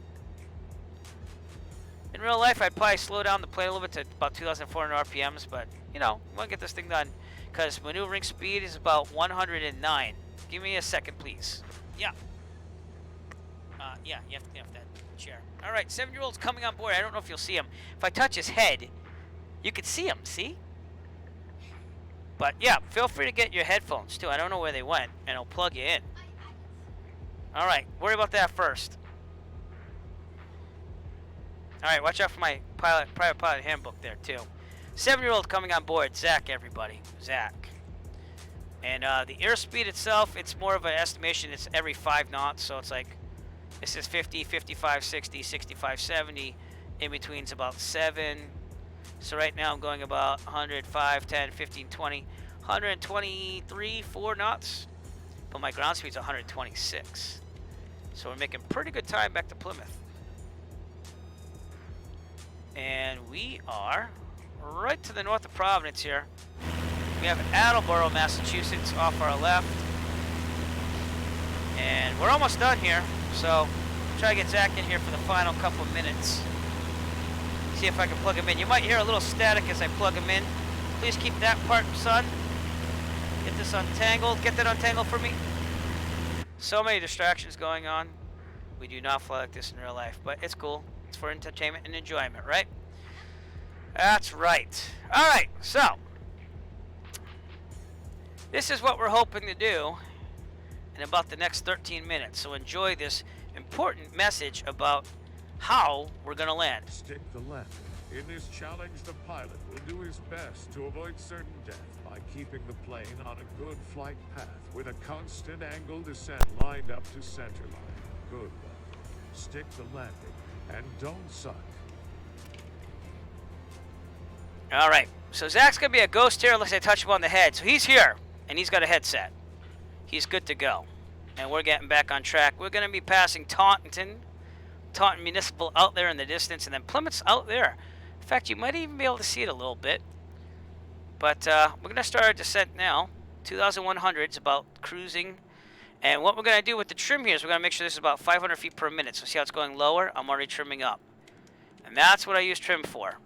In real life, I'd probably slow down the plane a little bit to about 2,400 RPMs, but you know, I want to get this thing done because maneuvering speed is about 109. Give me a second, please. Yeah. Yeah, you have to clean up that chair. All right, 7-year-old's coming on board. I don't know if you'll see him. If I touch his head, you can see him. See? But yeah, feel free to get your headphones too. I don't know where they went, and I'll plug you in. All right, worry about that first. All right, watch out for my private pilot handbook there too. 7-year-old coming on board, Zach. Everybody, Zach. And the airspeed itself, it's more of an estimation. It's every 5 knots, so it's like this is 50, 55, 60, 65, 70. In between's about 7. So right now I'm going about 105, 10, 15, 20, 123, 4 knots. But my ground speed's 126. So we're making pretty good time back to Plymouth. And we are right to the north of Providence here. We have Attleboro, Massachusetts off our left. And we're almost done here. So try to get Zach in here for the final couple of minutes. See if I can plug him in. You might hear a little static as I plug him in. Please keep that part, son. Get this untangled. Get that untangled for me. So many distractions going on. We do not fly like this in real life, but it's cool. It's for entertainment and enjoyment, right? That's right. All right, so this is what we're hoping to do in about the next 13 minutes. So enjoy this important message about how we're going to land.
Stick the landing. In this challenge, the pilot will do his best to avoid certain death by keeping the plane on a good flight path with a constant angle descent lined up to center line. Good luck. Stick the landing and don't suck.
All right, so Zach's going to be a ghost here unless I touch him on the head. So he's here, and he's got a headset. He's good to go. And we're getting back on track. We're going to be passing Taunton Municipal out there in the distance, and then Plymouth's out there. In fact, you might even be able to see it a little bit. But we're going to start our descent now. 2,100 is about cruising. And what we're going to do with the trim here is we're going to make sure this is about 500 feet per minute. So see how it's going lower? I'm already trimming up. And that's what I use trim for.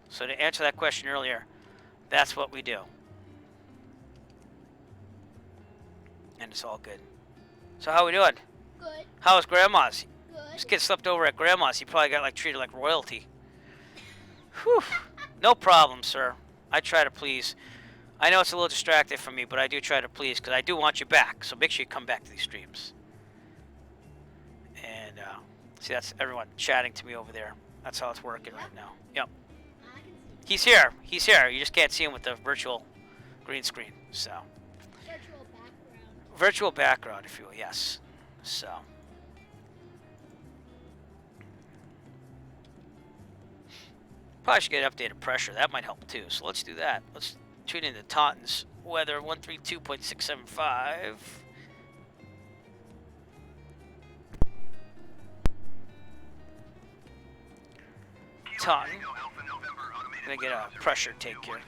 So to answer that question earlier, that's what we do. And it's all good. So how we doing?
Good.
How was Grandma's?
Good.
This kid slept over at Grandma's. He probably got like treated like royalty. Whew. No problem, sir. I try to please. I know it's a little distracting for me, but I do try to please because I do want you back. So make sure you come back to these streams. And see, that's everyone chatting to me over there. That's how it's working right now. Yep. He's here. He's here. You just can't see him with the virtual green screen. So.
Virtual background.
Virtual background, if you will. Yes. So. Probably should get updated pressure. That might help too. So let's do that. Let's tune into Taunton's weather 132.675. Taunton. I'm gonna get a pressure take here.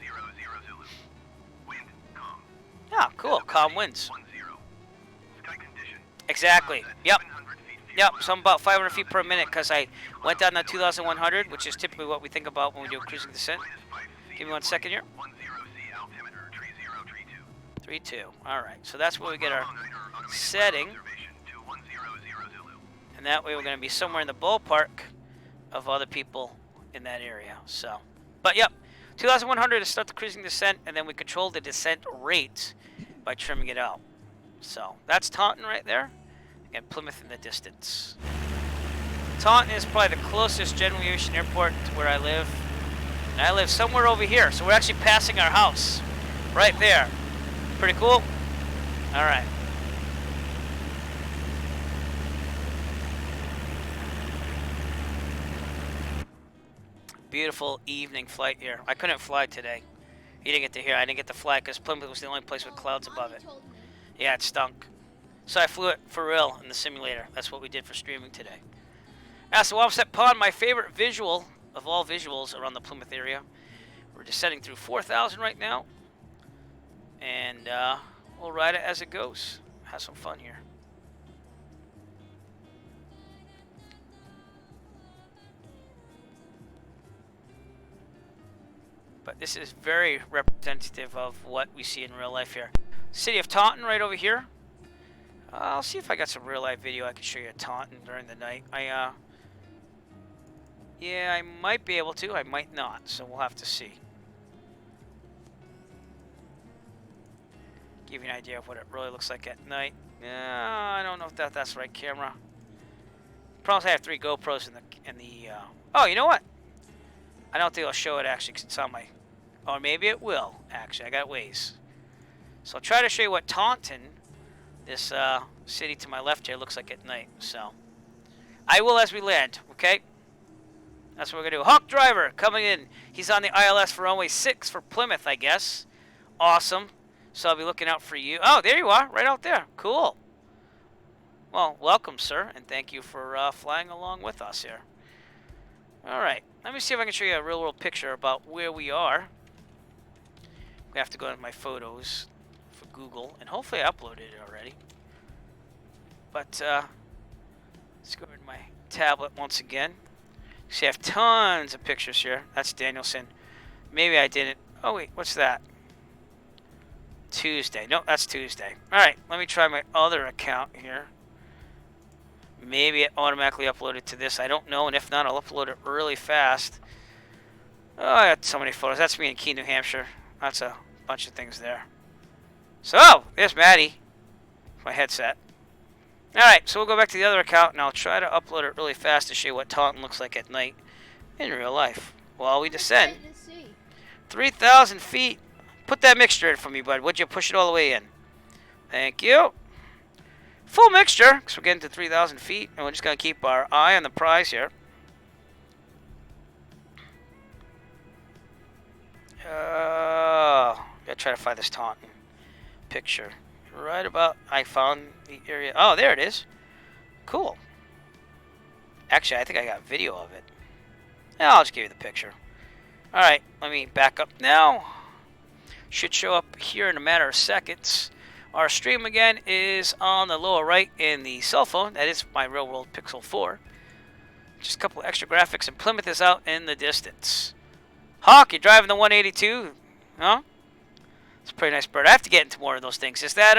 Ah, cool. Calm winds. Exactly. Yep. Yep, so I'm about 500 feet per minute because I went down to 2,100, which is typically what we think about when we do a cruising descent. Give me 1 second here. 3-2. All right, so that's where we get our setting. And that way we're going to be somewhere in the ballpark of other people in that area. So, but yep, 2,100 to start the cruising descent, and then we control the descent rate by trimming it out. So that's Taunton right there, and Plymouth in the distance. Taunton is probably the closest general aviation airport to where I live. And I live somewhere over here, so we're actually passing our house right there. Pretty cool? All right. Beautiful evening flight here. I couldn't fly today. You didn't get to hear. I didn't get to fly because Plymouth was the only place with clouds above it. Yeah, it stunk. So I flew it for real in the simulator. That's what we did for streaming today. That's the Wamset Pond, my favorite visual of all visuals around the Plymouth area. We're descending through 4,000 right now. And we'll ride it as it goes. Have some fun here. But this is very representative of what we see in real life here. City of Taunton right over here. I'll see if I got some real life video I can show you at Taunton during the night. Yeah, I might be able to. I might not. So we'll have to see. Give you an idea of what it really looks like at night. I don't know if that's the right camera. Problem is I have 3 GoPros in the. Oh, you know what? I don't think I'll show it actually because it's on my. Or maybe it will actually. I got ways. So I'll try to show you what Taunton, this city to my left here, looks like at night. So I will as we land. Okay. That's what we're gonna do. Hawk Driver coming in. He's on the ILS for runway 6 for Plymouth, I guess. Awesome. So I'll be looking out for you. Oh, there you are, right out there. Cool. Well, welcome, sir, and thank you for flying along with us here. All right, let me see if I can show you a real-world picture about where we are. We have to go to my photos for Google, and hopefully I uploaded it already. But let's go to my tablet once again. See, I have tons of pictures here. That's Danielson. Maybe I didn't. Oh, wait, what's that? Tuesday. No, that's Tuesday. All right, let me try my other account here. Maybe it automatically uploaded to this. I don't know, and if not, I'll upload it really fast. Oh, I got so many photos. That's me in Keene, New Hampshire. That's a bunch of things there. So, oh, there's Maddie. My headset. All right, so we'll go back to the other account, and I'll try to upload it really fast to show you what Taunton looks like at night in real life while we descend. 3,000 feet. Put that mixture in for me, bud. Would you push it all the way in? Thank you. Full mixture, because we're getting to 3,000 feet, and we're just going to keep our eye on the prize here. Gotta try to find this Taunton picture. Right about, I found the area. Oh, there it is. Cool. Actually, I think I got video of it. Yeah, I'll just give you the picture. All right, let me back up now. Should show up here in a matter of seconds. Our stream again is on the lower right in the cell phone. That is my real world Pixel 4. Just a couple extra graphics, and Plymouth is out in the distance. Hawk, you're driving the 182, huh? It's a pretty nice bird. I have to get into more of those things. Is that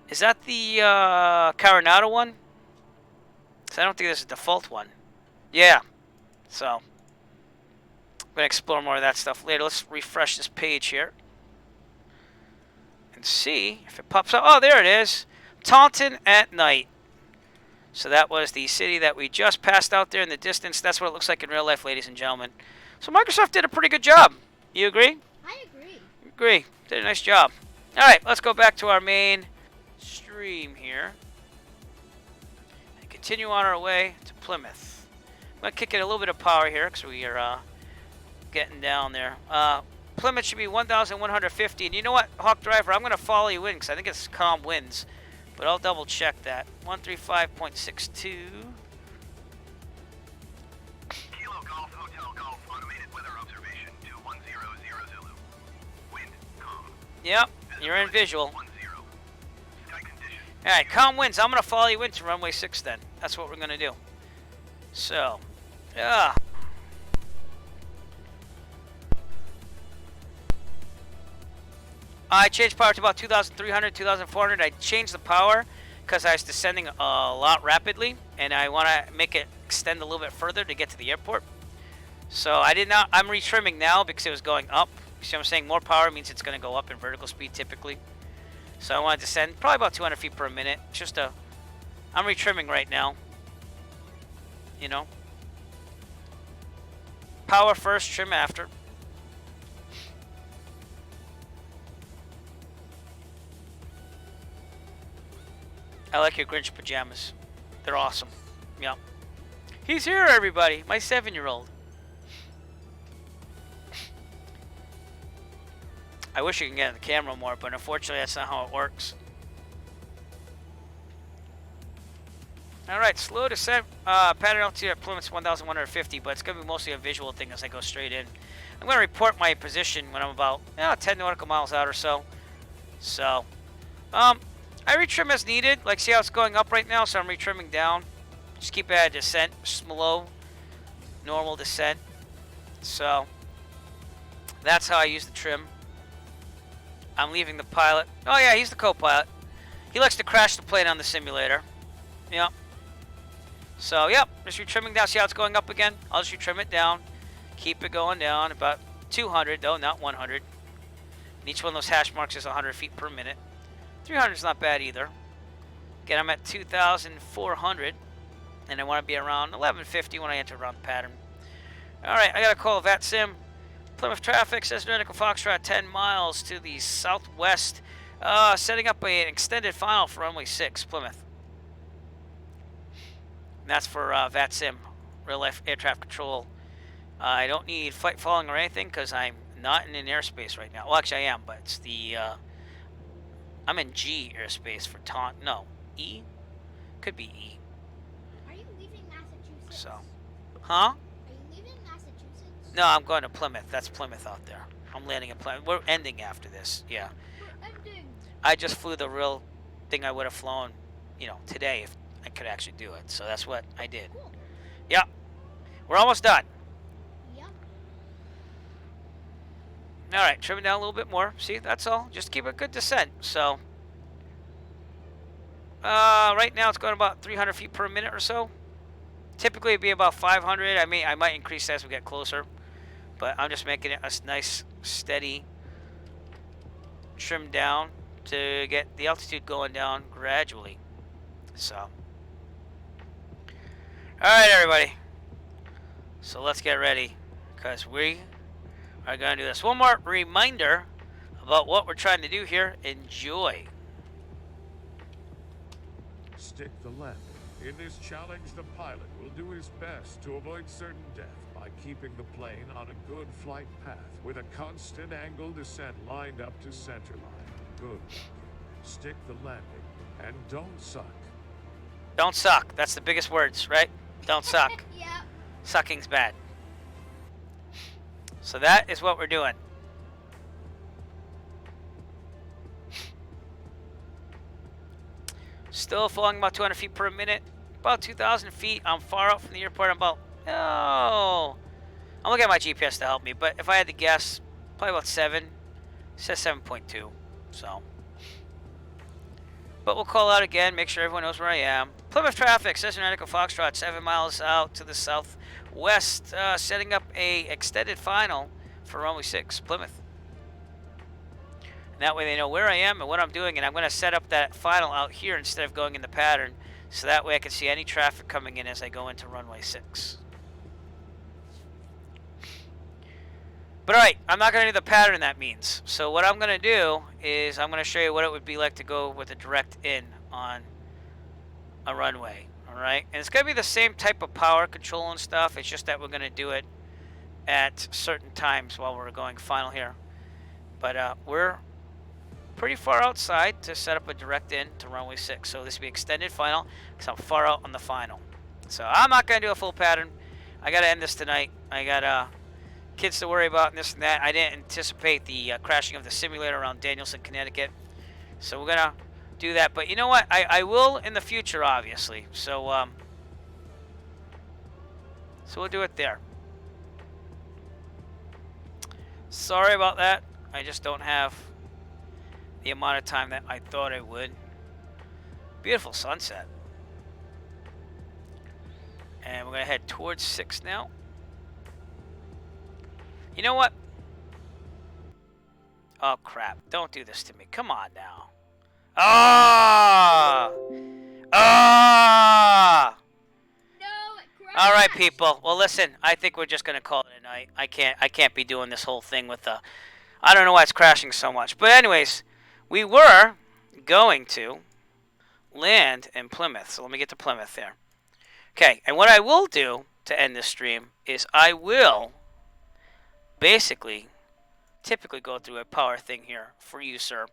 the Coronado one? 'Cause I don't think there's a default one. Yeah. So I'm gonna explore more of that stuff later. Let's refresh this page here and see if it pops up. Oh, there it is. Taunton at night. So that was the city that we just passed out there in the distance. That's what it looks like in real life, ladies and gentlemen. So Microsoft did a pretty good job. You agree?
I agree.
Agree. Did a nice job. All right, let's go back to our main stream here and continue on our way to Plymouth. I'm going to kick it a little bit of power here because we are getting down there. Plymouth should be 1,150. And you know what, Hawk Driver, I'm going to follow you in because I think it's calm winds. But I'll double check that. 135.62.
Kilo Golf Hotel Golf automated weather observation 2100 Zulu. Wind calm.
Yep, you're in visual. Alright, calm winds. I'm going to follow you into runway 6 then. That's what we're going to do. So, yeah. I changed power to about 2,300, 2,400. I changed the power because I was descending a lot rapidly, and I want to make it extend a little bit further to get to the airport. So I did not. I'm retrimming now because it was going up. See what I'm saying? More power means it's going to go up in vertical speed typically. So I want to descend probably about 200 feet per minute. Just a. I'm retrimming right now. You know. Power first, trim after. I like your Grinch pajamas. They're awesome. Yep. He's here, everybody. My 7-year-old. I wish you could get in the camera more, but unfortunately that's not how it works. Alright, slow descent. Pattern altitude at Plymouth's 1,150, but it's going to be mostly a visual thing as I go straight in. I'm going to report my position when I'm about 10 nautical miles out or so. So, I retrim as needed. Like, see how it's going up right now? So I'm retrimming down. Just keep it at descent. Slow, normal descent. So, that's how I use the trim. I'm leaving the pilot. Oh, yeah, he's the co-pilot. He likes to crash the plane on the simulator. Yep. So, yep, just retrimming down. See how it's going up again? I'll just retrim it down. Keep it going down. About 200, though, not 100. And each one of those hash marks is 100 feet per minute. 300 is not bad either. Again, I'm at 2,400. And I want to be around 1150 when I enter around the pattern. Alright, I got a call VATSIM. Plymouth traffic says Echo Foxtrot 10 miles to the southwest. Setting up an extended final for runway 6, Plymouth. And that's for VATSIM, real life air traffic control. I don't need flight following or anything because I'm not in an airspace right now. Well, actually I am, but it's the... I'm in G airspace for taunt. No, E? Could be E.
Are you leaving Massachusetts?
So, huh?
Are you leaving Massachusetts?
No, I'm going to Plymouth. That's Plymouth out there. I'm landing in Plymouth. We're ending after this. Yeah.
We're ending.
I just flew the real thing I would have flown, you know, today if I could actually do it. So that's what I did.
Cool.
Yeah. We're almost done.
Yep.
All right, trimming down a little bit more. See, that's all. Just keep a good descent. So, right now it's going about 300 feet per minute or so. Typically it'd be about 500. I might increase that as we get closer, but I'm just making it a nice, steady trim down to get the altitude going down gradually. So, all right, everybody. So let's get ready because we are going to do this. One more reminder about what we're trying to do here. Enjoy.
Stick the landing. In this challenge, the pilot will do his best to avoid certain death by keeping the plane on a good flight path with a constant angle descent lined up to center line. Good. Stick the landing and don't suck.
Don't suck. That's the biggest words, right? Don't suck.
Yeah.
Sucking's bad. So that is what we're doing. Still falling about 200 feet per minute. About 2,000 feet. I'm far out from the airport. I'm about... Oh. I'm looking at my GPS to help me. But if I had to guess, probably about 7. It says 7.2. So... But we'll call out again, make sure everyone knows where I am. Plymouth traffic, says Echo Foxtrot, 7 miles out to the southwest, setting up a extended final for runway 6, Plymouth. And that way they know where I am and what I'm doing, and I'm going to set up that final out here instead of going in the pattern, so that way I can see any traffic coming in as I go into runway 6. But alright, I'm not going to do the pattern that means. So what I'm going to do is I'm going to show you what it would be like to go with a direct in on a runway. Alright, and it's going to be the same type of power control and stuff. It's just that we're going to do it at certain times while we're going final here. But we're pretty far outside to set up a direct in to runway 6. So this will be extended final because I'm far out on the final. So I'm not going to do a full pattern. I got to end this tonight. I got kids to worry about and this and that. I didn't anticipate the crashing of the simulator around Danielson, Connecticut. So we're going to do that. But you know what? I will in the future, obviously. So we'll do it there. Sorry about that. I just don't have the amount of time that I thought I would. Beautiful sunset. And we're going to head towards 6 now. You know what? Oh, crap. Don't do this to me. Come on now. Ah! Ah! All right, people. Well, listen. I think we're just going to call it a night. I can't be doing this whole thing with the... I don't know why it's crashing so much. But anyways, we were going to land in Plymouth. So let me get to Plymouth there. Okay, and what I will do to end this stream is I will basically typically go through a power thing here for you, sir,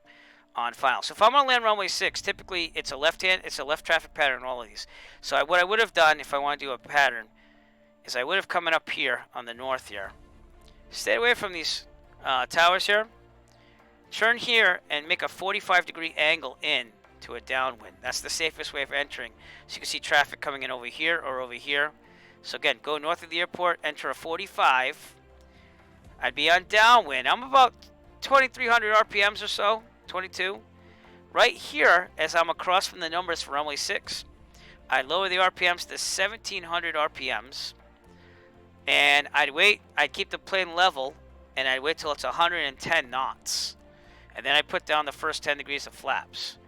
on final. So if I'm on land runway 6, typically it's a left traffic pattern in all of these. So what I would have done if I want to do a pattern is I would have come up here on the north here. Stay away from these towers here. Turn here and make a 45-degree angle in to a downwind. That's the safest way of entering. So you can see traffic coming in over here or over here. So again, go north of the airport, enter a 45. I'd be on downwind. I'm about 2,300 RPMs or so, 22. Right here, as I'm across from the numbers for runway 6, I lower the RPMs to 1,700 RPMs. And I'd keep the plane level, and I'd wait till it's 110 knots. And then I'd put down the first 10 degrees of flaps.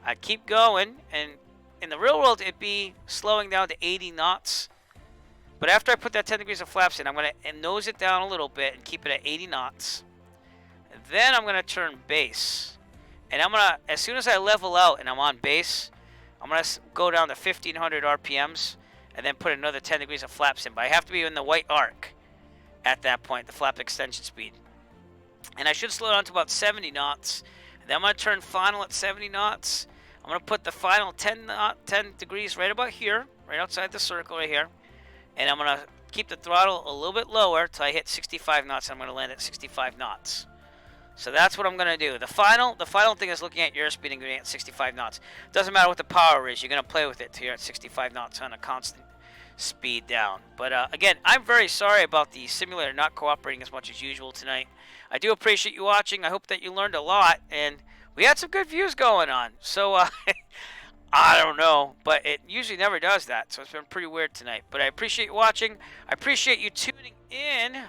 I'd keep going, and in the real world, it'd be slowing down to 80 knots. But after I put that 10 degrees of flaps in, I'm going to nose it down a little bit and keep it at 80 knots. And then I'm going to turn base. And I'm going to, as soon as I level out and I'm on base, I'm going to go down to 1,500 RPMs and then put another 10 degrees of flaps in. But I have to be in the white arc at that point, the flap extension speed. And I should slow down to about 70 knots. And then I'm going to turn final at 70 knots. I'm going to put the final 10 degrees right about here, right outside the circle right here. And I'm going to keep the throttle a little bit lower till I hit 65 knots. I'm going to land at 65 knots. So that's what I'm going to do. The final thing is looking at your airspeed and going at 65 knots. Doesn't matter what the power is. You're going to play with it till you're at 65 knots on a constant speed down. But again, I'm very sorry about the simulator not cooperating as much as usual tonight. I do appreciate you watching. I hope that you learned a lot. And we had some good views going on. So I don't know, but it usually never does that. So it's been pretty weird tonight. But I appreciate you watching. I appreciate you tuning in.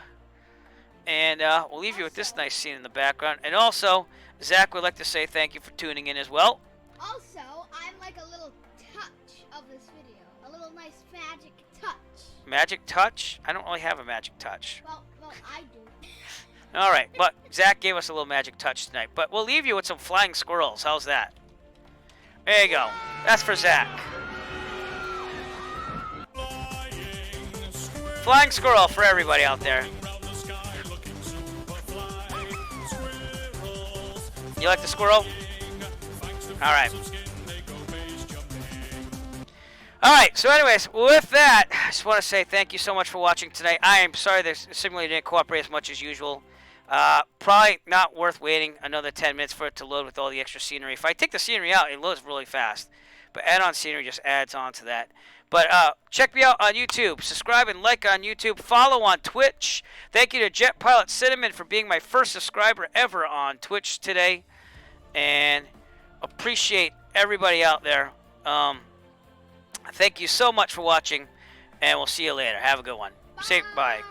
And we'll leave you with this nice scene in the background. And also, Zach would like to say thank you for tuning in as well.
Also, I'm like a little touch of this video. A little nice magic touch.
Magic touch? I don't really have a magic touch.
Well, I do.
All right, but Zach gave us a little magic touch tonight. But we'll leave you with some flying squirrels. How's that? There you go. That's for Zach. Flying squirrel for everybody out there. You like the squirrel? All right. All right, so anyways, with that, I just want to say thank you so much for watching tonight. I am sorry the simulator didn't cooperate as much as usual. Probably not worth waiting another 10 minutes for it to load with all the extra scenery. If I take the scenery out, it loads really fast. But add-on scenery just adds on to that. But check me out on YouTube. Subscribe and like on YouTube. Follow on Twitch. Thank you to Jet Pilot Cinnamon for being my first subscriber ever on Twitch today. And appreciate everybody out there. Thank you so much for watching. And we'll see you later. Have a good one. Say bye.